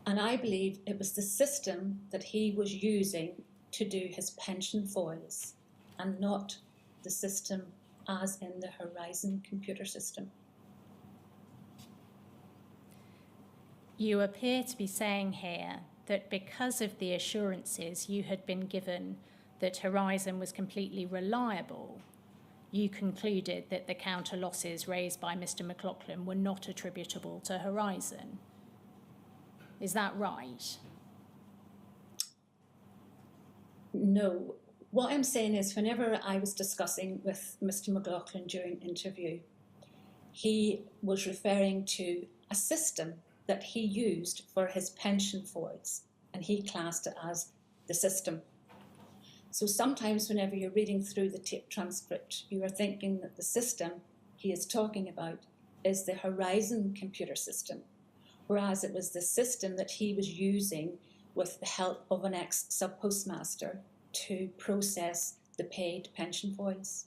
And I believe it was the system that he was using to do his pension foils, and not the system as in the Horizon computer system. You appear to be saying here that because of the assurances you had been given that Horizon was completely reliable, you concluded that the counter losses raised by Mr. Mclaughlan were not attributable to Horizon. Is that right? No. What I'm saying is, whenever I was discussing with Mr. Mclaughlan during interview, he was referring to a system that he used for his pension foils, and he classed it as the system. So sometimes whenever you're reading through the tape transcript, you are thinking that the system he is talking about is the Horizon computer system, whereas it was the system that he was using with the help of an ex-sub-postmaster to process the paid pension foils.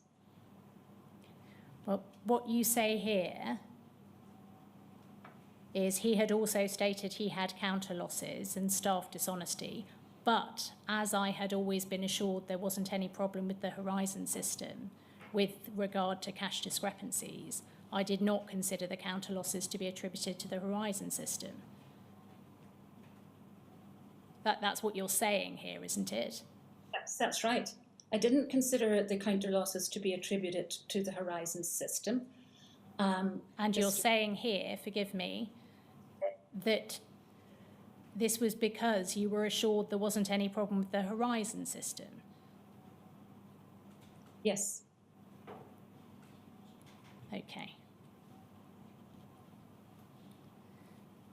Well, what you say here is he had also stated he had counter losses and staff dishonesty, but as I had always been assured there wasn't any problem with the Horizon system with regard to cash discrepancies, I did not consider the counter losses to be attributed to the Horizon system. That's what you're saying here, isn't it? Yes, that's right. I didn't consider the counter losses to be attributed to the Horizon system. And you're saying here, forgive me, that this was because you were assured there wasn't any problem with the Horizon system. Yes. Okay.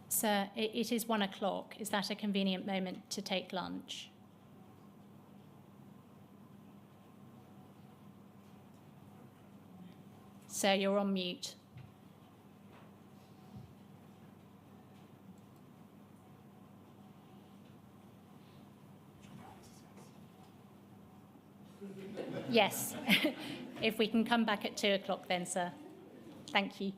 Sir, it is 1 o'clock. Is that a convenient moment to take lunch? Sir, you're on mute. Yes. If we can come back at 2 o'clock then, sir. Thank you.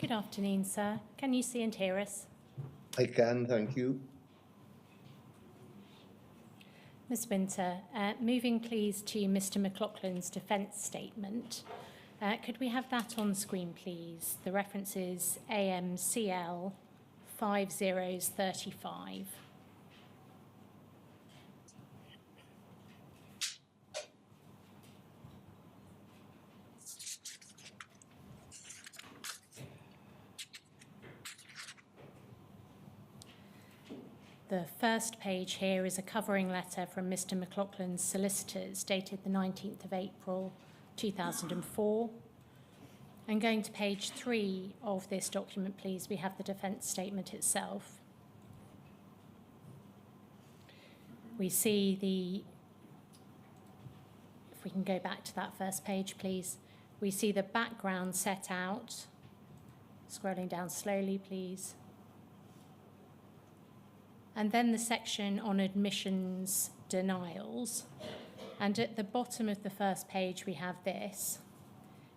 Good afternoon, sir. Can you see and hear us? I can, thank you. Ms Winter, moving please to Mr Mclaughlan's defence statement. Could we have that on screen, please? The reference is AMCL 5035. The first page here is a covering letter from Mr Mclaughlan's solicitors dated the 19th of April 2004. And going to page 3 of this document, please, we have the defence statement itself. We see if we can go back to that first page, please, we see the background set out. Scrolling down slowly, please. And then the section on admissions denials. And at the bottom of the first page, we have this.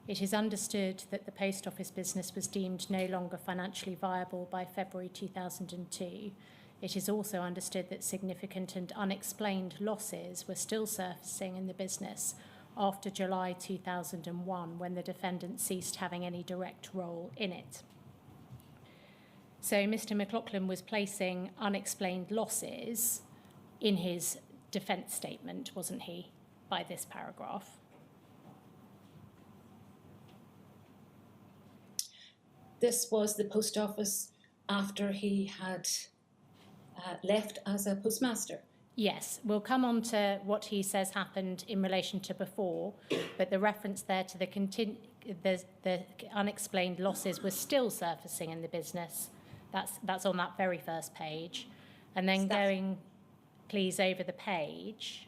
It is understood that the post office business was deemed no longer financially viable by February 2002. It is also understood that significant and unexplained losses were still surfacing in the business after July 2001, when the defendant ceased having any direct role in it. So Mr Mclaughlan was placing unexplained losses in his defence statement, wasn't he, by this paragraph? This was the post office after he had left as a postmaster. Yes, we'll come on to what he says happened in relation to before, but the reference there to the unexplained losses were still surfacing in the business. That's on that very first page. And then going, please, over the page.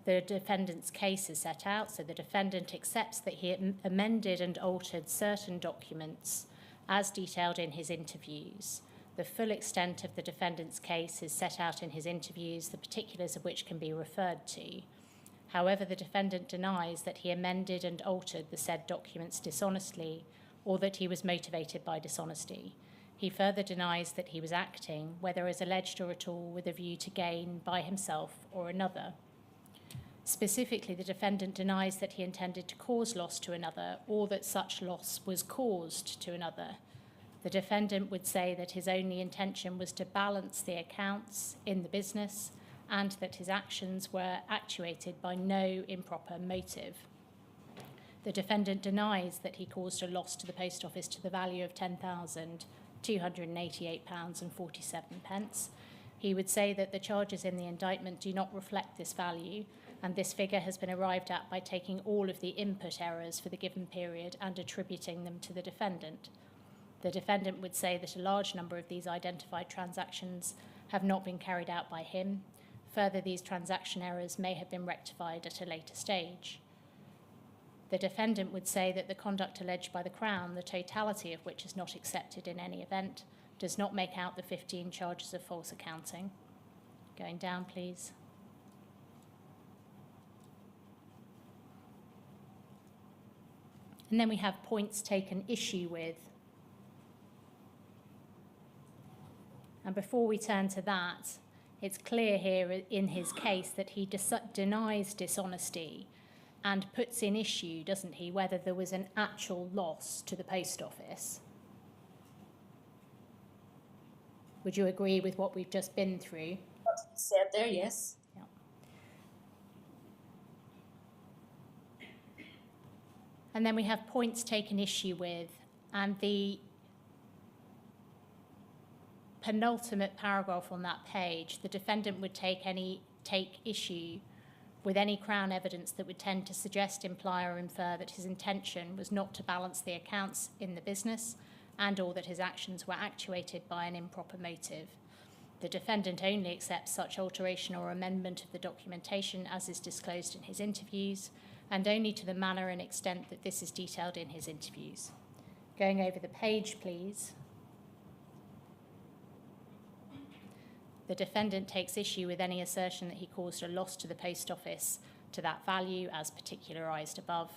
The defendant's case is set out, so the defendant accepts that he amended and altered certain documents as detailed in his interviews. The full extent of the defendant's case is set out in his interviews, the particulars of which can be referred to. However, the defendant denies that he amended and altered the said documents dishonestly or that he was motivated by dishonesty. He further denies that he was acting, whether as alleged or at all, with a view to gain by himself or another. Specifically, the defendant denies that he intended to cause loss to another or that such loss was caused to another. The defendant would say that his only intention was to balance the accounts in the business and that his actions were actuated by no improper motive. The defendant denies that he caused a loss to the post office to the value of £10,288.47. He would say that the charges in the indictment do not reflect this value, and this figure has been arrived at by taking all of the input errors for the given period and attributing them to the defendant. The defendant would say that a large number of these identified transactions have not been carried out by him. Further, these transaction errors may have been rectified at a later stage. The defendant would say that the conduct alleged by the Crown, the totality of which is not accepted in any event, does not make out the 15 charges of false accounting. Going down, please. And then we have points taken issue with. And before we turn to that, it's clear here in his case that he denies dishonesty and puts in issue, doesn't he, whether there was an actual loss to the post office. Would you agree with what we've just been through? What he said there, yes. Yeah. And then we have points taken issue with, and the penultimate paragraph on that page, the defendant would take issue with any Crown evidence that would tend to suggest, imply or infer that his intention was not to balance the accounts in the business and or that his actions were actuated by an improper motive. The defendant only accepts such alteration or amendment of the documentation as is disclosed in his interviews, and only to the manner and extent that this is detailed in his interviews. Going over the page, please. The defendant takes issue with any assertion that he caused a loss to the post office to that value as particularised above.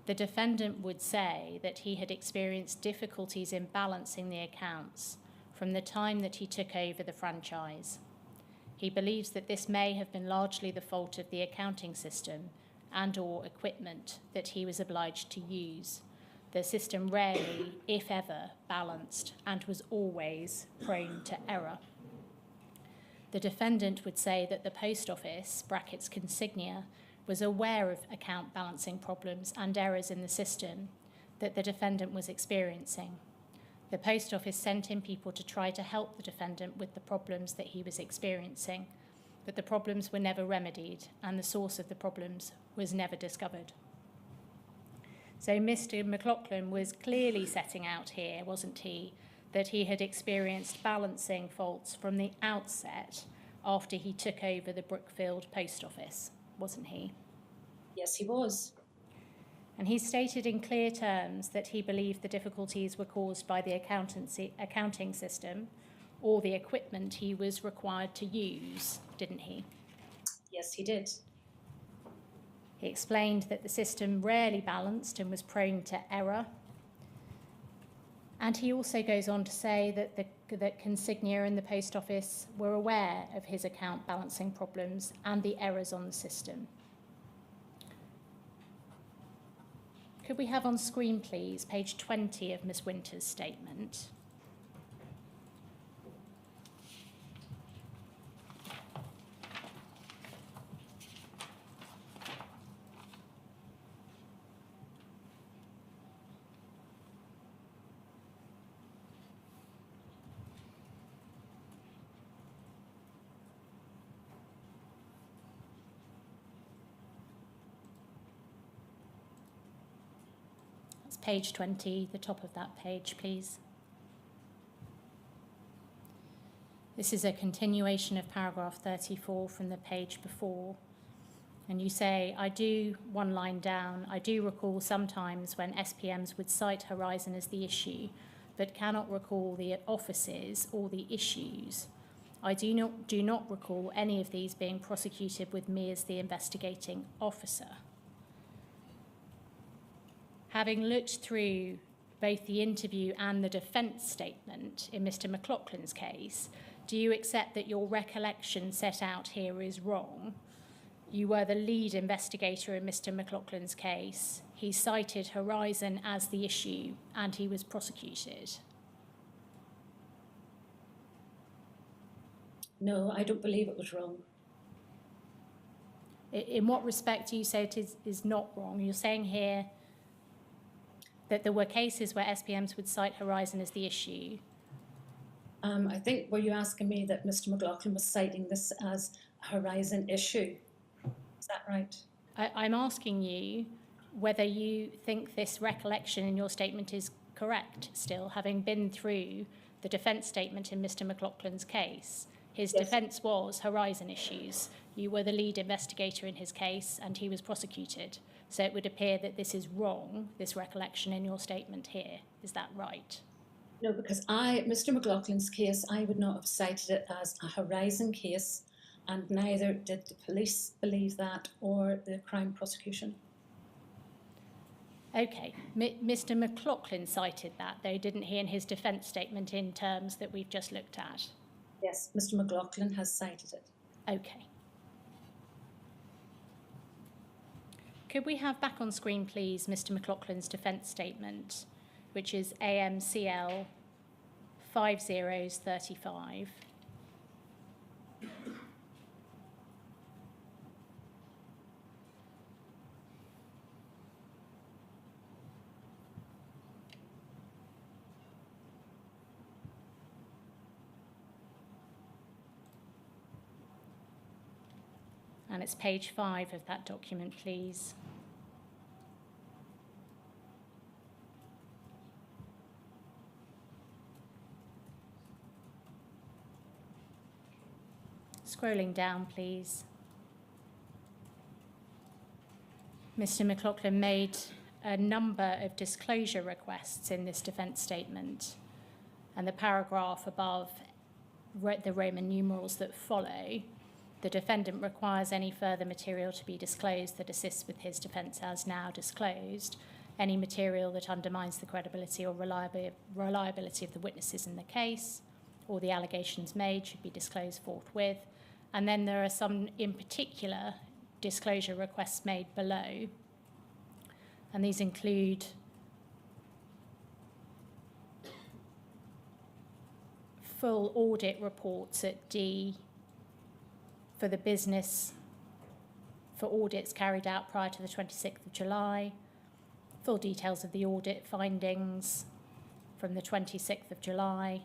The defendant would say that he had experienced difficulties in balancing the accounts from the time that he took over the franchise. He believes that this may have been largely the fault of the accounting system and/or equipment that he was obliged to use. The system rarely, if ever, balanced and was always prone to error. The defendant would say that the post office, brackets consignia, was aware of account balancing problems and errors in the system that the defendant was experiencing. The post office sent in people to try to help the defendant with the problems that he was experiencing, but the problems were never remedied and the source of the problems was never discovered. So Mr. Mclaughlan was clearly setting out here, wasn't he, that he had experienced balancing faults from the outset after he took over the Brookfield post office, wasn't he? Yes, he was. And he stated in clear terms that he believed the difficulties were caused by the accounting system or the equipment he was required to use, didn't he? Yes, he did. He explained that the system rarely balanced and was prone to error. And he also goes on to say that consignia and the post office were aware of his account balancing problems and the errors on the system. Could we have on screen, please, page 20 of Ms. Winter's statement? Page 20, the top of that page, please. This is a continuation of paragraph 34 from the page before. And you say, one line down, I do recall sometimes when SPMs would cite Horizon as the issue, but cannot recall the offices or the issues. I do not recall any of these being prosecuted with me as the investigating officer. Having looked through both the interview and the defence statement in Mr. Mclaughlan's case, do you accept that your recollection set out here is wrong? You were the lead investigator in Mr. Mclaughlan's case. He cited Horizon as the issue and he was prosecuted. No, I don't believe it was wrong. In what respect do you say it is not wrong? You're saying here that there were cases where SPMs would cite Horizon as the issue. I think, were you asking me that Mr. Mclaughlan was citing this as a Horizon issue? Is that right? I'm asking you whether you think this recollection in your statement is correct still, having been through the defence statement in Mr. Mclaughlan's case. His Yes. defence was Horizon issues. You were the lead investigator in his case and he was prosecuted. So it would appear that this is wrong, this recollection in your statement here. Is that right? No, because Mr. Mclaughlan's case, I would not have cited it as a Horizon case, and neither did the police believe that or the crime prosecution. Okay, Mr. Mclaughlan cited that, though, didn't he, in his defence statement in terms that we've just looked at? Yes, Mr. Mclaughlan has cited it. Okay. Could we have back on screen, please, Mr. Mclaughlan's defence statement, which is AMCL 5035. And it's page 5 of that document, please. Scrolling down, please. Mr. Mclaughlan made a number of disclosure requests in this defence statement, and the paragraph above the Roman numerals that follow The defendant requires any further material to be disclosed that assists with his defence as now disclosed. Any material that undermines the credibility or reliability of the witnesses in the case or the allegations made should be disclosed forthwith. And then there are some, in particular, disclosure requests made below. And these include full audit reports at D for the business for audits carried out prior to the 26th of July, full details of the audit findings from the 26th of July,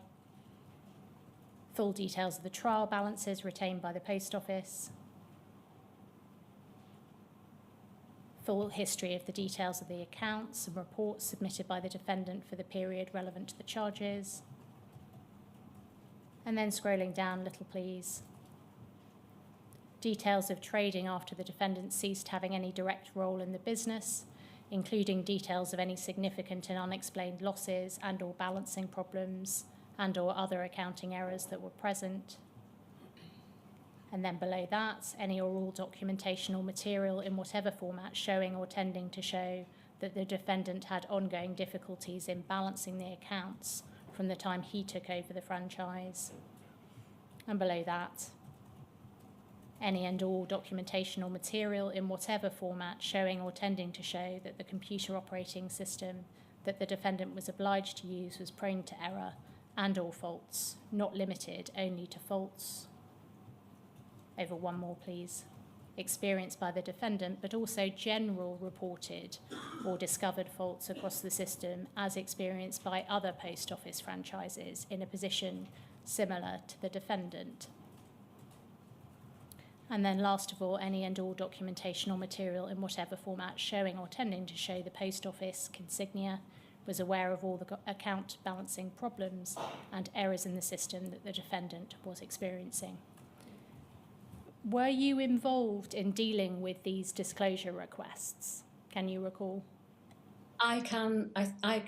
full details of the trial balances retained by the Post Office, full history of the details of the accounts and reports submitted by the defendant for the period relevant to the charges. And then scrolling down a little, please. Details of trading after the defendant ceased having any direct role in the business, including details of any significant and unexplained losses and or balancing problems and or other accounting errors that were present. And then below that, any or all documentation or material in whatever format showing or tending to show that the defendant had ongoing difficulties in balancing the accounts from the time he took over the franchise. And below that, any and all documentation or material in whatever format showing or tending to show that the computer operating system that the defendant was obliged to use was prone to error and or faults, not limited only to faults. Over one more, please. Experienced by the defendant, but also general reported or discovered faults across the system as experienced by other post office franchises in a position similar to the defendant. And then last of all, any and all documentation or material in whatever format showing or tending to show the post office consignia was aware of all the account balancing problems and errors in the system that the defendant was experiencing. Were you involved in dealing with these disclosure requests? Can you recall? I can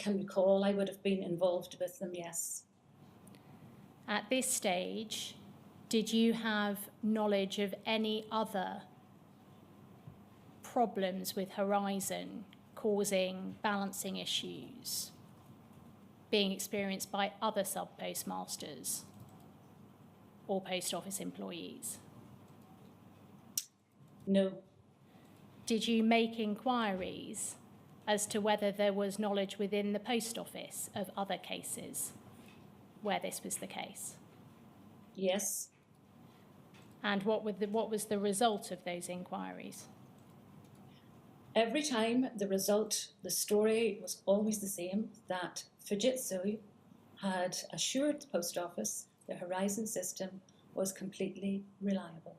recall I would have been involved with them, yes. At this stage, did you have knowledge of any other problems with Horizon causing balancing issues being experienced by other sub-postmasters or post office employees? No. Did you make inquiries as to whether there was knowledge within the post office of other cases where this was the case? Yes. And what was the result of those inquiries? Every time the story was always the same, that Fujitsu had assured the post office the Horizon system was completely reliable.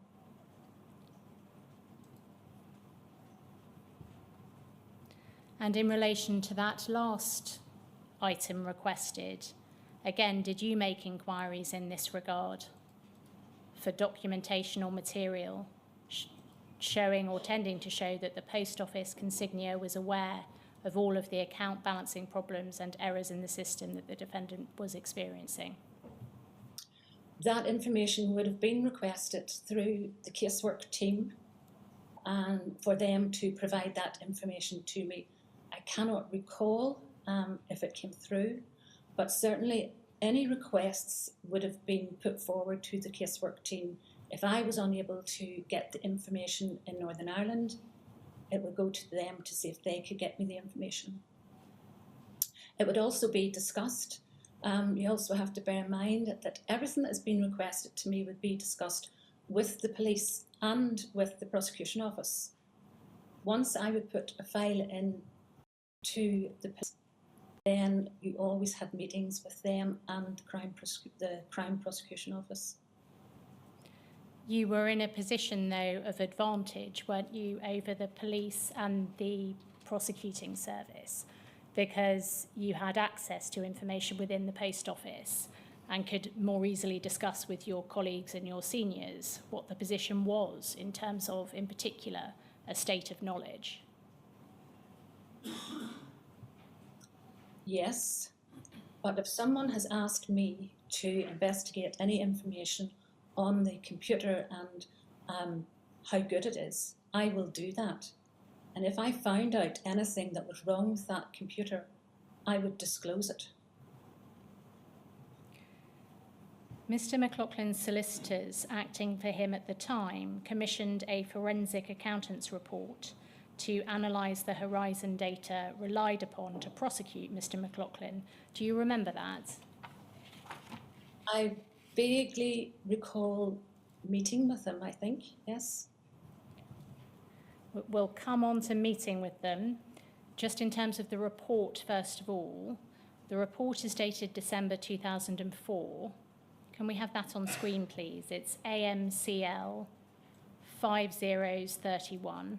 And in relation to that last item requested, again, did you make inquiries in this regard for documentation or material showing or tending to show that the post office consignia was aware of all of the account balancing problems and errors in the system that the defendant was experiencing? That information would have been requested through the casework team and for them to provide that information to me. I cannot recall if it came through, but certainly any requests would have been put forward to the casework team. If I was unable to get the information in Northern Ireland, it would go to them to see if they could get me the information. It would also be discussed. You also have to bear in mind that everything that has been requested to me would be discussed with the police and with the prosecution office. Once I would put a file in to the police, then you always had meetings with them and the crime prosecution office. You were in a position, though, of advantage, weren't you, over the police and the prosecuting service, because you had access to information within the post office and could more easily discuss with your colleagues and your seniors what the position was in terms of, in particular, a state of knowledge. Yes, but if someone has asked me to investigate any information on the computer and how good it is, I will do that. And if I found out anything that was wrong with that computer, I would disclose it. Mr. Mclaughlan's solicitors, acting for him at the time, commissioned a forensic accountant's report to analyse the Horizon data relied upon to prosecute Mr. Mclaughlan. Do you remember that? I vaguely recall meeting with them, I think, yes. We'll come on to meeting with them. Just in terms of the report, first of all, the report is dated December 2004. Can we have that on screen, please? It's AMCL 5031.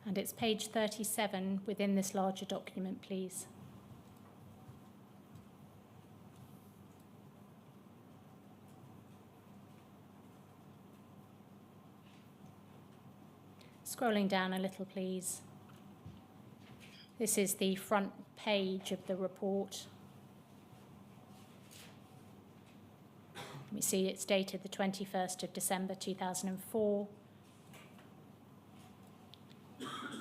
And it's page 37 within this larger document, please. Scrolling down a little, please. This is the front page of the report. We see it's dated the 21st of December 2004.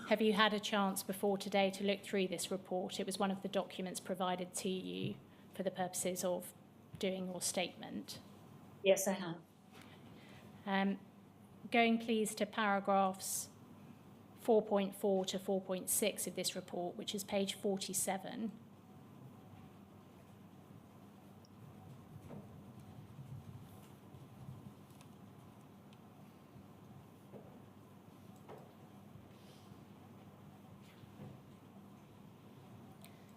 Have you had a chance before today to look through this report? It was one of the documents provided to you for the purposes of doing your statement. Yes, I have. Going please to paragraphs 4.4 to 4.6 of this report, which is page 47.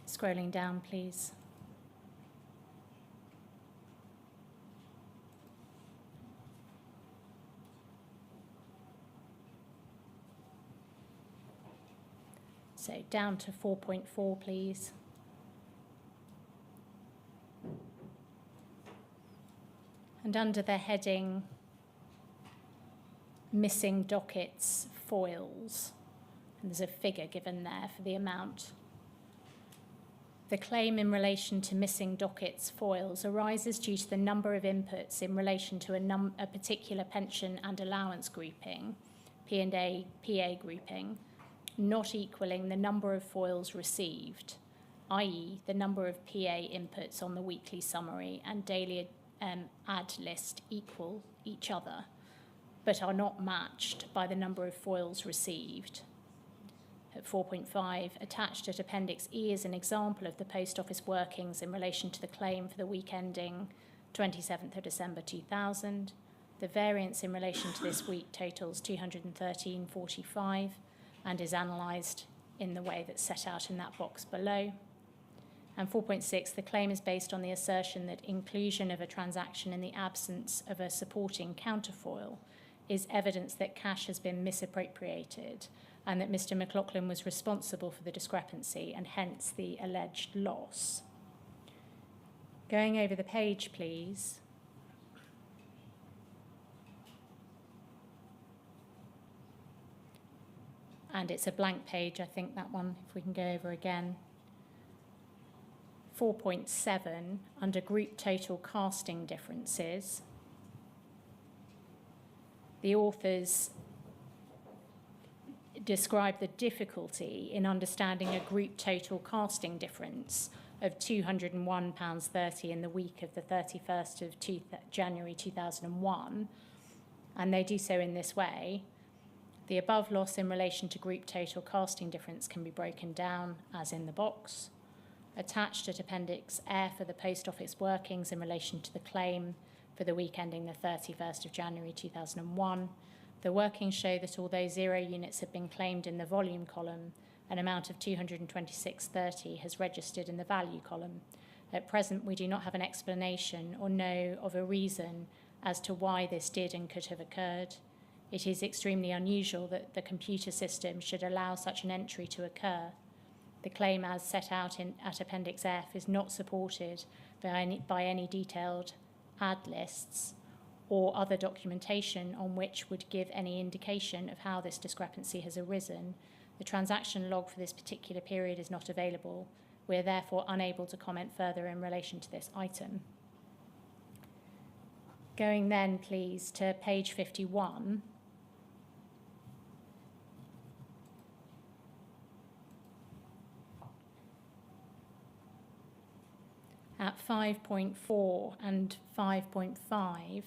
Scrolling down, please. So down to 4.4, please. And under the heading Missing Dockets Foils, and there's a figure given there for the amount. The claim in relation to missing dockets foils arises due to the number of inputs in relation to a particular pension and allowance grouping, P&A PA grouping, not equaling the number of foils received, i.e. the number of PA inputs on the weekly summary and daily ad list equal each other, but are not matched by the number of foils received. At 4.5, attached at Appendix E is an example of the Post Office workings in relation to the claim for the week ending 27th of December 2000. The variance in relation to this week totals 213.45 and is analysed in the way that's set out in that box below. And 4.6, the claim is based on the assertion that inclusion of a transaction in the absence of a supporting counterfoil is evidence that cash has been misappropriated and that Mr. Mclaughlan was responsible for the discrepancy and hence the alleged loss. Going over the page, please. And it's a blank page, I think, that one, if we can go over again. 4.7, under group total casting differences, the authors describe the difficulty in understanding a group total casting difference of £201.30 in the week of the 31st of January 2001, and they do so in this way. The above loss in relation to group total casting difference can be broken down as in the box. Attached at Appendix F are the Post Office workings in relation to the claim for the week ending the 31st of January 2001. The workings show that although 0 units have been claimed in the volume column, an amount of 226.30 has registered in the value column. At present, we do not have an explanation or know of a reason as to why this did and could have occurred. It is extremely unusual that the computer system should allow such an entry to occur. The claim as set out at Appendix F is not supported by any detailed ad lists or other documentation on which would give any indication of how this discrepancy has arisen, the transaction log for this particular period is not available. We are therefore unable to comment further in relation to this item. Going then, please, to page 51. At 5.4 and 5.5,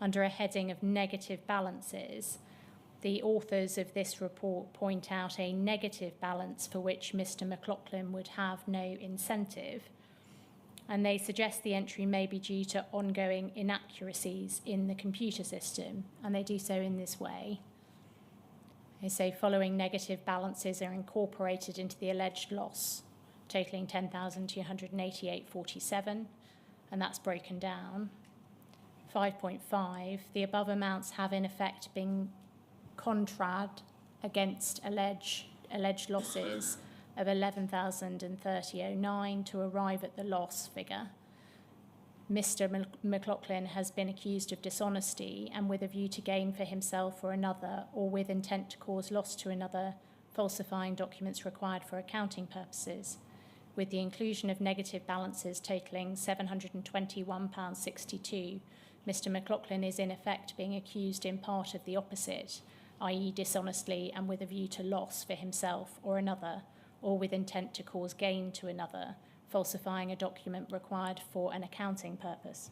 under a heading of negative balances, the authors of this report point out a negative balance for which Mr. Mclaughlan would have no incentive, and they suggest the entry may be due to ongoing inaccuracies in the computer system, and they do so in this way. They say following negative balances are incorporated into the alleged loss, totaling 10,288.47, and that's broken down. 5.5, the above amounts have in effect been contrad against alleged losses of 11,030.09 to arrive at the loss figure. Mr. Mclaughlan has been accused of dishonesty and with a view to gain for himself or another, or with intent to cause loss to another, falsifying documents required for accounting purposes, with the inclusion of negative balances totaling £721.62. Mr. Mclaughlan is in effect being accused in part of the opposite, i.e. dishonestly and with a view to loss for himself or another, or with intent to cause gain to another, falsifying a document required for an accounting purpose.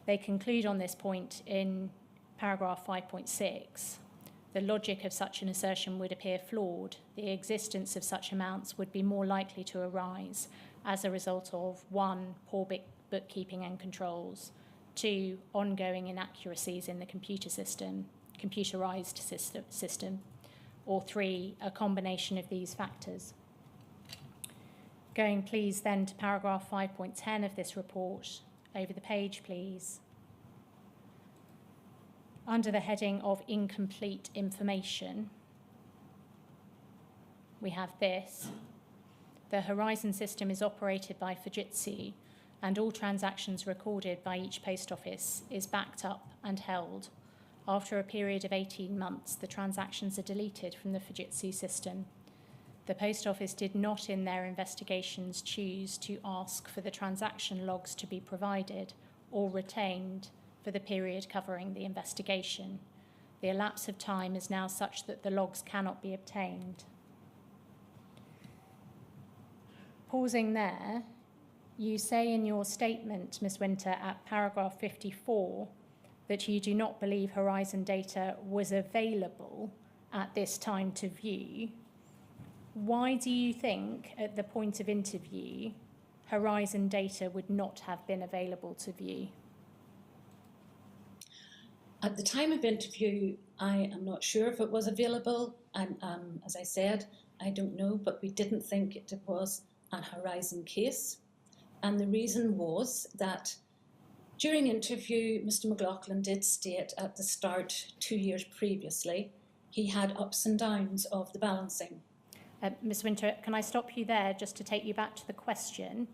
They conclude on this point in paragraph 5.6. The logic of such an assertion would appear flawed. The existence of such amounts would be more likely to arise as a result of 1. Poor bookkeeping and controls, 2. Ongoing inaccuracies in the computerized system, or 3. A combination of these factors. Going please then to paragraph 5.10 of this report. Over the page, please. Under the heading of incomplete information, we have this. The Horizon system is operated by Fujitsu, and all transactions recorded by each post office is backed up and held. After a period of 18 months, the transactions are deleted from the Fujitsu system. The post office did not in their investigations choose to ask for the transaction logs to be provided or retained for the period covering the investigation. The elapse of time is now such that the logs cannot be obtained. Pausing there, you say in your statement, Ms. Winter, at paragraph 54, that you do not believe Horizon data was available at this time to view. Why do you think, at the point of interview, Horizon data would not have been available to view? At the time of interview, I am not sure if it was available. As I said, I don't know, but we didn't think it was a Horizon case. And the reason was that during interview, Mr. Mclaughlan did state at the start, 2 years previously, he had ups and downs of the balancing. Ms. Winter, can I stop you there just to take you back to the question?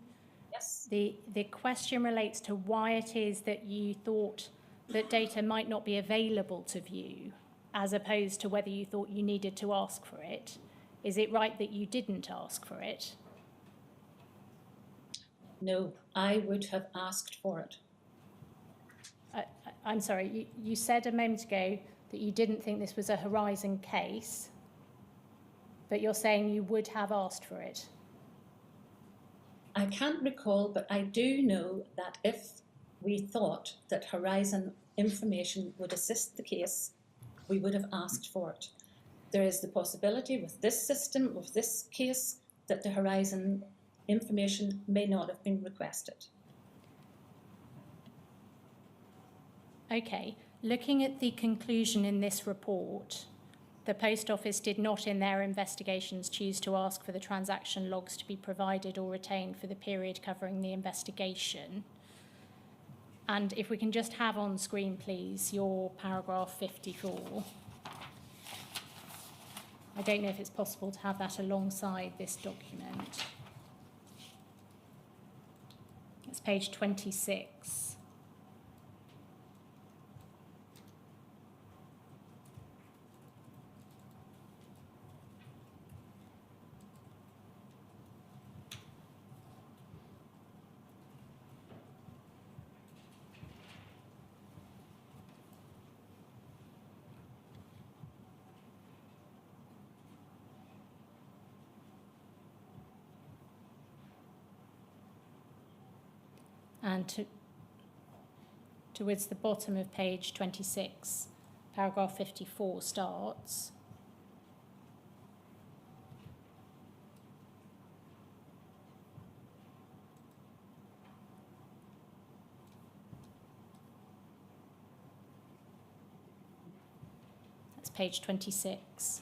Yes. The question relates to why it is that you thought that data might not be available to view, as opposed to whether you thought you needed to ask for it. Is it right that you didn't ask for it? No, I would have asked for it. I'm sorry, you said a moment ago that you didn't think this was a Horizon case, but you're saying you would have asked for it. I can't recall, but I do know that if we thought that Horizon information would assist the case, we would have asked for it. There is the possibility with this system, with this case, that the Horizon information may not have been requested. Okay, looking at the conclusion in this report, the Post Office did not in their investigations choose to ask for the transaction logs to be provided or retained for the period covering the investigation. And if we can just have on screen, please, your paragraph 54. I don't know if it's possible to have that alongside this document. page 26. And towards the bottom of page 26, paragraph 54 starts. That's page 26.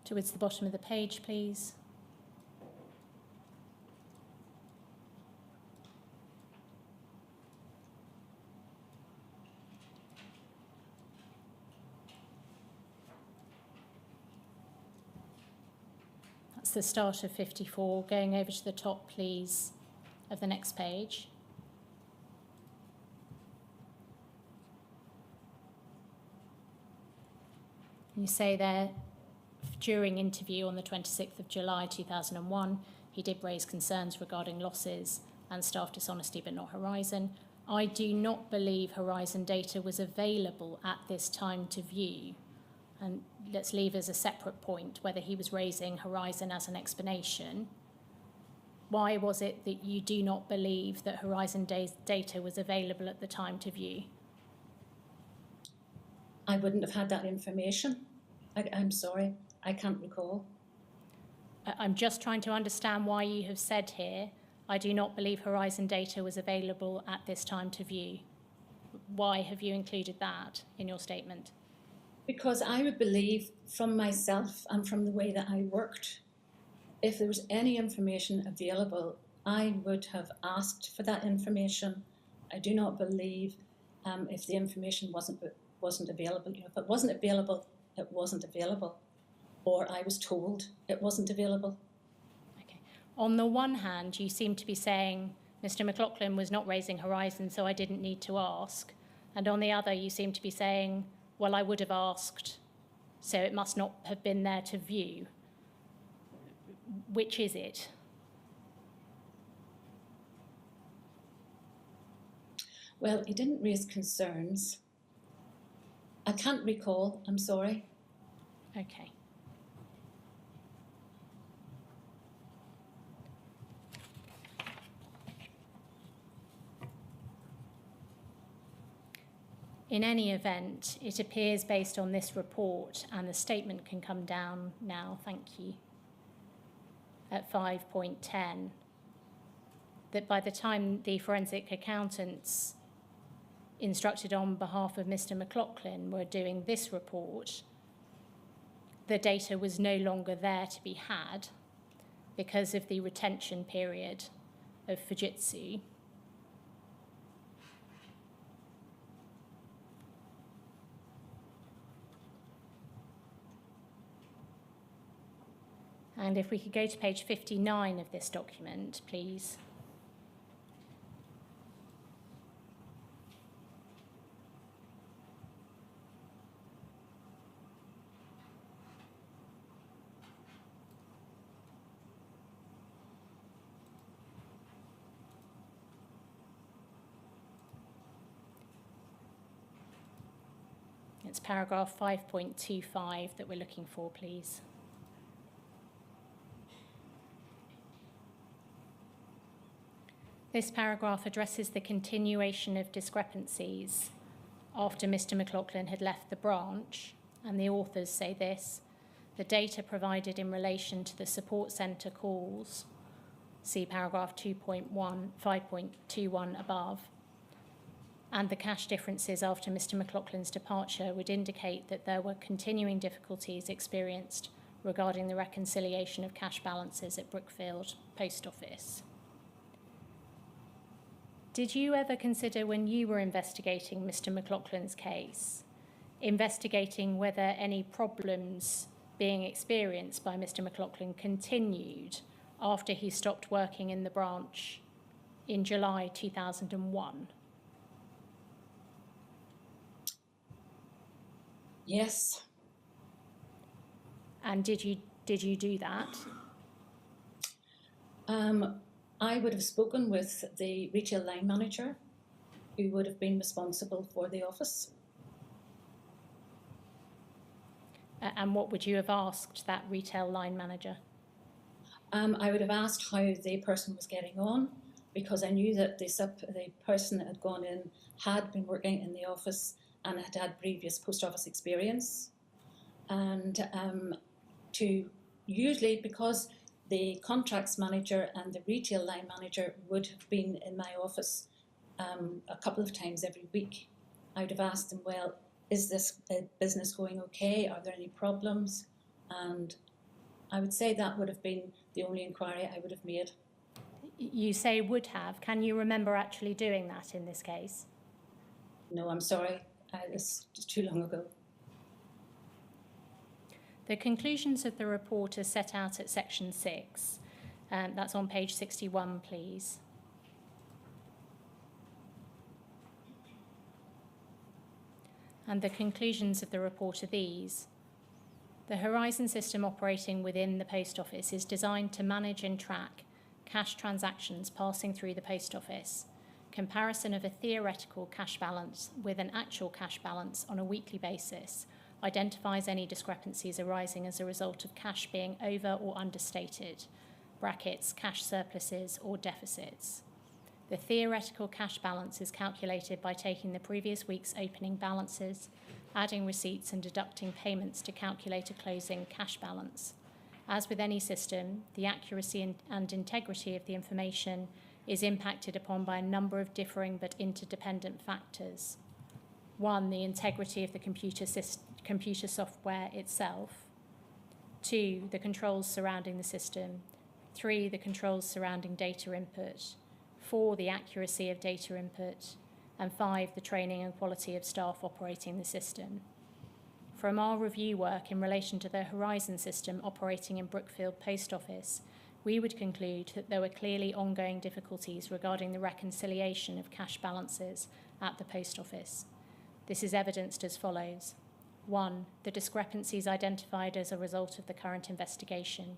Towards the bottom of the page, please. That's the start of 54. Going over to the top, please, of the next page. You say there, during interview on the 26th of July 2001, he did raise concerns regarding losses and staff dishonesty, but not Horizon. I do not believe Horizon data was available at this time to view. And let's leave as a separate point whether he was raising Horizon as an explanation. Why was it that you do not believe that Horizon data was available at the time to view? I wouldn't have had that information. I'm sorry, I can't recall. I'm just trying to understand why you have said here, I do not believe Horizon data was available at this time to view. Why have you included that in your statement? Because I would believe from myself and from the way that I worked, if there was any information available, I would have asked for that information. I do not believe if the information wasn't available. If it wasn't available, it wasn't available. Or I was told it wasn't available. Okay. On the one hand, you seem to be saying Mr. Mclaughlan was not raising Horizon, so I didn't need to ask. And on the other, you seem to be saying, well, I would have asked, so it must not have been there to view. Which is it? Well, he didn't raise concerns. I can't recall, I'm sorry. Okay. In any event, it appears based on this report, and the statement can come down now, thank you, at 5.10, that by the time the forensic accountants instructed on behalf of Mr. Mclaughlan were doing this report, the data was no longer there to be had because of the retention period of Fujitsu. And if we could go to page 59 of this document, please. It's paragraph 5.25 that we're looking for, please. This paragraph addresses the continuation of discrepancies after Mr. Mclaughlan had left the branch, and the authors say this: the data provided in relation to the support centre calls, see paragraph 2.1, 5.21 above, and the cash differences after Mr. Mclaughlan's departure would indicate that there were continuing difficulties experienced regarding the reconciliation of cash balances at Brookfield Post Office. Did you ever consider, when you were investigating Mr. Mclaughlan's case, investigating whether any problems being experienced by Mr. Mclaughlan continued after he stopped working in the branch in July 2001? Yes. And did you do that? I would have spoken with the retail line manager, who would have been responsible for the office. And what would you have asked that retail line manager? I would have asked how the person was getting on, because I knew that the person that had gone in had been working in the office and had had previous post office experience. And usually, because the contracts manager and the retail line manager would have been in my office a couple of times every week, I would have asked them, well, is this business going okay? Are there any problems? And I would say that would have been the only inquiry I would have made. You say would have. Can you remember actually doing that in this case? No, I'm sorry. It's just too long ago. The conclusions of the report are set out at section 6. That's on page 61, please. And the conclusions of the report are these. The Horizon system operating within the Post Office is designed to manage and track cash transactions passing through the Post Office. Comparison of a theoretical cash balance with an actual cash balance on a weekly basis identifies any discrepancies arising as a result of cash being over or understated, brackets, cash surpluses or deficits. The theoretical cash balance is calculated by taking the previous week's opening balances, adding receipts and deducting payments to calculate a closing cash balance. As with any system, the accuracy and integrity of the information is impacted upon by a number of differing but interdependent factors. 1, the integrity of the computer software itself. 2, the controls surrounding the system. 3, the controls surrounding data input. 4, the accuracy of data input. And 5, the training and quality of staff operating the system. From our review work in relation to the Horizon system operating in Brookfield Post Office, we would conclude that there were clearly ongoing difficulties regarding the reconciliation of cash balances at the Post Office. This is evidenced as follows. 1, the discrepancies identified as a result of the current investigation.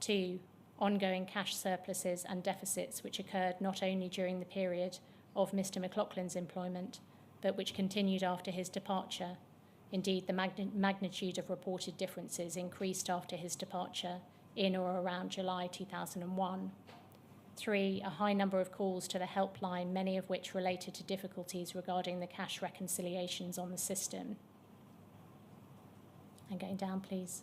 2, ongoing cash surpluses and deficits which occurred not only during the period of Mr. Mclaughlan's employment, but which continued after his departure. Indeed, the magnitude of reported differences increased after his departure in or around July 2001. 3, a high number of calls to the helpline, many of which related to difficulties regarding the cash reconciliations on the system. And going down, please.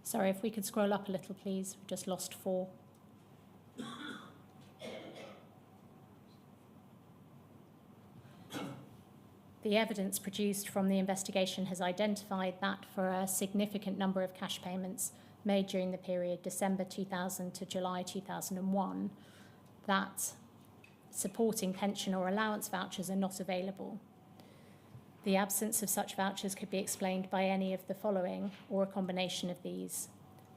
Sorry, if we could scroll up a little, please. We've just lost 4. The evidence produced from the investigation has identified that for a significant number of cash payments made during the period December 2000 to July 2001, that supporting pension or allowance vouchers are not available. The absence of such vouchers could be explained by any of the following, or a combination of these: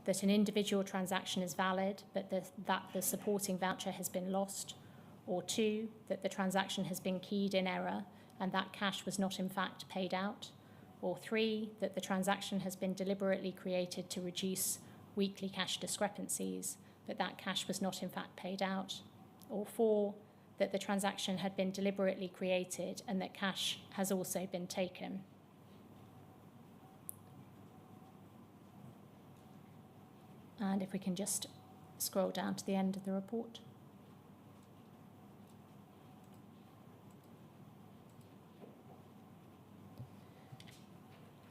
that an individual transaction is valid, but that the supporting voucher has been lost, or 2, that the transaction has been keyed in error and that cash was not in fact paid out, or 3, that the transaction has been deliberately created to reduce weekly cash discrepancies, but that cash was not in fact paid out, or 4, that the transaction had been deliberately created and that cash has also been taken. And if we can just scroll down to the end of the report.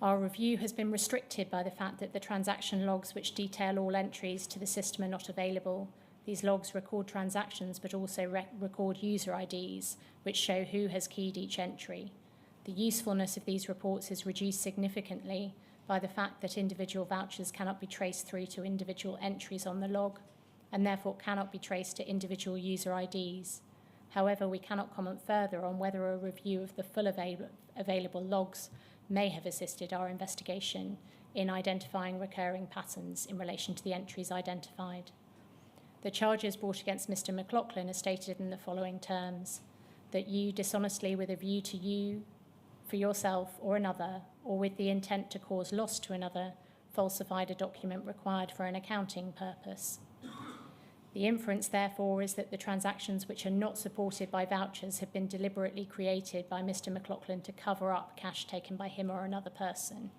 Our review has been restricted by the fact that the transaction logs which detail all entries to the system are not available. These logs record transactions but also record user IDs which show who has keyed each entry. The usefulness of these reports is reduced significantly by the fact that individual vouchers cannot be traced through to individual entries on the log, and therefore cannot be traced to individual user IDs. However, we cannot comment further on whether a review of the full available logs may have assisted our investigation in identifying recurring patterns in relation to the entries identified. The charges brought against Mr. Mclaughlan are stated in the following terms: that you dishonestly, with a view to you, for yourself or another, or with the intent to cause loss to another, falsified a document required for an accounting purpose. The inference, therefore, is that the transactions which are not supported by vouchers have been deliberately created by Mr. Mclaughlan to cover up cash taken by him or another person.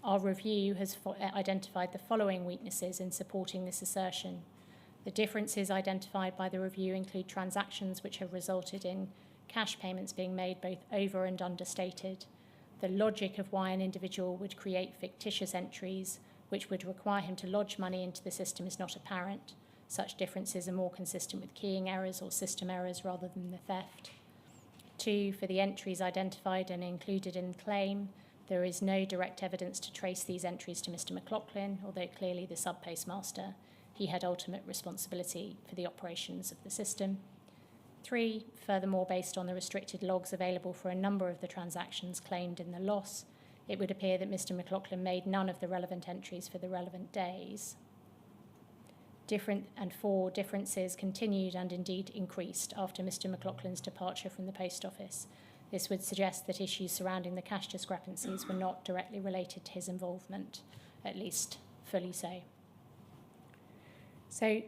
Our review has identified the following weaknesses in supporting this assertion. The differences identified by the review include transactions which have resulted in cash payments being made both over and understated. The logic of why an individual would create fictitious entries which would require him to lodge money into the system is not apparent. Such differences are more consistent with keying errors or system errors rather than the theft. 2, for the entries identified and included in the claim, there is no direct evidence to trace these entries to Mr. Mclaughlan, although clearly the sub-postmaster, he had ultimate responsibility for the operations of the system. 3, furthermore, based on the restricted logs available for a number of the transactions claimed in the loss, it would appear that Mr. Mclaughlan made none of the relevant entries for the relevant days. 4, differences continued and indeed increased after Mr. Mclaughlan's departure from the post office. This would suggest that issues surrounding the cash discrepancies were not directly related to his involvement, at least fully so. So,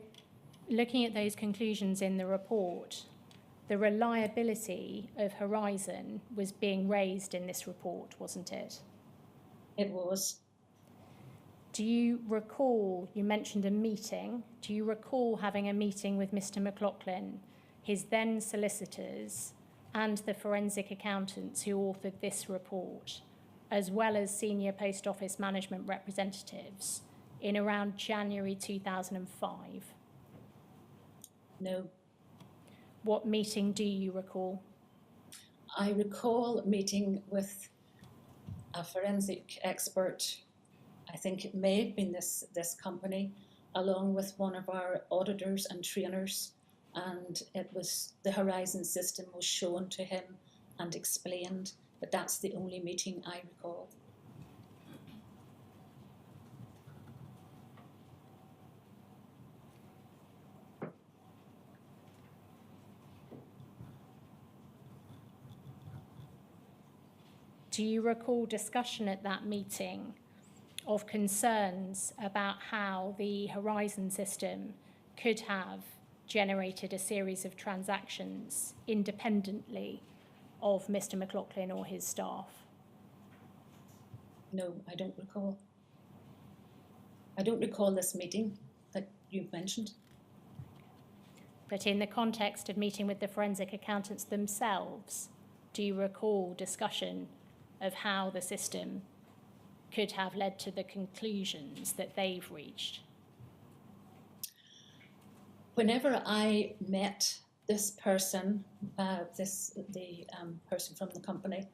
looking at those conclusions in the report, the reliability of Horizon was being raised in this report, wasn't it? It was. Do you recall, you mentioned a meeting, do you recall having a meeting with Mr. Mclaughlan, his then solicitors, and the forensic accountants who authored this report, as well as senior post office management representatives, in around January 2005? No. What meeting do you recall? I recall meeting with a forensic expert. I think it may have been this company, along with one of our auditors and trainers, and it was the Horizon system was shown to him and explained, but that's the only meeting I recall. Do you recall discussion at that meeting of concerns about how the Horizon system could have generated a series of transactions independently of Mr. Mclaughlan or his staff? No, I don't recall. I don't recall this meeting that you've mentioned. But in the context of meeting with the forensic accountants themselves, do you recall discussion of how the system could have led to the conclusions that they've reached? Whenever I met this person, the person from the company,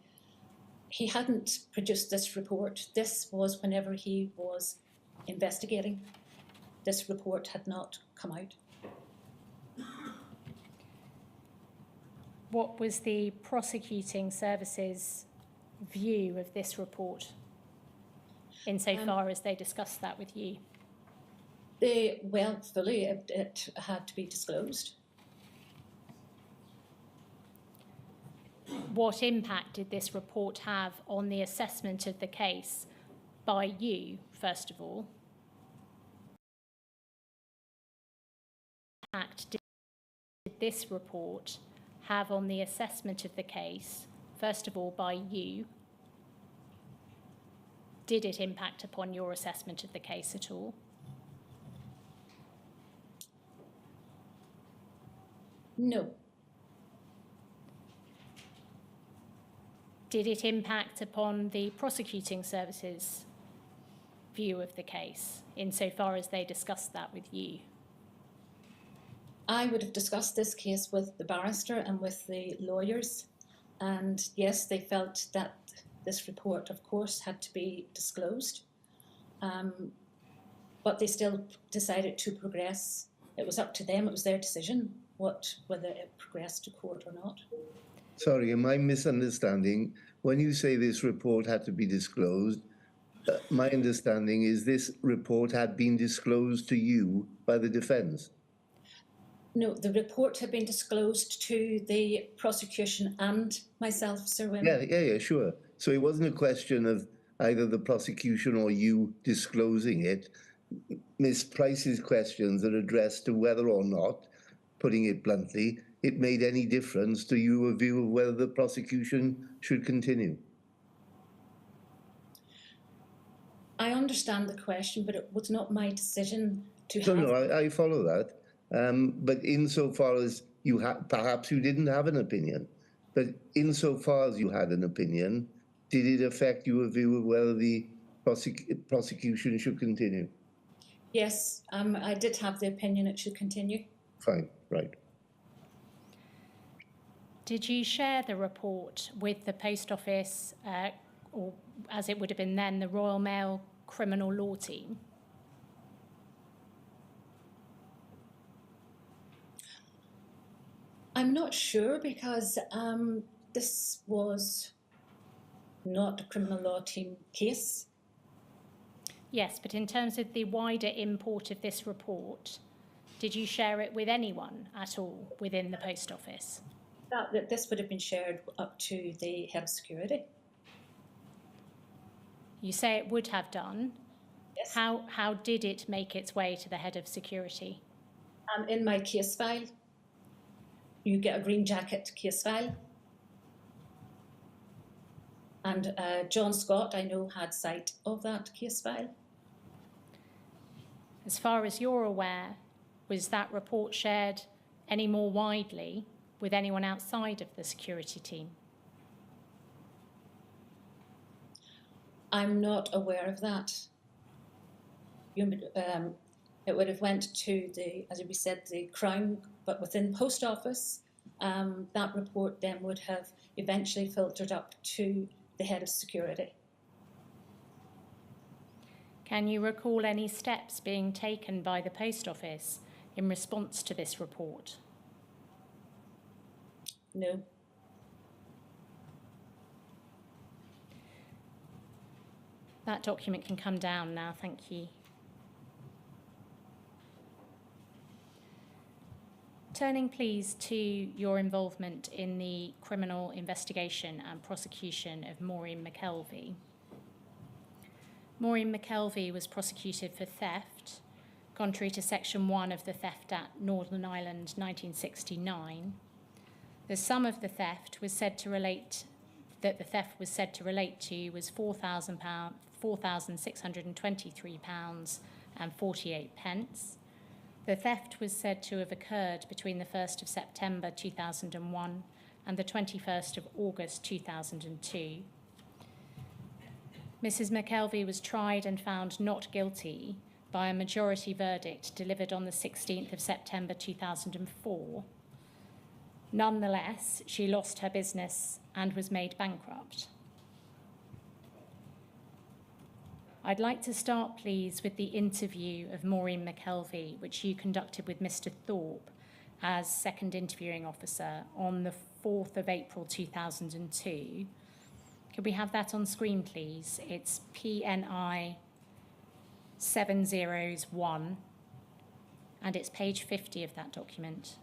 he hadn't produced this report. This was whenever he was investigating. This report had not come out. What was the prosecuting service's view of this report, insofar as they discussed that with you? Fully, it had to be disclosed. What impact did this report have on the assessment of the case by you, first of all? What impact did this report have on the assessment of the case, first of all, by you? Did it impact upon your assessment of the case at all? No. Did it impact upon the prosecuting service's view of the case, insofar as they discussed that with you? I would have discussed this case with the barrister and with the lawyers, And yes, they felt that this report, of course, had to be disclosed. But they still decided to progress. It was up to them, it was their decision whether it progressed to court or not. Sorry, am I misunderstanding? When you say this report had to be disclosed, my understanding is this report had been disclosed to you by the defence. No, the report had been disclosed to the prosecution and myself, Sir Winter. Yeah, sure. So it wasn't a question of either the prosecution or you disclosing it. Miss Price's questions are addressed to whether or not, putting it bluntly, it made any difference to you a view of whether the prosecution should continue. I understand the question, but it was not my decision to have. No, I follow that. But insofar as you perhaps you didn't have an opinion, but insofar as you had an opinion, did it affect your view of whether the prosecution should continue? Yes, I did have the opinion it should continue. Fine, right. Did you share the report with the Post Office, or as it would have been then, the Royal Mail Criminal Law Team? I'm not sure because this was not a criminal law team case. Yes, but in terms of the wider import of this report, did you share it with anyone at all within the Post Office? That this would have been shared up to the head of security. You say it would have done. Yes. How did it make its way to the head of security? In my case file, you get a green jacket case file. And John Scott, I know, had sight of that case file. As far as you're aware, was that report shared any more widely with anyone outside of the security team? I'm not aware of that. It would have went to the, as we said, the Crown, but within the Post Office, that report then would have eventually filtered up to the head of security. Can you recall any steps being taken by the Post Office in response to this report? No. That document can come down now, thank you. Turning please to your involvement in the criminal investigation and prosecution of Morin Mckelvie. Morin Mckelvie was prosecuted for theft, contrary to Section 1 of the Theft Act, Northern Ireland, 1969. The sum of the theft was said to relate to was £4,623.48. The theft was said to have occurred between the 1st of September 2001 and the 21st of August 2002. Mrs. Mckelvie was tried and found not guilty by a majority verdict delivered on the 16th of September 2004. Nonetheless, she lost her business and was made bankrupt. I'd like to start, please, with the interview of Morin Mckelvie, which you conducted with Mr. Thorpe as second interviewing officer on the 4th of April 2002. Could we have that on screen, please? It's PNI 701, and it's page 50 of that document.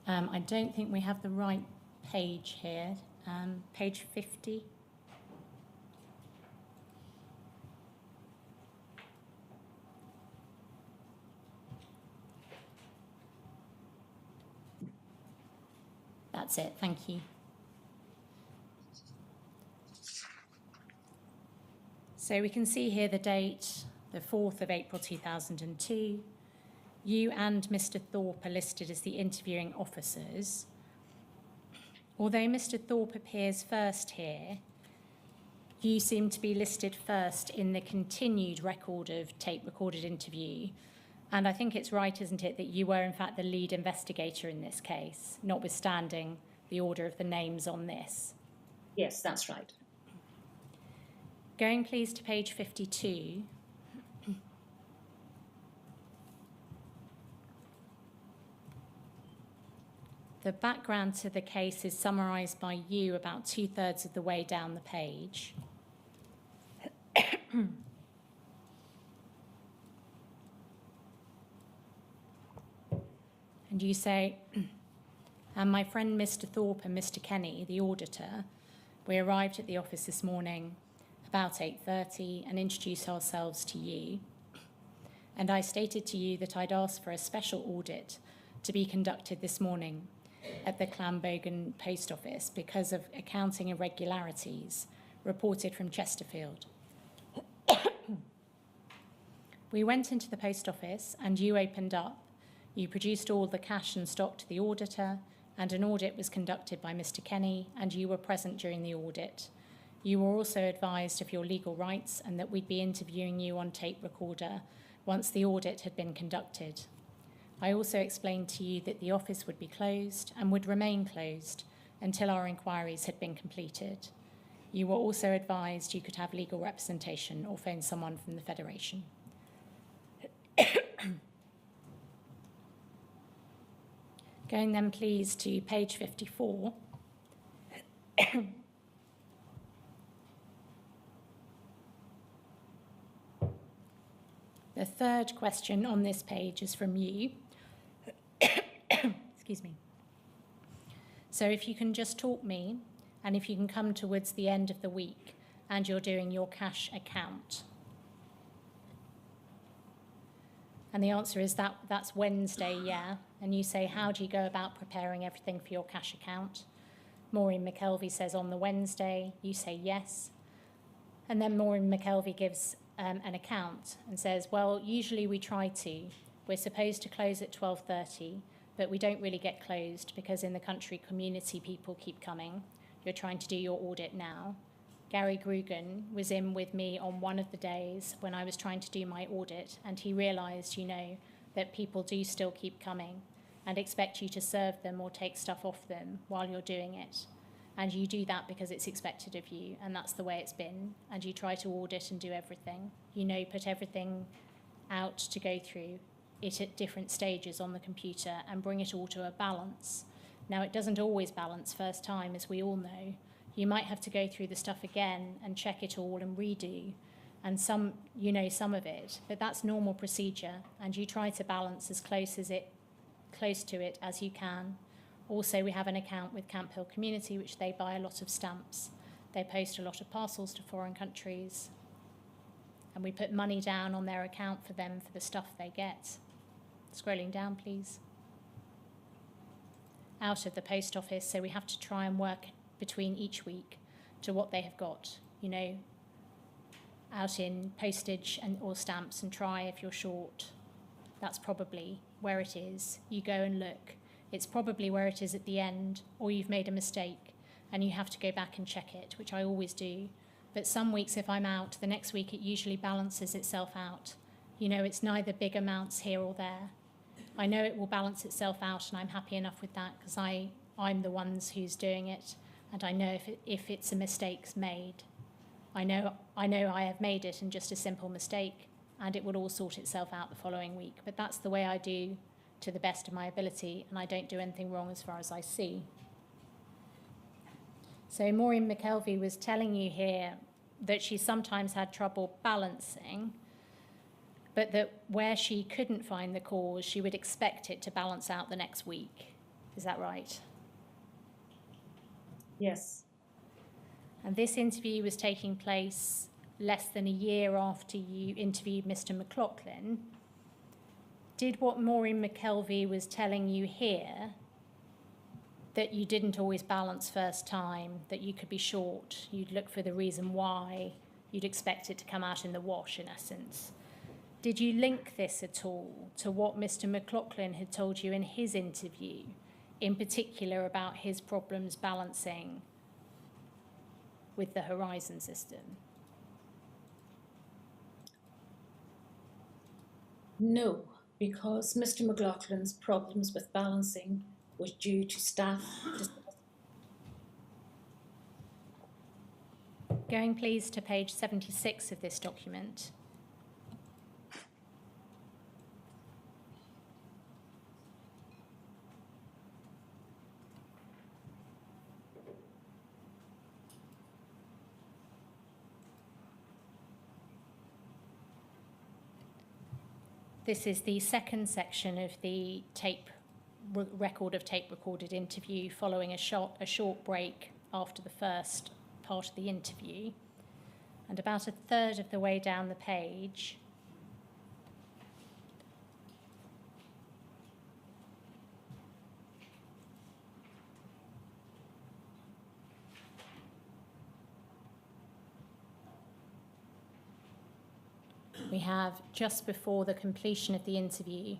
I don't think we have the right page here. Page 50. That's it, thank you. So we can see here the date, the 4th of April 2002. You and Mr. Thorpe are listed as the interviewing officers. Although Mr. Thorpe appears first here, you seem to be listed first in the continued record of tape-recorded interview. And I think it's right, isn't it, that you were in fact the lead investigator in this case, notwithstanding the order of the names on this. Yes, that's right. Going please to page 52. The background to the case is summarised by you about 2/3 of the way down the page. And you say, and my friend Mr. Thorpe and Mr. Kenny, the auditor, we arrived at the office this morning about 8:30 and introduced ourselves to you. And I stated to you that I'd asked for a special audit to be conducted this morning at the Clambogan Post Office because of accounting irregularities reported from Chesterfield. We went into the post office and you opened up. You produced all the cash and stock to the auditor, and an audit was conducted by Mr. Kenny, and you were present during the audit. You were also advised of your legal rights and that we'd be interviewing you on tape recorder once the audit had been conducted. I also explained to you that the office would be closed and would remain closed until our inquiries had been completed. You were also advised you could have legal representation or phone someone from the Federation. Going then please to page 54. The third question on this page is from you. Excuse me. So if you can just talk me, and if you can come towards the end of the week and you're doing your cash account. And the answer is that's Wednesday, yeah. And you say, how do you go about preparing everything for your cash account? Morin Mckelvie says on the Wednesday, you say yes. And then Morin Mckelvie gives an account and says, well, usually we try to. We're supposed to close at 12:30, but we don't really get closed because in the country community people keep coming. You're trying to do your audit now. Gary Grugan was in with me on one of the days when I was trying to do my audit, and he realised, that people do still keep coming and expect you to serve them or take stuff off them while you're doing it. And you do that because it's expected of you, and that's the way it's been. And you try to audit and do everything. Put everything out to go through it at different stages on the computer and bring it all to a balance. Now, it doesn't always balance first time, as we all know. You might have to go through the stuff again and check it all and redo. And some of it, but that's normal procedure. And you try to balance as close to it as you can. Also, we have an account with Camp Hill Community, which they buy a lot of stamps. They post a lot of parcels to foreign countries. And we put money down on their account for them for the stuff they get. Scrolling down, please. Out of the post office, so we have to try and work between each week to what they have got, out in postage or stamps, and try if you're short. That's probably where it is. You go and look. It's probably where it is at the end, or you've made a mistake and you have to go back and check it, which I always do. But some weeks, if I'm out, the next week it usually balances itself out. It's neither big amounts here or there. I know it will balance itself out, and I'm happy enough with that because I'm the ones who's doing it, and I know if it's a mistake's made. I know I have made it and just a simple mistake, and it will all sort itself out the following week. But that's the way I do to the best of my ability, and I don't do anything wrong as far as I see. So Morin Mckelvie was telling you here that she sometimes had trouble balancing, but that where she couldn't find the cause, she would expect it to balance out the next week. Is that right? Yes. And this interview was taking place less than a year after you interviewed Mr. Mclaughlan. Did what Morin Mckelvie was telling you here that you didn't always balance first time, that you could be short, you'd look for the reason why, you'd expect it to come out in the wash, in essence. Did you link this at all to what Mr. Mclaughlan had told you in his interview, in particular about his problems balancing with the Horizon system? No, because Mr. Mclaughlin's problems with balancing was due to staff. Going please to page 76 of this document. This is the second section of the record of tape recorded interview following a short break after the first part of the interview. And about a third of the way down the page, we have, just before the completion of the interview,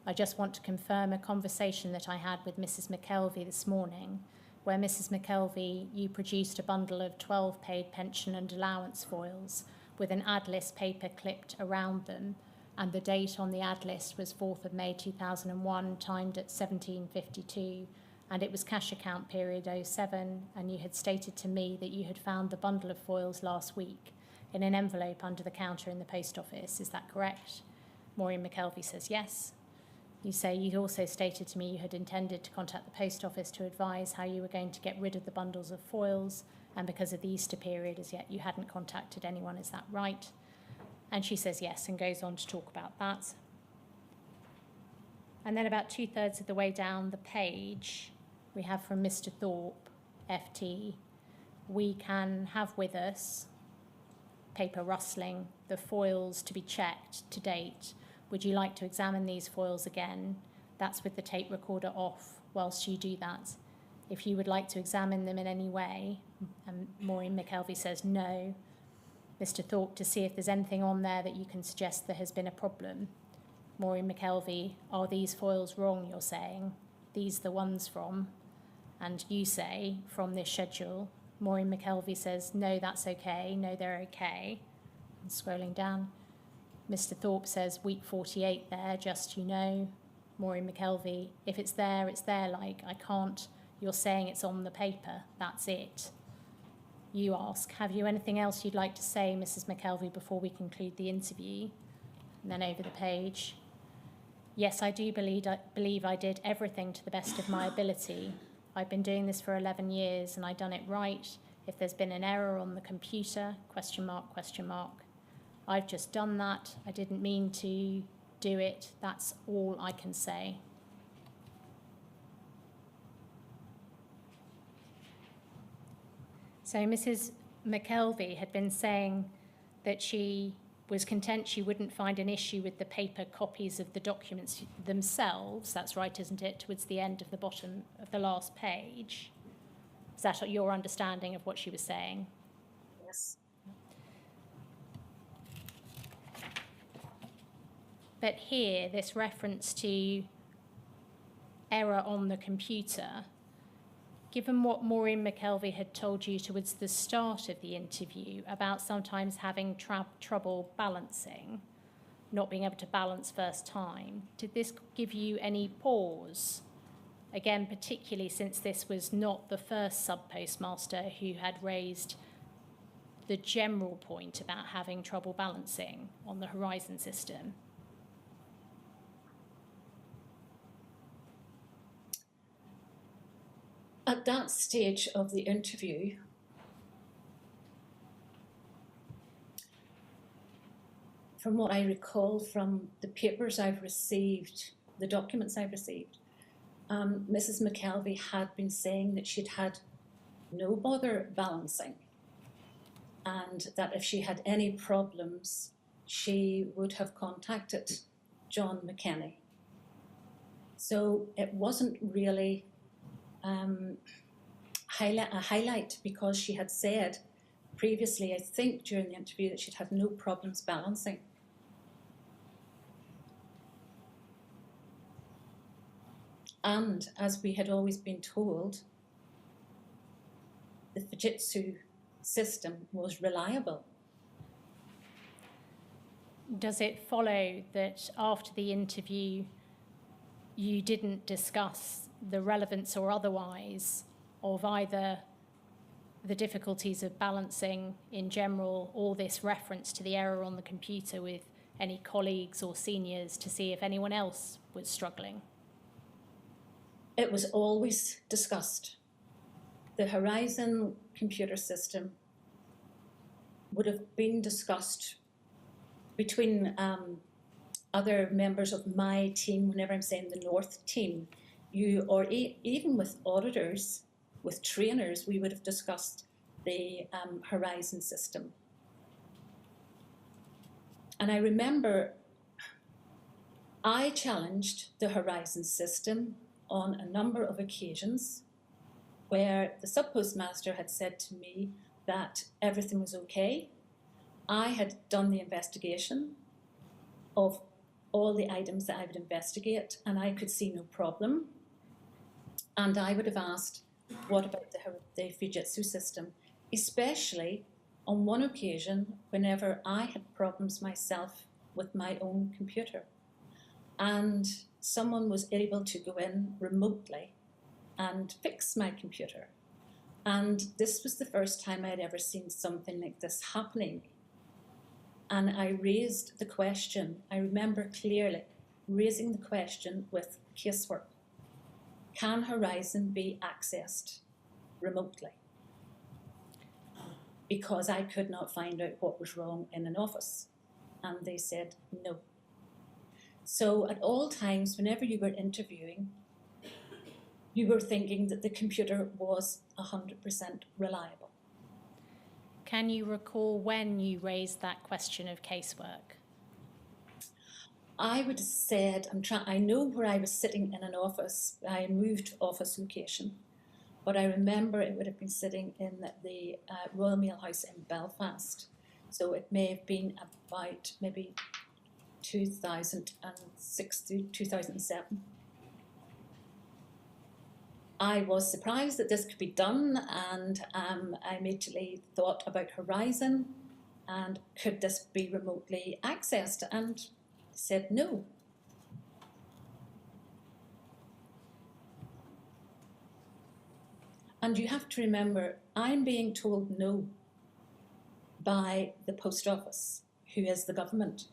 I just want to confirm a conversation that I had with Mrs. Mckelvie this morning, where Mrs. Mckelvie, you produced a bundle of 12 paid pension and allowance foils with an ad list paper clipped around them, and the date on the ad list was 4th of May 2001, timed at 17:52, and it was cash account period 07, and you had stated to me that you had found the bundle of foils last week in an envelope under the counter in the post office. Is that correct? Morin Mckelvie says yes. You say you also stated to me you had intended to contact the post office to advise how you were going to get rid of the bundles of foils, and because of the Easter period as yet you hadn't contacted anyone. Is that right? And she says yes, and goes on to talk about that. And then about 2/3 of the way down the page, we have from Mr. Thorpe, FT, we can have with us, paper rustling, the foils to be checked to date. Would you like to examine these foils again? That's with the tape recorder off whilst you do that. If you would like to examine them in any way, and Morin Mckelvie says no. Mr. Thorpe, to see if there's anything on there that you can suggest there has been a problem. Morin Mckelvie, are these foils wrong, you're saying? These the ones from? And you say, from this schedule. Morin Mckelvie says, no, that's okay, no, they're okay. And scrolling down, Mr. Thorpe says, week 48 there, just you know. Morin Mckelvie, if it's there, like, I can't, you're saying it's on the paper, that's it. You ask, have you anything else you'd like to say, Mrs. Mckelvie, before we conclude the interview? And then over the page, yes, I do believe I did everything to the best of my ability. I've been doing this for 11 years and I've done it right. If there's been an error on the computer, question mark, I've just done that. I didn't mean to do it. That's all I can say. So Mrs. Mckelvie had been saying that she was content she wouldn't find an issue with the paper copies of the documents themselves. That's right, isn't it? Towards the end of the bottom of the last page. Is that your understanding of what she was saying? Yes. But here, this reference to error on the computer, given what Morin Mckelvie had told you towards the start of the interview about sometimes having trouble balancing, not being able to balance first time, did this give you any pause? Again, particularly since this was not the first sub-postmaster who had raised the general point about having trouble balancing on the Horizon system. At that stage of the interview, from what I recall from the papers I've received, the documents I've received, Mrs. Mckelvie had been saying that she'd had no bother balancing, and that if she had any problems, she would have contacted John McKenny. So it wasn't really highlight because she had said previously, I think during the interview, that she'd had no problems balancing. And as we had always been told, the Fujitsu system was reliable. Does it follow that after the interview you didn't discuss the relevance or otherwise of either the difficulties of balancing in general or this reference to the error on the computer with any colleagues or seniors to see if anyone else was struggling? It was always discussed. The Horizon computer system would have been discussed between other members of my team, whenever I'm saying the North team, even with auditors, with trainers, we would have discussed the Horizon system. And I remember I challenged the Horizon system on a number of occasions where the sub-postmaster had said to me that everything was okay. I had done the investigation of all the items that I would investigate and I could see no problem. And I would have asked, what about the Fujitsu system? Especially on one occasion whenever I had problems myself with my own computer. And someone was able to go in remotely and fix my computer. And this was the first time I'd ever seen something like this happening. And I raised the question, I remember clearly raising the question with casework. Can Horizon be accessed remotely? Because I could not find out what was wrong in an office. And they said no. So at all times, whenever you were interviewing, you were thinking that the computer was 100% reliable. Can you recall when you raised that question of casework? I would have said, I know where I was sitting in an office. I moved office location, but I remember it would have been sitting in the Royal Mail House in Belfast. So it may have been about maybe 2006 to 2007. I was surprised that this could be done, and I immediately thought about Horizon and could this be remotely accessed, and said no. And you have to remember, I'm being told no by the post office, who is the government.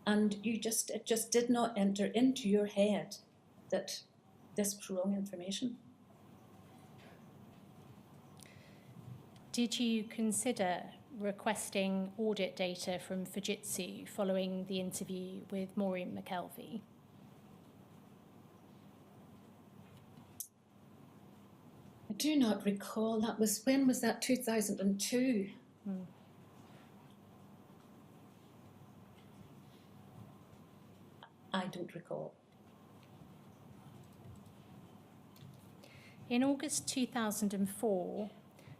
And it just did not enter into your head that this was wrong information. Did you consider requesting audit data from Fujitsu following the interview with Morin Mckelvie? I do not recall. When was that? 2002? I don't recall. In August 2004,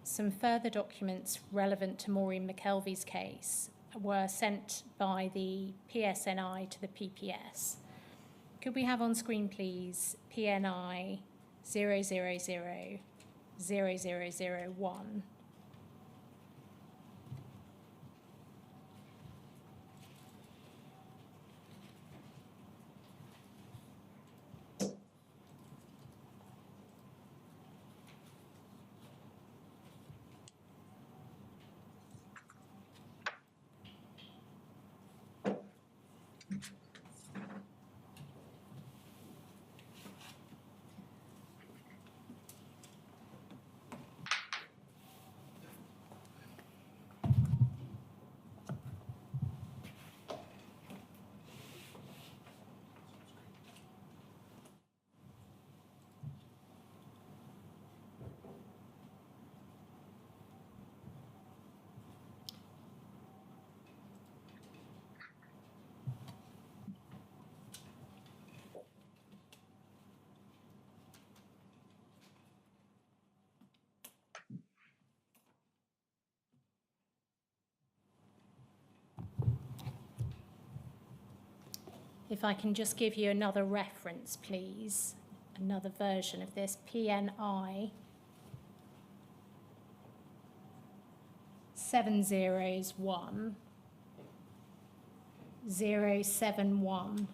some further documents relevant to Morin Mckelvie's case were sent by the PSNI to the PPS. Could we have on screen, please, PNI 0000001? If I can just give you another reference, please, another version of this, PNI 701071.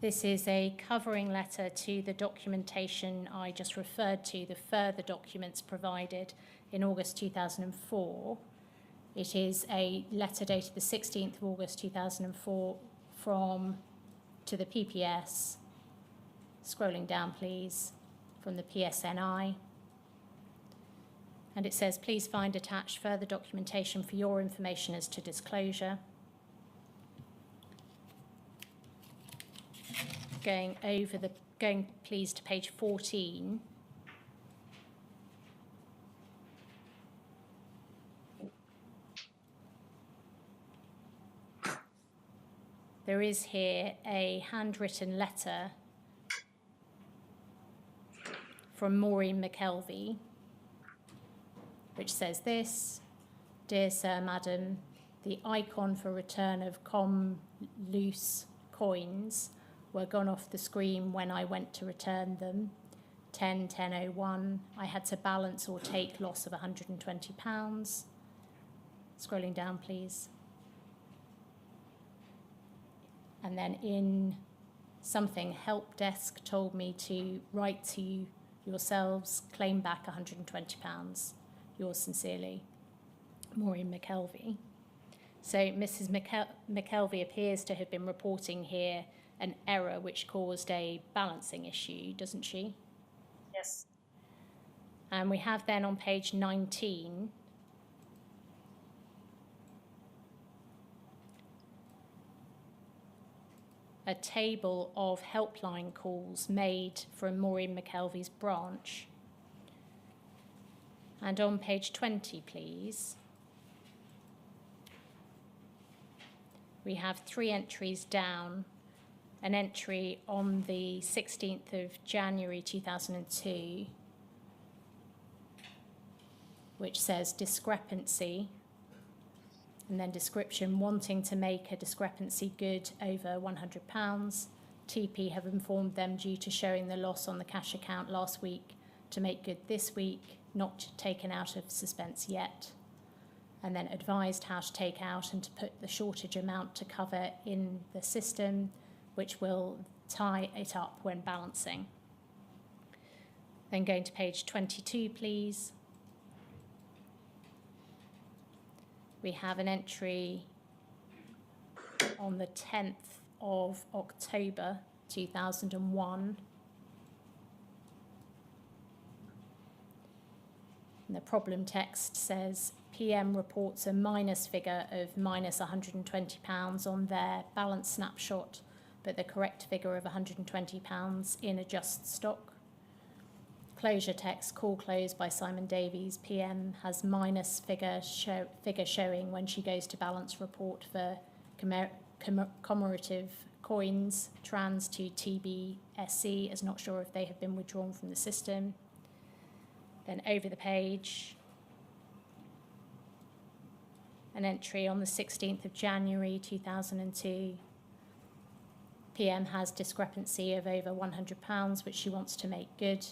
This is a covering letter to the documentation I just referred to, the further documents provided in August 2004. It is a letter dated the 16th of August 2004 to the PPS, scrolling down please, from the PSNI. And it says, please find attached further documentation for your information as to disclosure. Going please to page 14. There is here a handwritten letter from Morin Mckelvie, which says this: Dear Sir, Madam, the icon for return of loose coins were gone off the screen when I went to return them. 10/10/01, I had to balance or take loss of £120. Scrolling down, please. And then in something, help desk told me to write to yourselves, claim back £120. Yours sincerely, Morin Mckelvie. So Mrs. Mckelvie appears to have been reporting here an error which caused a balancing issue, doesn't she? Yes. And we have then on page 19 a table of helpline calls made from Morin Mckelvie's branch. And on page 20, please, we have 3 entries down. An entry on the 16th of January 2002, which says discrepancy, and then description, wanting to make a discrepancy good over £100. TP have informed them due to showing the loss on the cash account last week to make good this week, not taken out of suspense yet. And then advised how to take out and to put the shortage amount to cover in the system, which will tie it up when balancing. Then going to page 22, please. We have an entry on the 10th of October 2001. And the problem text says, PM reports a minus figure of minus £120 on their balance snapshot, but the correct figure of £120 in adjust stock. Closure text, call closed by Simon Davies. PM has minus figure showing when she goes to balance report for commemorative coins, trans to TBSC, as not sure if they have been withdrawn from the system. Then over the page, an entry on the 16th of January 2002. PM has discrepancy of over £100, which she wants to make good.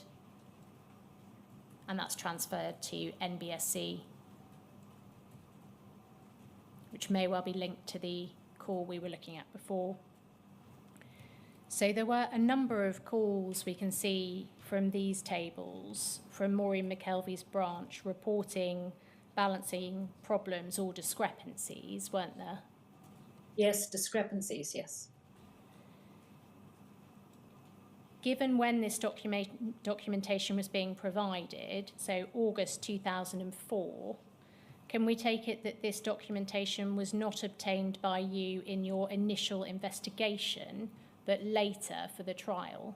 And that's transferred to NBSC, which may well be linked to the call we were looking at before. So there were a number of calls we can see from these tables from Morin Mckelvie's branch reporting balancing problems or discrepancies, weren't there? Yes, discrepancies, yes. Given when this documentation was being provided, so August 2004, Can we take it that this documentation was not obtained by you in your initial investigation, but later for the trial?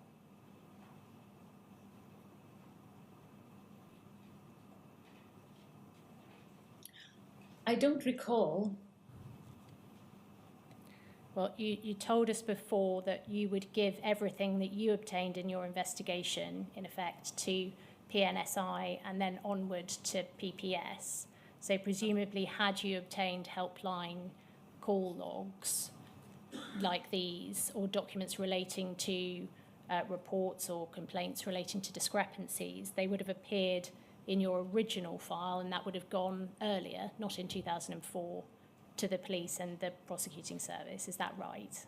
I don't recall. Well, you told us before that you would give everything that you obtained in your investigation, in effect, to PNSI and then onward to PPS. So presumably, had you obtained helpline call logs like these, or documents relating to reports or complaints relating to discrepancies, they would have appeared in your original file, and that would have gone earlier, not in 2004, to the police and the prosecuting service. Is that right?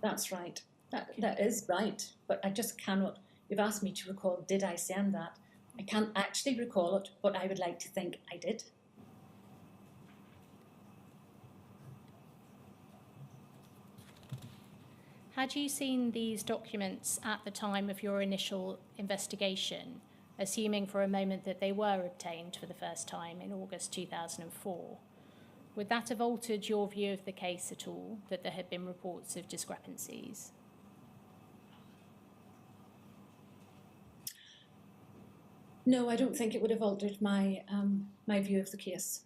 That's right. That is right. But I just cannot. You've asked me to recall, did I send that? I can't actually recall it, but I would like to think I did. Had you seen these documents at the time of your initial investigation, assuming for a moment that they were obtained for the first time in August 2004? Would that have altered your view of the case at all, that there had been reports of discrepancies? No, I don't think it would have altered my my view of the case.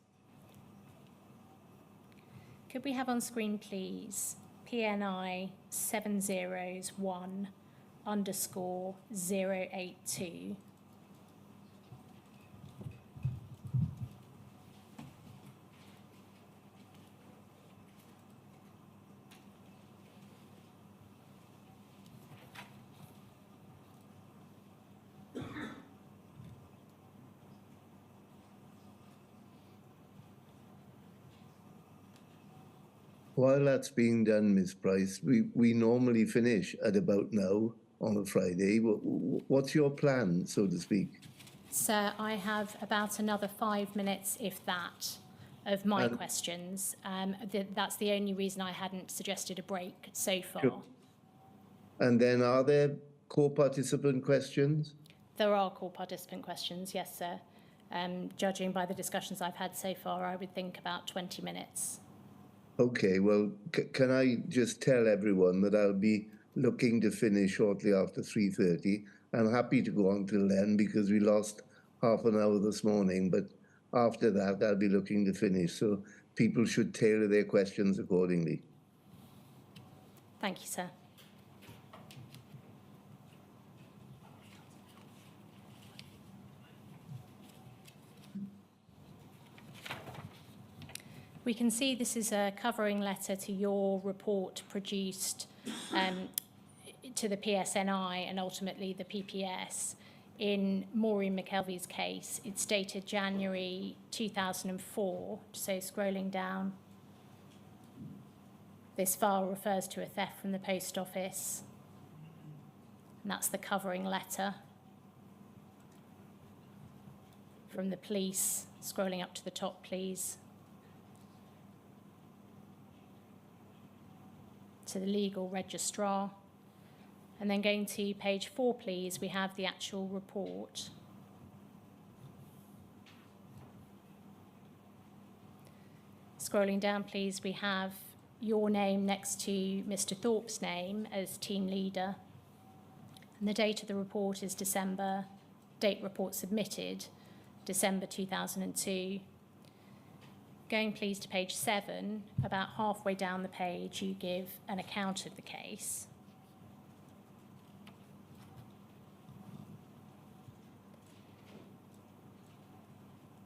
Could we have on screen, please, PNI 701_082? While that's being done, Ms. Price, we normally finish at about now on a Friday. What's your plan, so to speak? Sir, I have about another 5 minutes, if that, of my questions. That's the only reason I hadn't suggested a break so far. Sure. And then are there co-participant questions? There are call participant questions, yes, sir. Judging by the discussions I've had so far, I would think about 20 minutes. Okay, well, can I just tell everyone that I'll be looking to finish shortly after 3:30. I'm happy to go on till then because we lost half an hour this morning, but after that I'll be looking to finish, so people should tailor their questions accordingly. Thank you, sir. We can see this is a covering letter to your report produced to the PSNI and ultimately the PPS. In Morin Mckelvie's case, it's dated January 2004, so scrolling down. This file refers to a theft from the post office, and that's the covering letter from the police. Scrolling up to the top, please. To the legal registrar. And then going to page 4, please, we have the actual report. Scrolling down, please, we have your name next to Mr. Thorpe's name as team leader. And the date of the report is December, date report submitted, December 2002. Going, please, to page 7, about halfway down the page, you give an account of the case.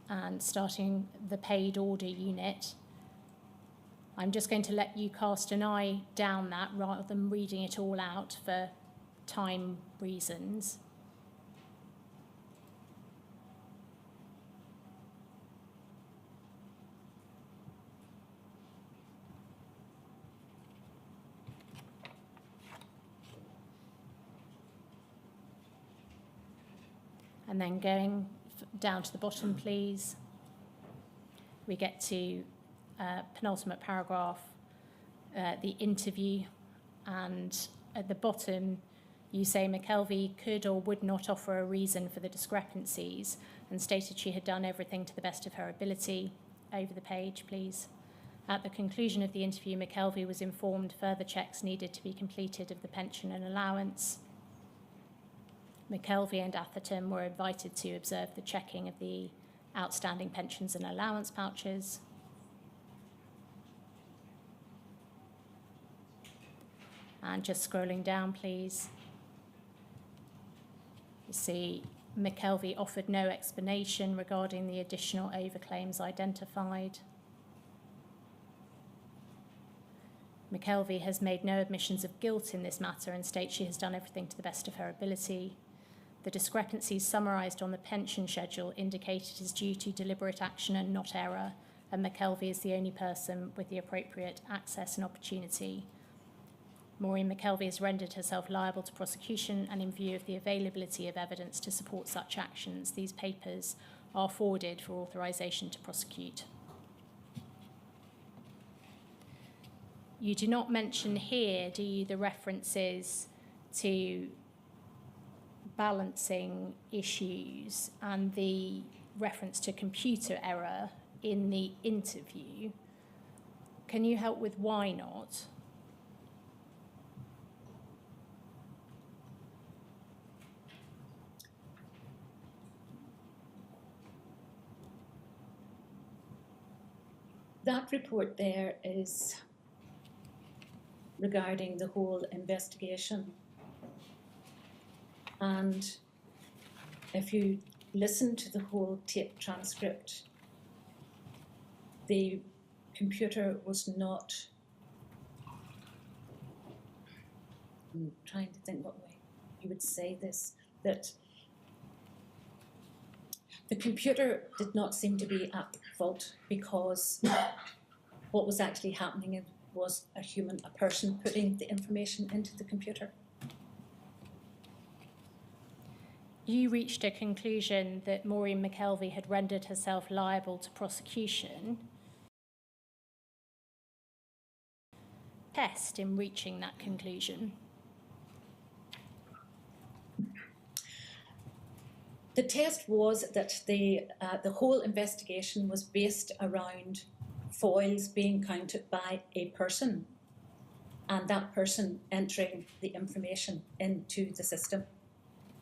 And starting the paid order unit, I'm just going to let you cast an eye down that rather than reading it all out for time reasons. And then going down to the bottom, please, we get to penultimate paragraph, the interview, and at the bottom you say Mckelvie could or would not offer a reason for the discrepancies and stated she had done everything to the best of her ability. over the page, please. At the conclusion of the interview, Mckelvie was informed further checks needed to be completed of the pension and allowance. Mckelvie and Atherton were invited to observe the checking of the outstanding pensions and allowance pouches. And just scrolling down, please. You see Mckelvie offered no explanation regarding the additional overclaims identified. Mckelvie has made no admissions of guilt in this matter and states she has done everything to the best of her ability. The discrepancies summarised on the pension schedule indicate it is due to deliberate action and not error, and Mckelvie is the only person with the appropriate access and opportunity. Morin Mckelvie has rendered herself liable to prosecution, and in view of the availability of evidence to support such actions, these papers are forwarded for authorisation to prosecute. You do not mention here, do you, the references to balancing issues and the reference to computer error in the interview? Can you help with why not? That report there is regarding the whole investigation. And if you listen to the whole tape transcript, the computer was not, I'm trying to think what way you would say this, that the computer did not seem to be at fault, because what was actually happening was a person putting the information into the computer. You reached a conclusion that Morin Mckelvie had rendered herself liable to prosecution. Test in reaching that conclusion. The test was that the whole investigation was based around foils being counted by a person, and that person entering the information into the system.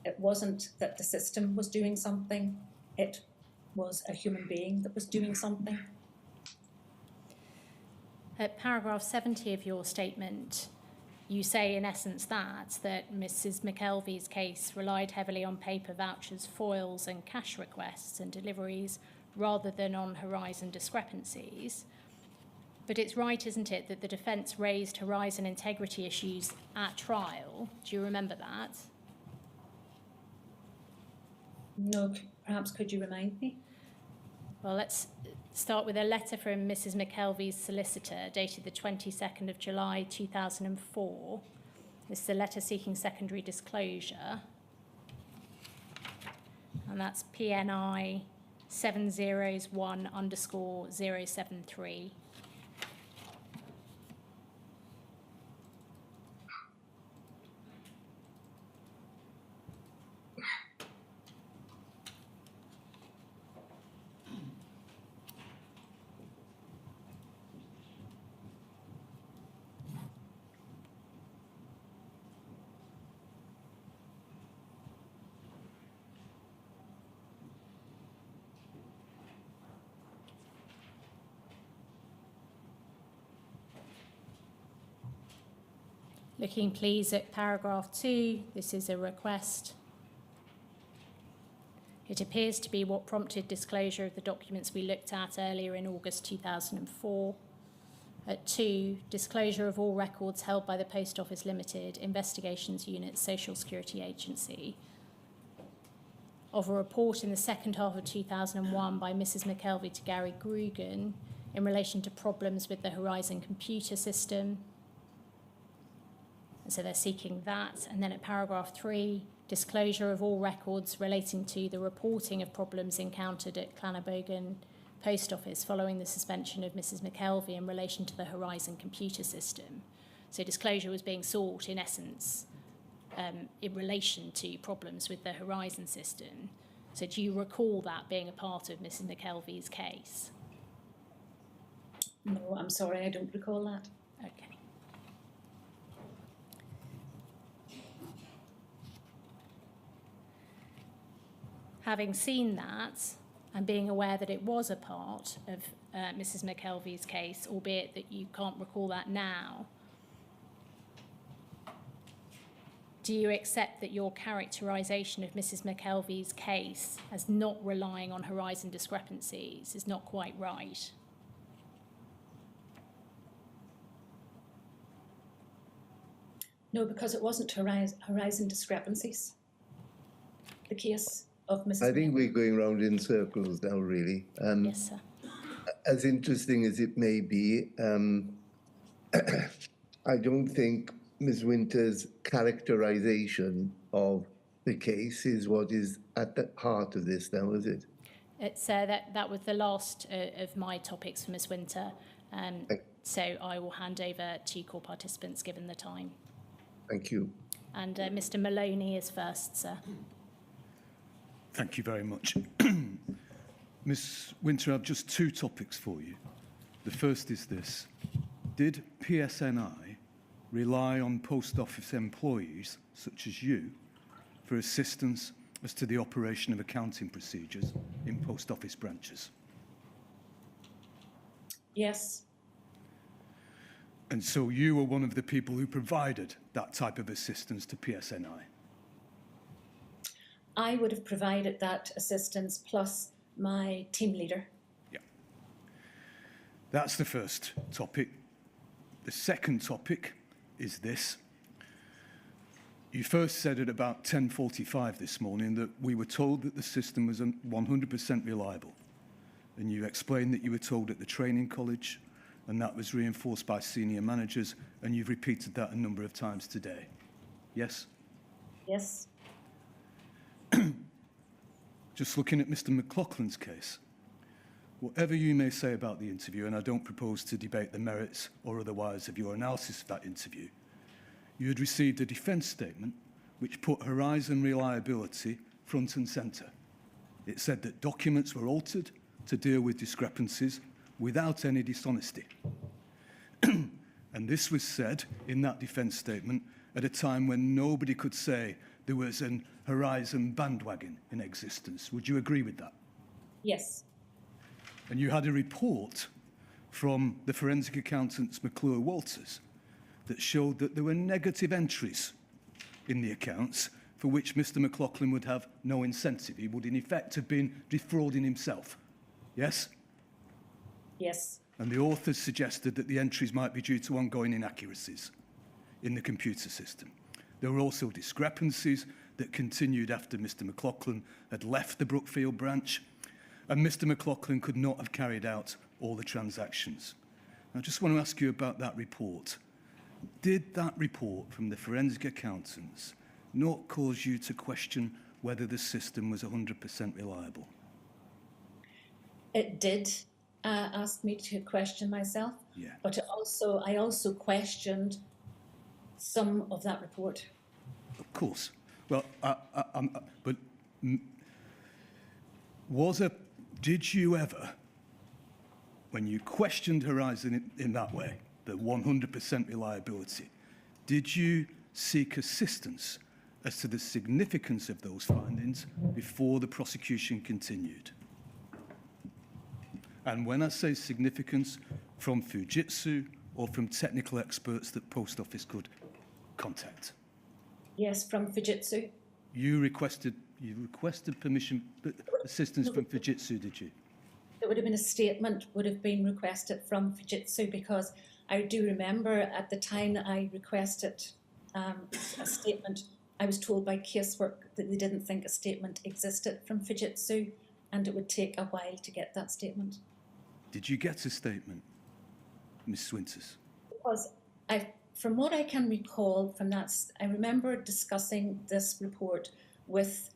It wasn't that the system was doing something, it was a human being that was doing something. At paragraph 70 of your statement, you say in essence that Mrs. Mckelvie's case relied heavily on paper vouchers, foils and cash requests and deliveries rather than on horizon discrepancies. But it's right, isn't it, that the defence raised horizon integrity issues at trial? Do you remember that? No, perhaps could you remind me? Well, let's start with a letter from Mrs. Mckelvie's solicitor dated the 22nd of July 2004. This is a letter seeking secondary disclosure. And that's PNI 701_073. Looking please at paragraph 2, this is a request. It appears to be what prompted disclosure of the documents we looked at earlier in August 2004. At 2, disclosure of all records held by the Post Office Limited, Investigations Unit, Social Security Agency, of a report in the second half of 2001 by Mrs. Mckelvie to Gary Grugan in relation to problems with the Horizon computer system. So they're seeking that. And then at paragraph 3, disclosure of all records relating to the reporting of problems encountered at Clannabogan Post Office following the suspension of Mrs. Mckelvie in relation to the Horizon computer system. So disclosure was being sought, in essence, in relation to problems with the Horizon system. So do you recall that being a part of Mrs. Mckelvie's case? No, I'm sorry, I don't recall that. Okay. Having seen that, and being aware that it was a part of Mrs. Mckelvie's case, albeit that you can't recall that now, do you accept that your characterisation of Mrs. Mckelvie's case as not relying on horizon discrepancies is not quite right? No, because it wasn't horizon discrepancies. The case of Mrs. I think we're going round in circles now, really. Yes, sir. As interesting as it may be, I don't think Ms. Winter's characterization of the case is what is at the heart of this now, is it? It's that was the last of my topics for Ms. Winter. So I will hand over to core participants given the time. Thank you. And Mr. Maloney is first, sir. Thank you very much. Ms. Winter, I have just two topics for you. The first is this. Did PSNI rely on post office employees, such as you, for assistance as to the operation of accounting procedures in post office branches? Yes, And so you were one of the people who provided that type of assistance to PSNI? I would have provided that assistance plus my team leader. Yeah. That's the first topic. The second topic is this. You first said at about 10:45 this morning that we were told that the system was 100% reliable. And you explained that you were told at the training college, and that was reinforced by senior managers, and you've repeated that a number of times today. Yes? Yes, Just looking at Mr. Mclaughlan's case, whatever you may say about the interview, and I don't propose to debate the merits or otherwise of your analysis of that interview, you had received a defence statement which put horizon reliability front and centre. It said that documents were altered to deal with discrepancies without any dishonesty. And this was said in that defence statement at a time when nobody could say there was an horizon bandwagon in existence. Would you agree with that? yes, And you had a report from the forensic accountants Mclaughlan Walters that showed that there were negative entries in the accounts for which Mr. Mclaughlan would have no incentive. He would in effect have been defrauding himself. Yes? yes, And the authors suggested that the entries might be due to ongoing inaccuracies in the computer system. There were also discrepancies that continued after Mr. Mclaughlan had left the Brookfield branch, and Mr. Mclaughlan could not have carried out all the transactions. I just want to ask you about that report. Did that report from the forensic accountants not cause you to question whether the system was 100% reliable? it did ask me to question myself, Yeah. but I also questioned some of that report. Of course. Well, did you ever, when you questioned Horizon in that way, the 100% reliability, did you seek assistance as to the significance of those findings before the prosecution continued? And when I say significance, from Fujitsu or from technical experts that Post Office could contact? Yes, from Fujitsu. You requested permission, assistance from Fujitsu, did you? It would have been a statement would have been requested from Fujitsu, because I do remember at the time that I requested a statement, I was told by casework that they didn't think a statement existed from Fujitsu, and it would take a while to get that statement. Did you get a statement, Ms. Winters? Because from what I can recall from that, I remember discussing this report with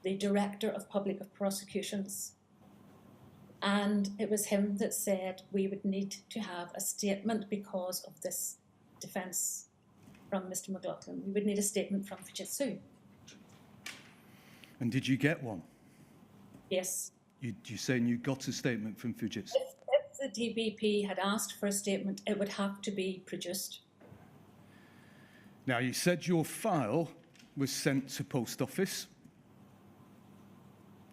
the Director of Public Prosecutions, and it was him that said we would need to have a statement because of this defence from Mr. Mclaughlan. We would need a statement from Fujitsu. And did you get one? Yes. You saying you got a statement from Fujitsu? If the DBP had asked for a statement, it would have to be produced. Now, you said your file was sent to post office.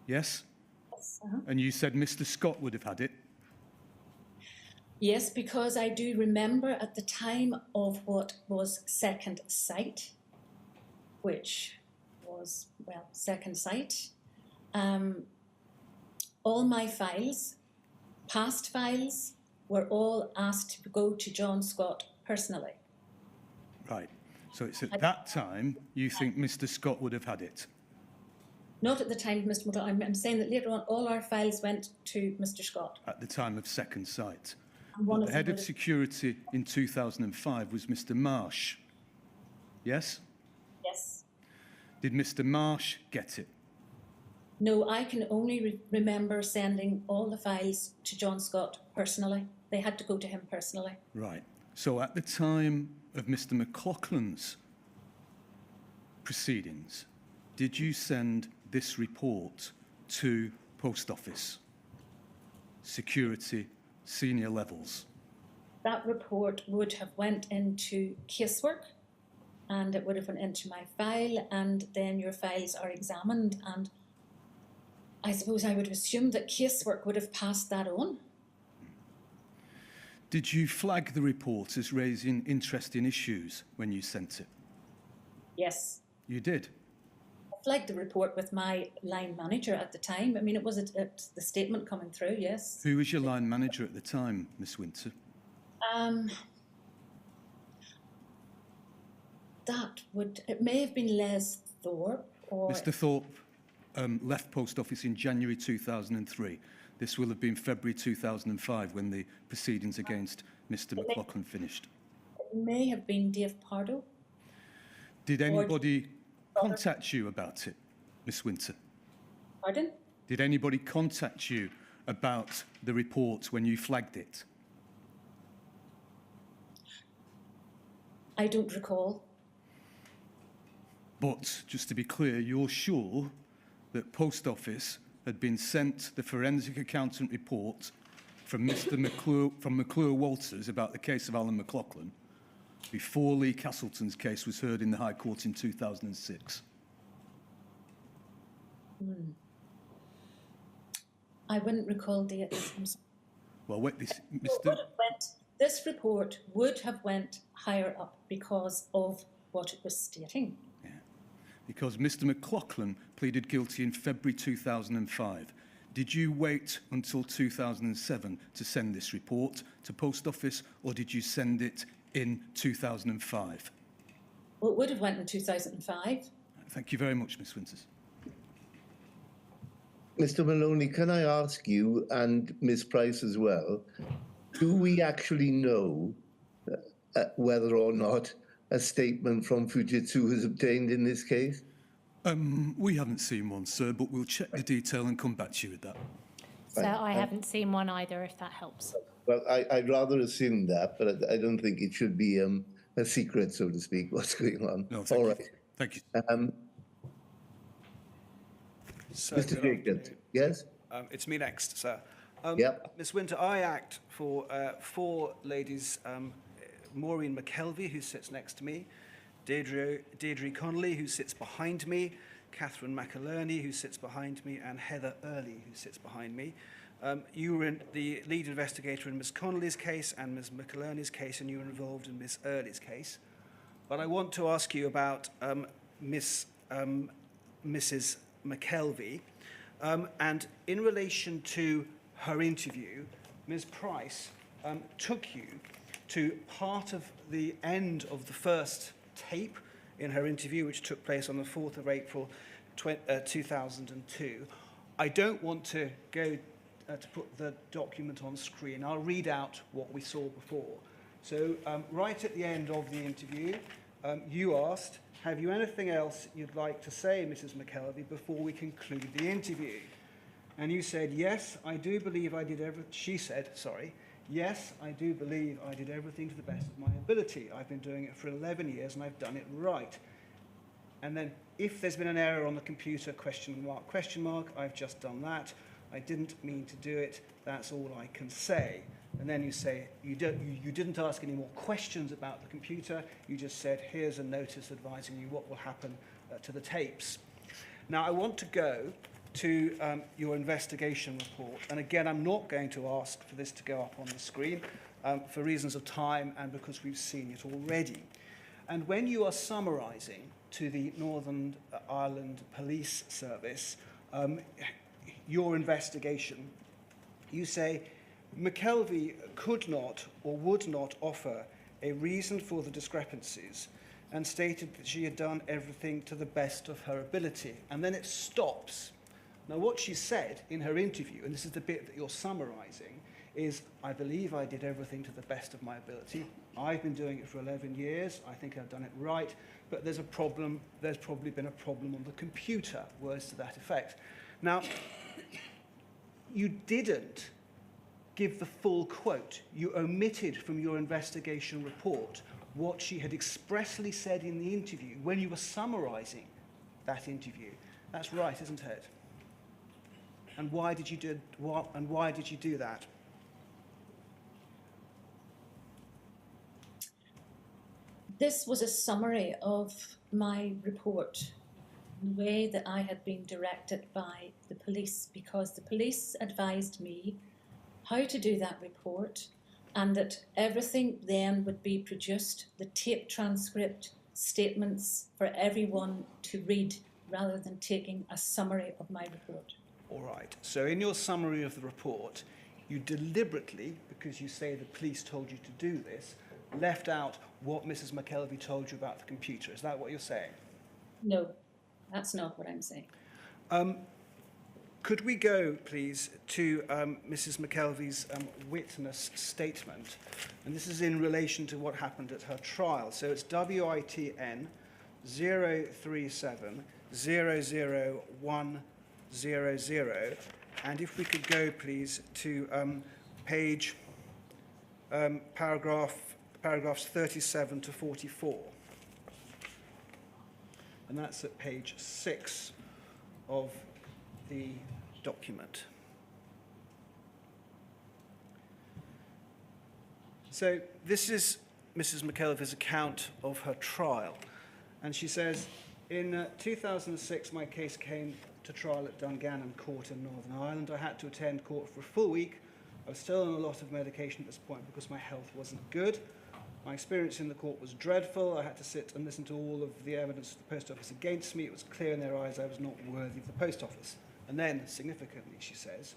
Yes? Yes, And you said Mr. Scott would have had it. Yes, because I do remember at the time of what was Second Sight, which was, well, Second Sight, all my files, past files, were all asked to go to John Scott personally. Right. So it's at that time you think Mr. Scott would have had it. Not at the time of Mr. Mclaughlan. I'm saying that later on all our files went to Mr. Scott. At the time of Second Sight. And one But of the them head would of have- security in 2005 was Mr. Marsh. Yes? Yes. Did Mr. Marsh get it? No, I can only remember sending all the files to John Scott personally. They had to go to him personally. Right. So at the time of Mr. Mclaughlan's proceedings, did you send this report to post office, security, senior levels? That report would have went into casework, and it would have went into my file, and then your files are examined, and I suppose I would assume that casework would have passed that on. Did you flag the report as raising interesting issues when you sent it? Yes. You did. I flagged the report with my line manager at the time. I mean, it was the statement coming through, yes. Who was your line manager at the time, Miss Winter? It may have been Les Thorpe or... Mr. Thorpe left post office in January 2003. This will have been February 2005 when the proceedings against Mr. Mclaughlan finished. It may have been Dave Pardo. Did anybody contact you about it, Miss Winter? Pardon? Did anybody contact you about the report when you flagged it? I don't recall. But, just to be clear, you're sure that Post Office had been sent the forensic accountant report from McClure Walters about the case of Alan Mclaughlan before Lee Castleton's case was heard in the High Court in 2006? I wouldn't recall dates. I'm sorry. Well, wait, This report would have went higher up because of what it was stating. Because Mr. Mclaughlan pleaded guilty in February 2005. Did you wait until 2007 to send this report to Post Office, or did you send it in 2005? Well, it would have went in 2005. Thank you very much, Ms. Winters. Mr. Maloney, can I ask you, and Ms. Price as well, do we actually know whether or not a statement from Fujitsu was obtained in this case? We haven't seen one, sir, but we'll check the detail and come back to you with that. So I haven't seen one either, if that helps. Well, I'd rather assume that, but I don't think it should be a secret, so to speak, what's going on. No, thank All you. right. Thank you. So, Mr. Jacobs, yes? it's me next, sir. Yep. Ms. Winter, I act for four ladies, Morin Mckelvie, who sits next to me, Deirdre Connolly, who sits behind me, Catherine McAlerney, who sits behind me, and Heather Early, who sits behind me. You were the lead investigator in Ms. Connolly's case and Ms. McAlerney's case, and you were involved in Ms. Early's case. But I want to ask you about Mrs. Mckelvie. And in relation to her interview, Ms. Price took you to part of the end of the first tape in her interview, which took place on the 4th of April 2002. I don't want to go to put the document on screen. I'll read out what we saw before. So right at the end of the interview, you asked, "Have you anything else you'd like to say, Mrs. Mckelvie, before we conclude the interview?" And you said, "Yes, I do believe I did everything." She said, sorry, "Yes, I do believe I did everything to the best of my ability. I've been doing it for 11 years and I've done it right." And then, "If there's been an error on the computer, question mark, I've just done that. I didn't mean to do it. That's all I can say." And then you say you didn't ask any more questions about the computer. You just said, here's a notice advising you what will happen to the tapes. Now, I want to go to your investigation report. And again, I'm not going to ask for this to go up on the screen for reasons of time and because we've seen it already. And when you are summarising to the Northern Ireland Police Service your investigation, you say, Mckelvie could not or would not offer a reason for the discrepancies and stated that she had done everything to the best of her ability. And then it stops. Now, what she said in her interview, and this is the bit that you're summarising, is, I believe I did everything to the best of my ability. I've been doing it for 11 years. I think I've done it right. But there's a problem. There's probably been a problem on the computer, words to that effect. Now, you didn't give the full quote. You omitted from your investigation report what she had expressly said in the interview when you were summarising that interview. That's right, isn't it? And why did you do that? This was a summary of my report, the way that I had been directed by the police, because the police advised me how to do that report and that everything then would be produced, the tape transcript, statements for everyone to read rather than taking a summary of my report. All right. So in your summary of the report, you deliberately, because you say the police told you to do this, left out what Mrs. Mckelvie told you about the computer. Is that what you're saying? No, that's not what I'm saying. Could we go, please, to Mrs. Mckelvie's witness statement? And this is in relation to what happened at her trial. So it's WITN 037 00100. And if we could go, please, to paragraphs 37 to 44. And that's at page 6 of the document. So this is Mrs. Mckelvie's account of her trial. And she says, in 2006, my case came to trial at Dungannon Court in Northern Ireland. I had to attend court for a full week. I was still on a lot of medication at this point because my health wasn't good. My experience in the court was dreadful. I had to sit and listen to all of the evidence of the post office against me. It was clear in their eyes I was not worthy of the post office. And then, significantly, she says,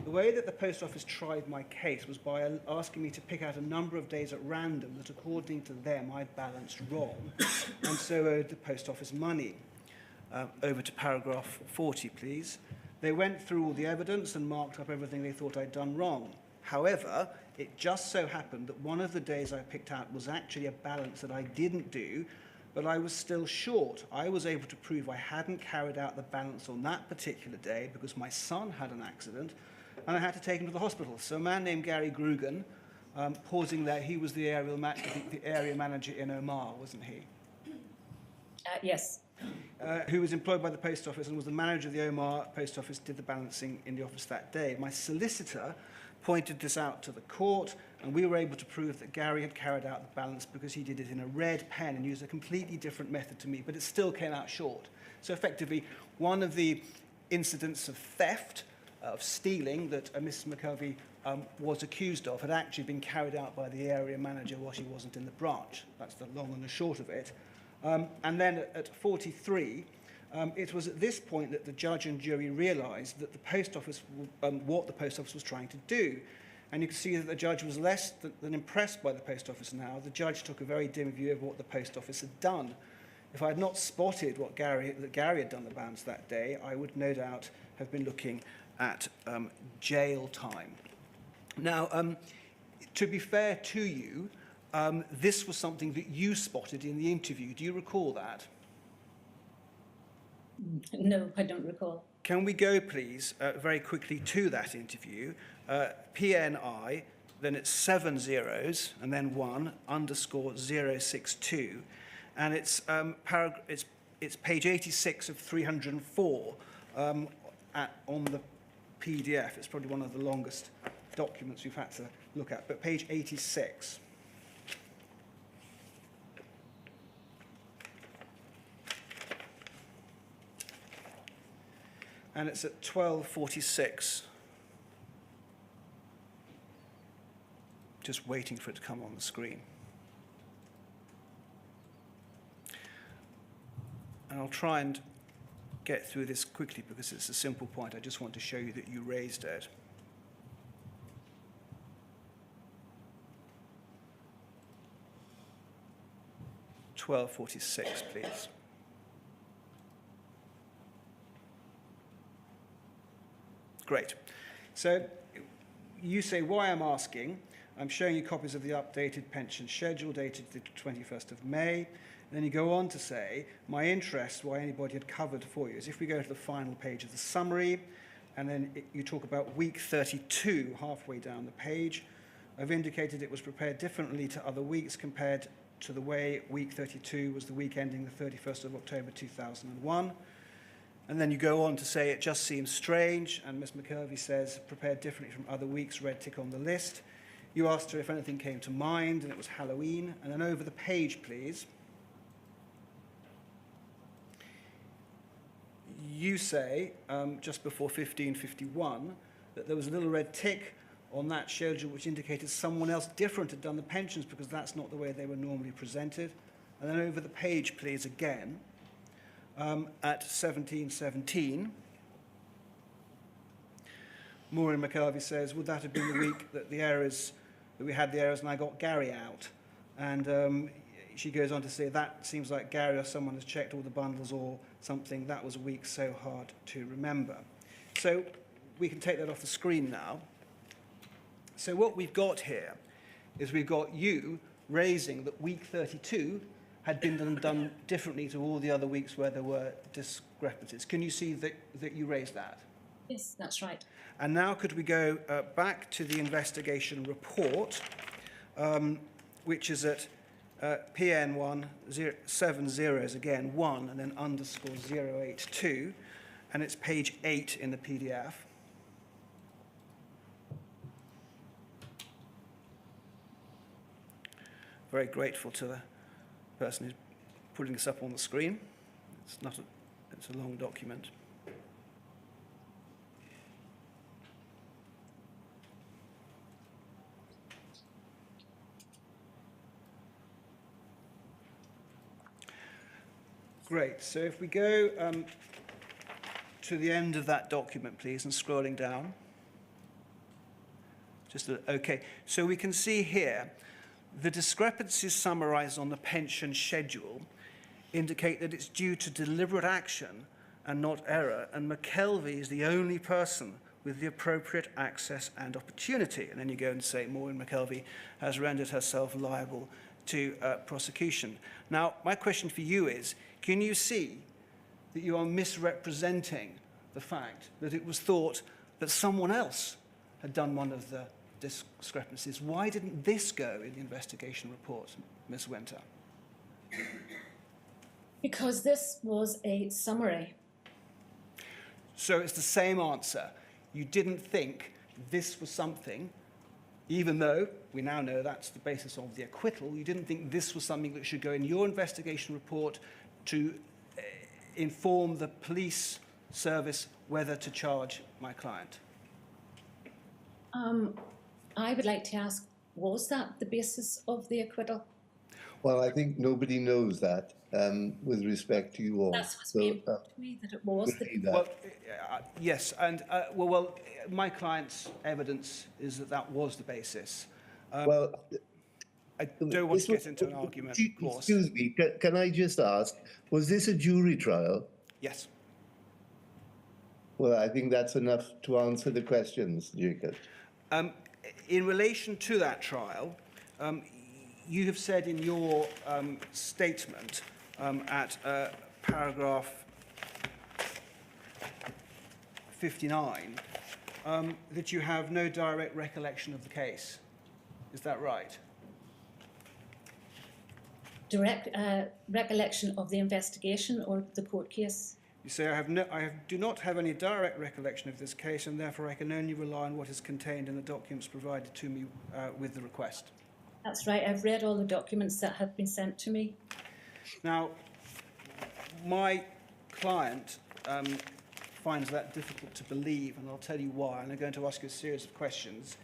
the way that the post office tried my case was by asking me to pick out a number of days at random that, according to them, I balanced wrong, and so owed the post office money. Over to paragraph 40, please. They went through all the evidence and marked up everything they thought I'd done wrong. However, it just so happened that one of the days I picked out was actually a balance that I didn't do, but I was still short. I was able to prove I hadn't carried out the balance on that particular day because my son had an accident and I had to take him to the hospital. So a man named Gary Grugan, pausing there, he was the area manager in Omagh, wasn't he? Yes. Who was employed by the post office and was the manager of the Omagh post office, did the balancing in the office that day. My solicitor pointed this out to the court, and we were able to prove that Gary had carried out the balance because he did it in a red pen and used a completely different method to me, but it still came out short. So effectively, one of the incidents of theft, of stealing, that Mrs. Mckelvie was accused of had actually been carried out by the area manager while she wasn't in the branch. That's the long and the short of it. And then at 43, it was at this point that the judge and jury realised that the post office, what the post office was trying to do. And you can see that the judge was less than impressed by the post office now. The judge took a very dim view of what the post office had done. If I had not spotted that Gary had done the balance that day, I would no doubt have been looking at jail time. Now, to be fair to you, this was something that you spotted in the interview. Do you recall that? No, I don't recall. Can we go, please, very quickly to that interview? PNI, then it's 7 zeros, and then 1, _062. And it's page 86 of 304 on the PDF. It's probably one of the longest documents we've had to look at, but page 86. And it's at 1246. Just waiting for it to come on the screen. And I'll try and get through this quickly because it's a simple point. I just want to show you that you raised it. (1246), please. Great. So you say why I'm asking. I'm showing you copies of the updated pension schedule dated the 21st of May. And then you go on to say, my interest, why anybody had covered for you, is if we go to the final page of the summary, and then you talk about week 32, halfway down the page. I've indicated it was prepared differently to other weeks compared to the way week 32 was the week ending the 31st of October 2001. And then you go on to say it just seems strange, and Ms. Mckelvie says prepared differently from other weeks, red tick on the list. You asked her if anything came to mind, and it was Halloween. And then over the page, please. You say, just before 1551, that there was a little red tick on that schedule which indicated someone else different had done the pensions because that's not the way they were normally presented. And then over the page, please, again, at 1717, Morin Mckelvie says, would that have been the week that we had the errors and I got Gary out? And she goes on to say, that seems like Gary or someone has checked all the bundles or something. That was a week so hard to remember. So we can take that off the screen now. So what we've got here is we've got you raising that week 32 had been done differently to all the other weeks where there were discrepancies. Can you see that you raised that? Yes, that's right. And now could we go back to the investigation report, which is at PN1 7 zeros, again, 1, and then underscore 082, and it's page 8 in the PDF. Very grateful to the person who's putting this up on the screen. It's a long document. Great. So if we go to the end of that document, please, and scrolling down. Okay. So we can see here the discrepancies summarized on the pension schedule indicate that it's due to deliberate action and not error, and Mckelvie is the only person with the appropriate access and opportunity. And then you go and say, Morin Mckelvie has rendered herself liable to prosecution. Now, my question for you is, can you see that you are misrepresenting the fact that it was thought that someone else had done one of the discrepancies? Why didn't this go in the investigation report, Ms. Winter? Because this was a summary. So it's the same answer. You didn't think this was something, even though we now know that's the basis of the acquittal, you didn't think this was something that should go in your investigation report to inform the police service whether to charge my client? I would like to ask, was that the basis of the acquittal? Well, I think nobody knows that with respect to you all. That's what's being put to me, that it was. Well, yes, and well, my client's evidence is that that was the basis. Well, I don't want to get into an argument, of course. Excuse me, can I just ask, was this a jury trial? Yes. Well, I think that's enough to answer the questions, Jacob. In relation to that trial, you have said in your statement at paragraph 59 that you have no direct recollection of the case. Is that right? Direct recollection of the investigation or the court case? You say, do not have any direct recollection of this case, and therefore I can only rely on what is contained in the documents provided to me with the request. That's right. I've read all the documents that have been sent to me. Now, my client finds that difficult to believe, and I'll tell you why, and I'm going to ask you a series of questions.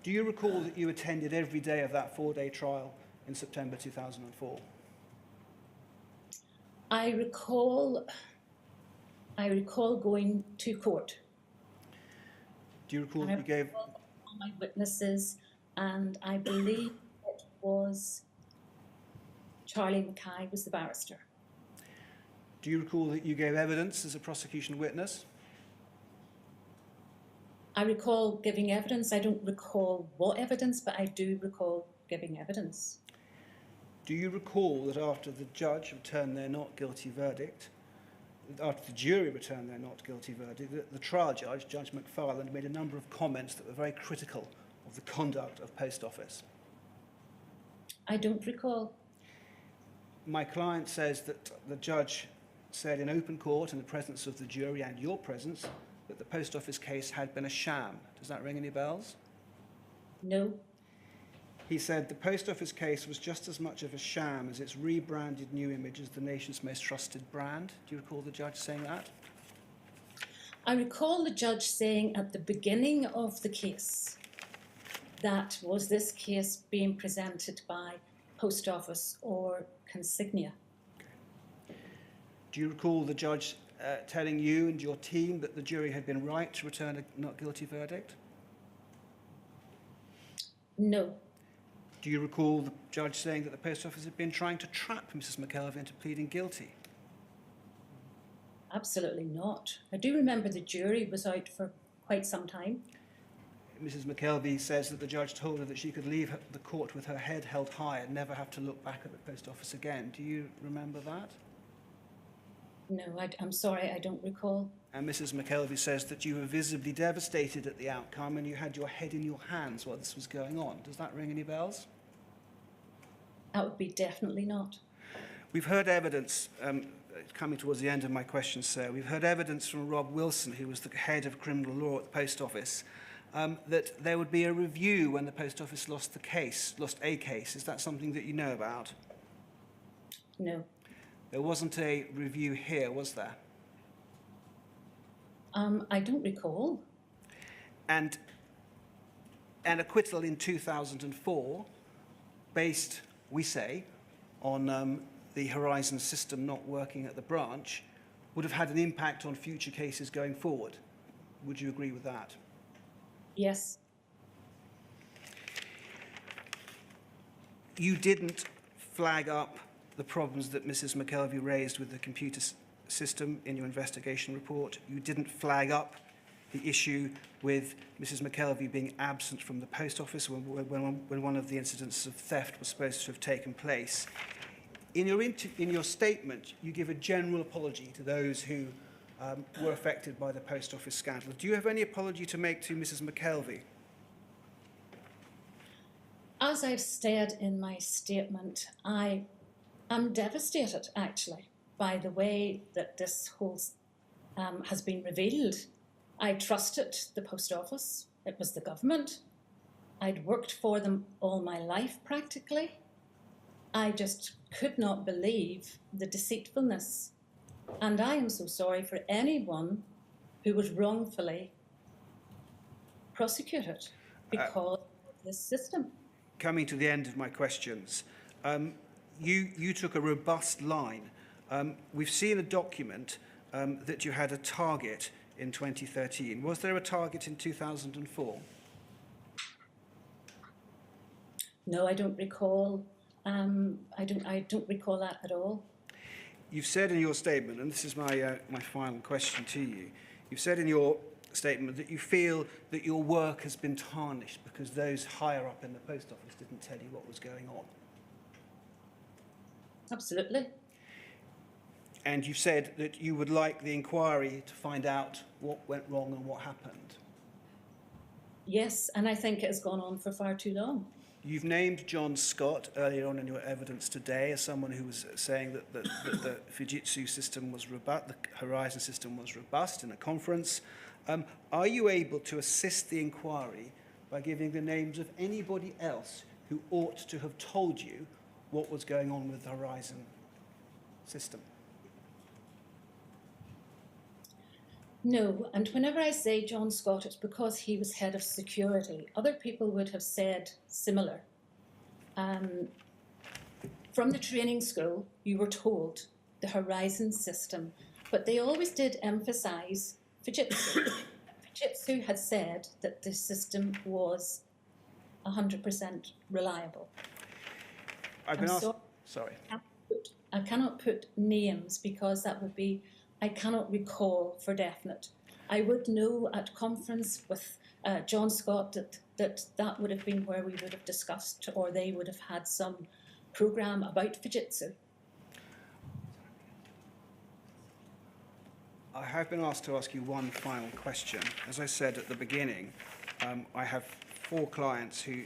Do you recall that you attended every day of that 4-day trial in September 2004? I recall going to court. Do you recall And that you gave... all my witnesses, and I believe it was Charlie Mackay was the barrister. Do you recall that you gave evidence as a prosecution witness? I recall giving evidence. I don't recall what evidence, but I do recall giving evidence. Do you recall that after the judge returned their not guilty verdict, after the jury returned their not guilty verdict, that the trial judge, Judge Mclaughlan, made a number of comments that were very critical of the conduct of Post Office? I don't recall. My client says that the judge said in open court, in the presence of the jury and your presence, that the Post Office case had been a sham. Does that ring any bells? No. He said the Post Office case was just as much of a sham as its rebranded new image as the nation's most trusted brand. Do you recall the judge saying that? I recall the judge saying at the beginning of the case that was this case being presented by Post Office or consignia. Do you recall the judge telling you and your team that the jury had been right to return a not guilty verdict? No. Do you recall the judge saying that the Post Office had been trying to trap Mrs. Mckelvie into pleading guilty? Absolutely not. I do remember the jury was out for quite some time. Mrs. Mckelvie says that the judge told her that she could leave the court with her head held high and never have to look back at the Post Office again. Do you remember that? No, I'm sorry, I don't recall. And Mrs. Mckelvie says that you were visibly devastated at the outcome and you had your head in your hands while this was going on. Does that ring any bells? That would be definitely not. We've heard evidence, coming towards the end of my question, sir, we've heard evidence from Rob Wilson, who was the head of criminal law at the Post Office, that there would be a review when the Post Office lost a case. Is that something that you know about? No. There wasn't a review here, was there? I don't recall. And an acquittal in 2004, based, we say, on the Horizon system not working at the branch, would have had an impact on future cases going forward. Would you agree with that? Yes. You didn't flag up the problems that Mrs. Mckelvie raised with the computer system in your investigation report. You didn't flag up the issue with Mrs. Mckelvie being absent from the Post Office when one of the incidents of theft was supposed to have taken place. In your statement, you give a general apology to those who were affected by the Post Office scandal. Do you have any apology to make to Mrs. Mckelvie? As I've said in my statement, I am devastated, actually, by the way that this whole has been revealed. I trusted the Post Office. It was the government. I'd worked for them all my life, practically. I just could not believe the deceitfulness. And I am so sorry for anyone who was wrongfully prosecuted because of this system. Coming to the end of my questions, you took a robust line. We've seen a document that you had a target in 2013. Was there a target in 2004? No, I don't recall. I don't recall that at all. You've said in your statement, and this is my final question to you, you've said in your statement that you feel that your work has been tarnished because those higher up in the Post Office didn't tell you what was going on. Absolutely. And you've said that you would like the inquiry to find out what went wrong and what happened. Yes, and I think it has gone on for far too long. You've named John Scott earlier on in your evidence today as someone who was saying that the Fujitsu system was robust, the Horizon system was robust in a conference. Are you able to assist the inquiry by giving the names of anybody else who ought to have told you what was going on with the Horizon system? No, and whenever I say John Scott, it's because he was head of security. Other people would have said similar. From the training school, you were told the Horizon system, but they always did emphasise Fujitsu. Fujitsu had said that the system was 100% reliable. I've been asked. Sorry. I cannot put names because that would be, I cannot recall for definite. I would know at conference with John Scott that would have been where we would have discussed, or they would have had some programme about Fujitsu. I have been asked to ask you one final question. As I said at the beginning, I have 4 clients who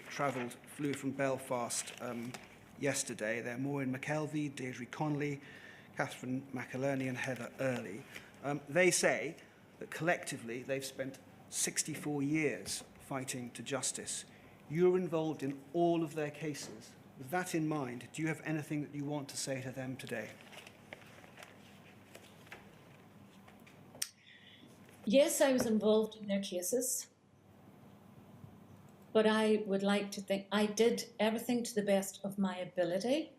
flew from Belfast yesterday. They're Morin Mckelvie, Deirdre Connolly, Catherine McAlerney and Heather Early. They say that collectively they've spent 64 years fighting to justice. You're involved in all of their cases. With that in mind, do you have anything that you want to say to them today? Yes, I was involved in their cases, but I would like to think I did everything to the best of my ability.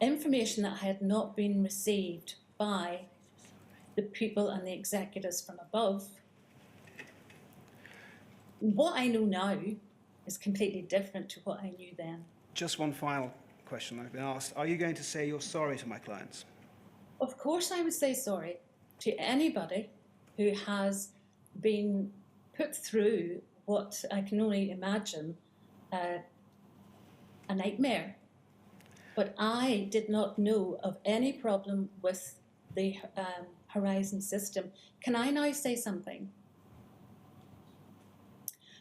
Information that had not been received by the people and the executives from above. What I know now is completely different to what I knew then. Just one final question I've been asked. Are you going to say you're sorry to my clients? Of course I would say sorry to anybody who has been put through what I can only imagine a nightmare. But I did not know of any problem with the Horizon system. Can I now say something?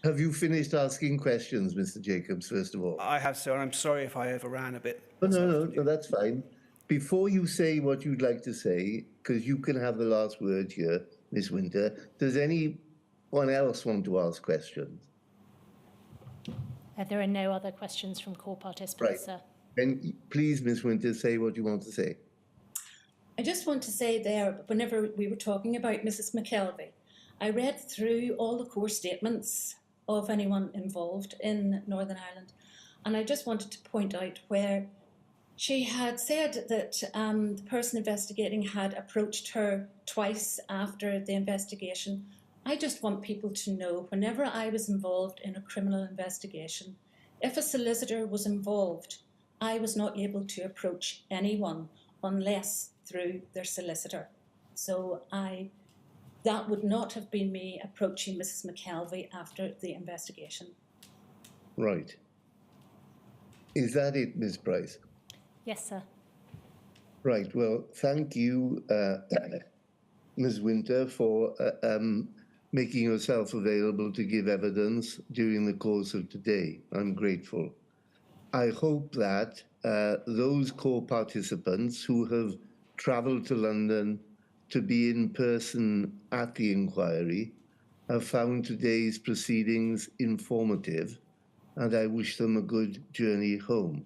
Have you finished asking questions, Mr. Jacobs, first of all? I have, sir, and I'm sorry if I overran a bit. No, that's fine. Before you say what you'd like to say, because you can have the last word here, Ms. Winter, does anyone else want to ask questions? There are no other questions from core participants, sir. Then please, Ms. Winter, say what you want to say. I just want to say there, whenever we were talking about Mrs. Mckelvie, I read through all the core statements of anyone involved in Northern Ireland, and I just wanted to point out where she had said that the person investigating had approached her twice after the investigation. I just want people to know, whenever I was involved in a criminal investigation, if a solicitor was involved, I was not able to approach anyone unless through their solicitor. So that would not have been me approaching Mrs. Mckelvie after the investigation. Right. Is that it, Ms. Price? Yes, sir. Right. Well, thank you, Ms. Winter, for making yourself available to give evidence during the course of today. I'm grateful. I hope that those core participants who have travelled to London to be in person at the inquiry have found today's proceedings informative, and I wish them a good journey home.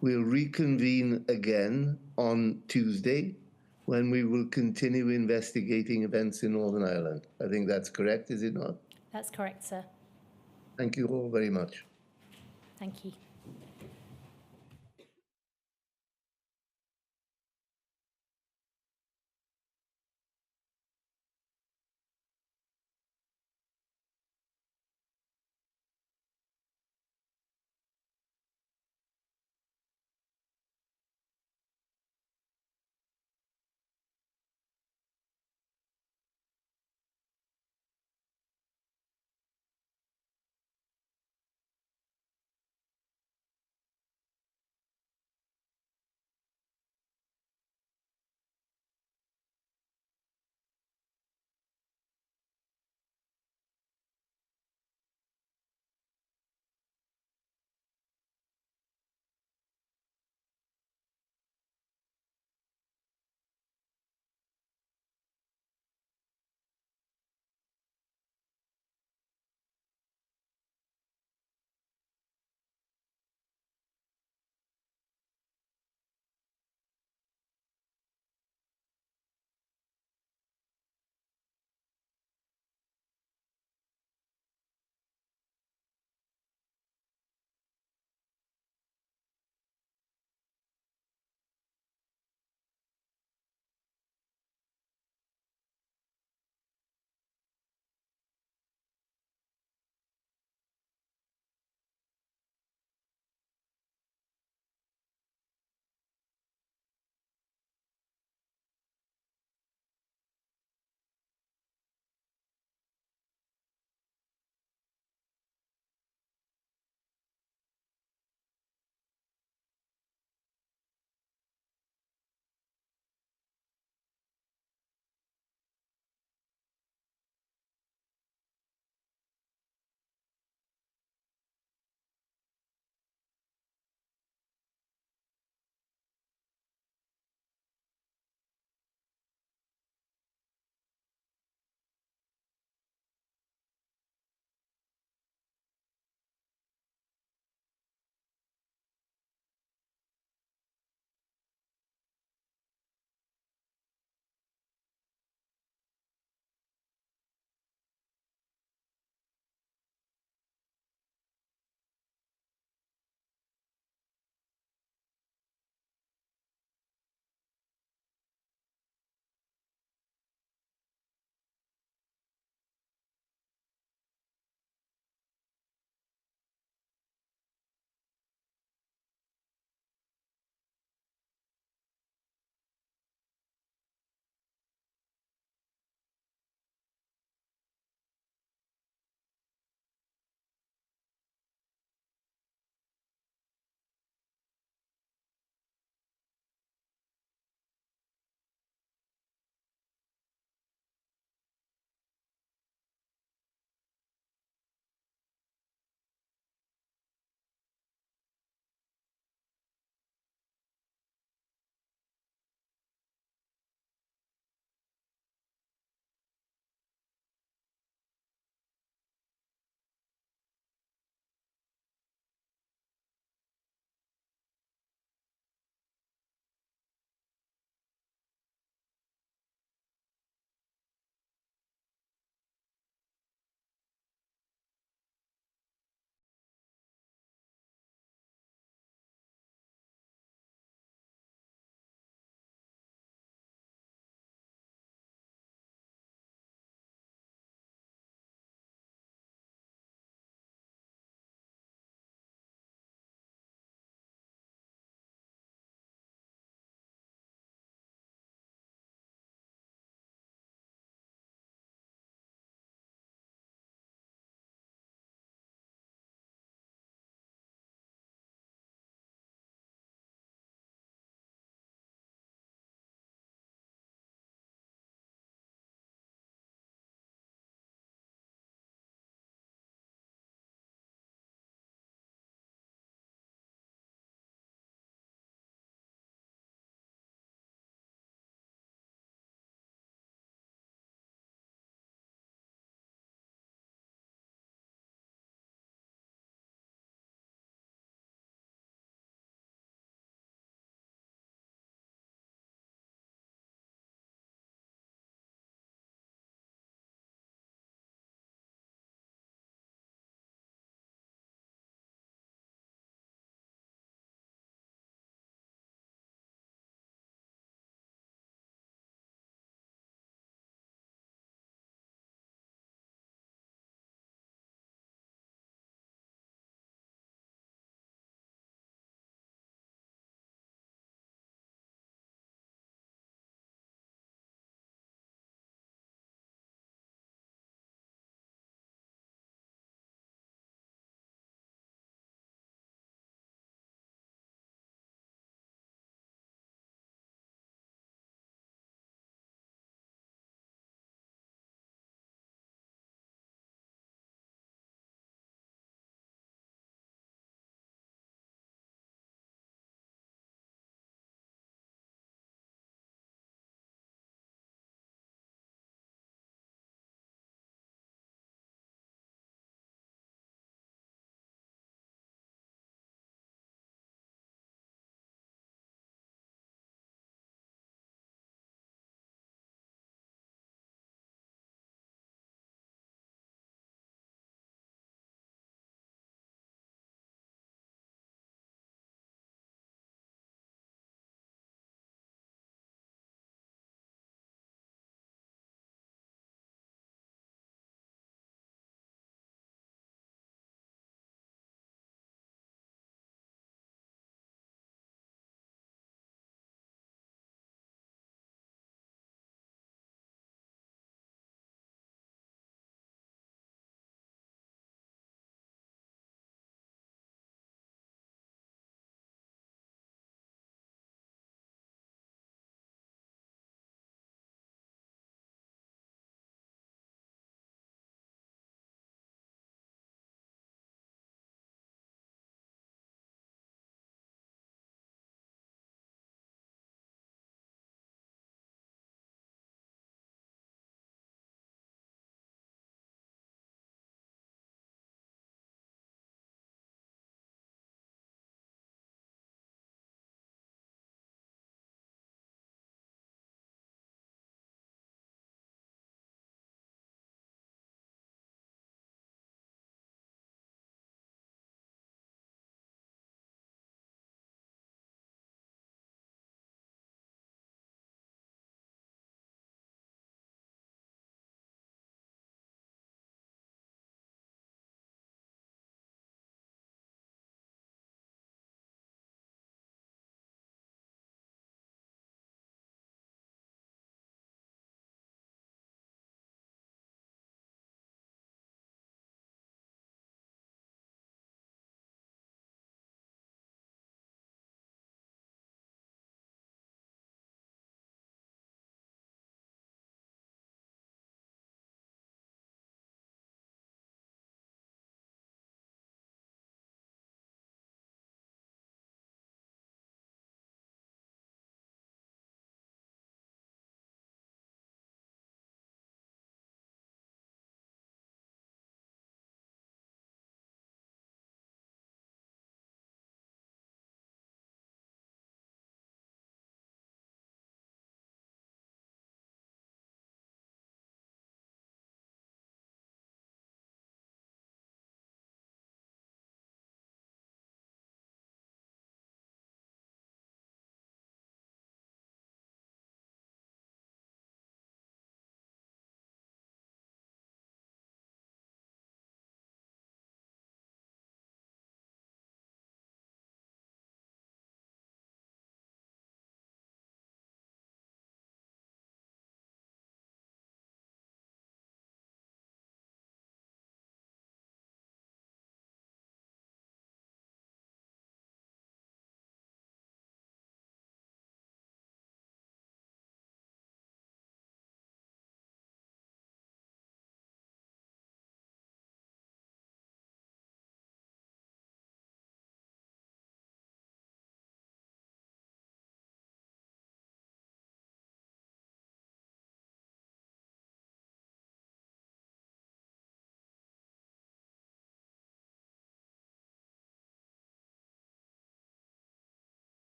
We'll reconvene again on Tuesday when we will continue investigating events in Northern Ireland. I think that's correct, is it not? That's correct, sir. Thank you all very much. Thank you.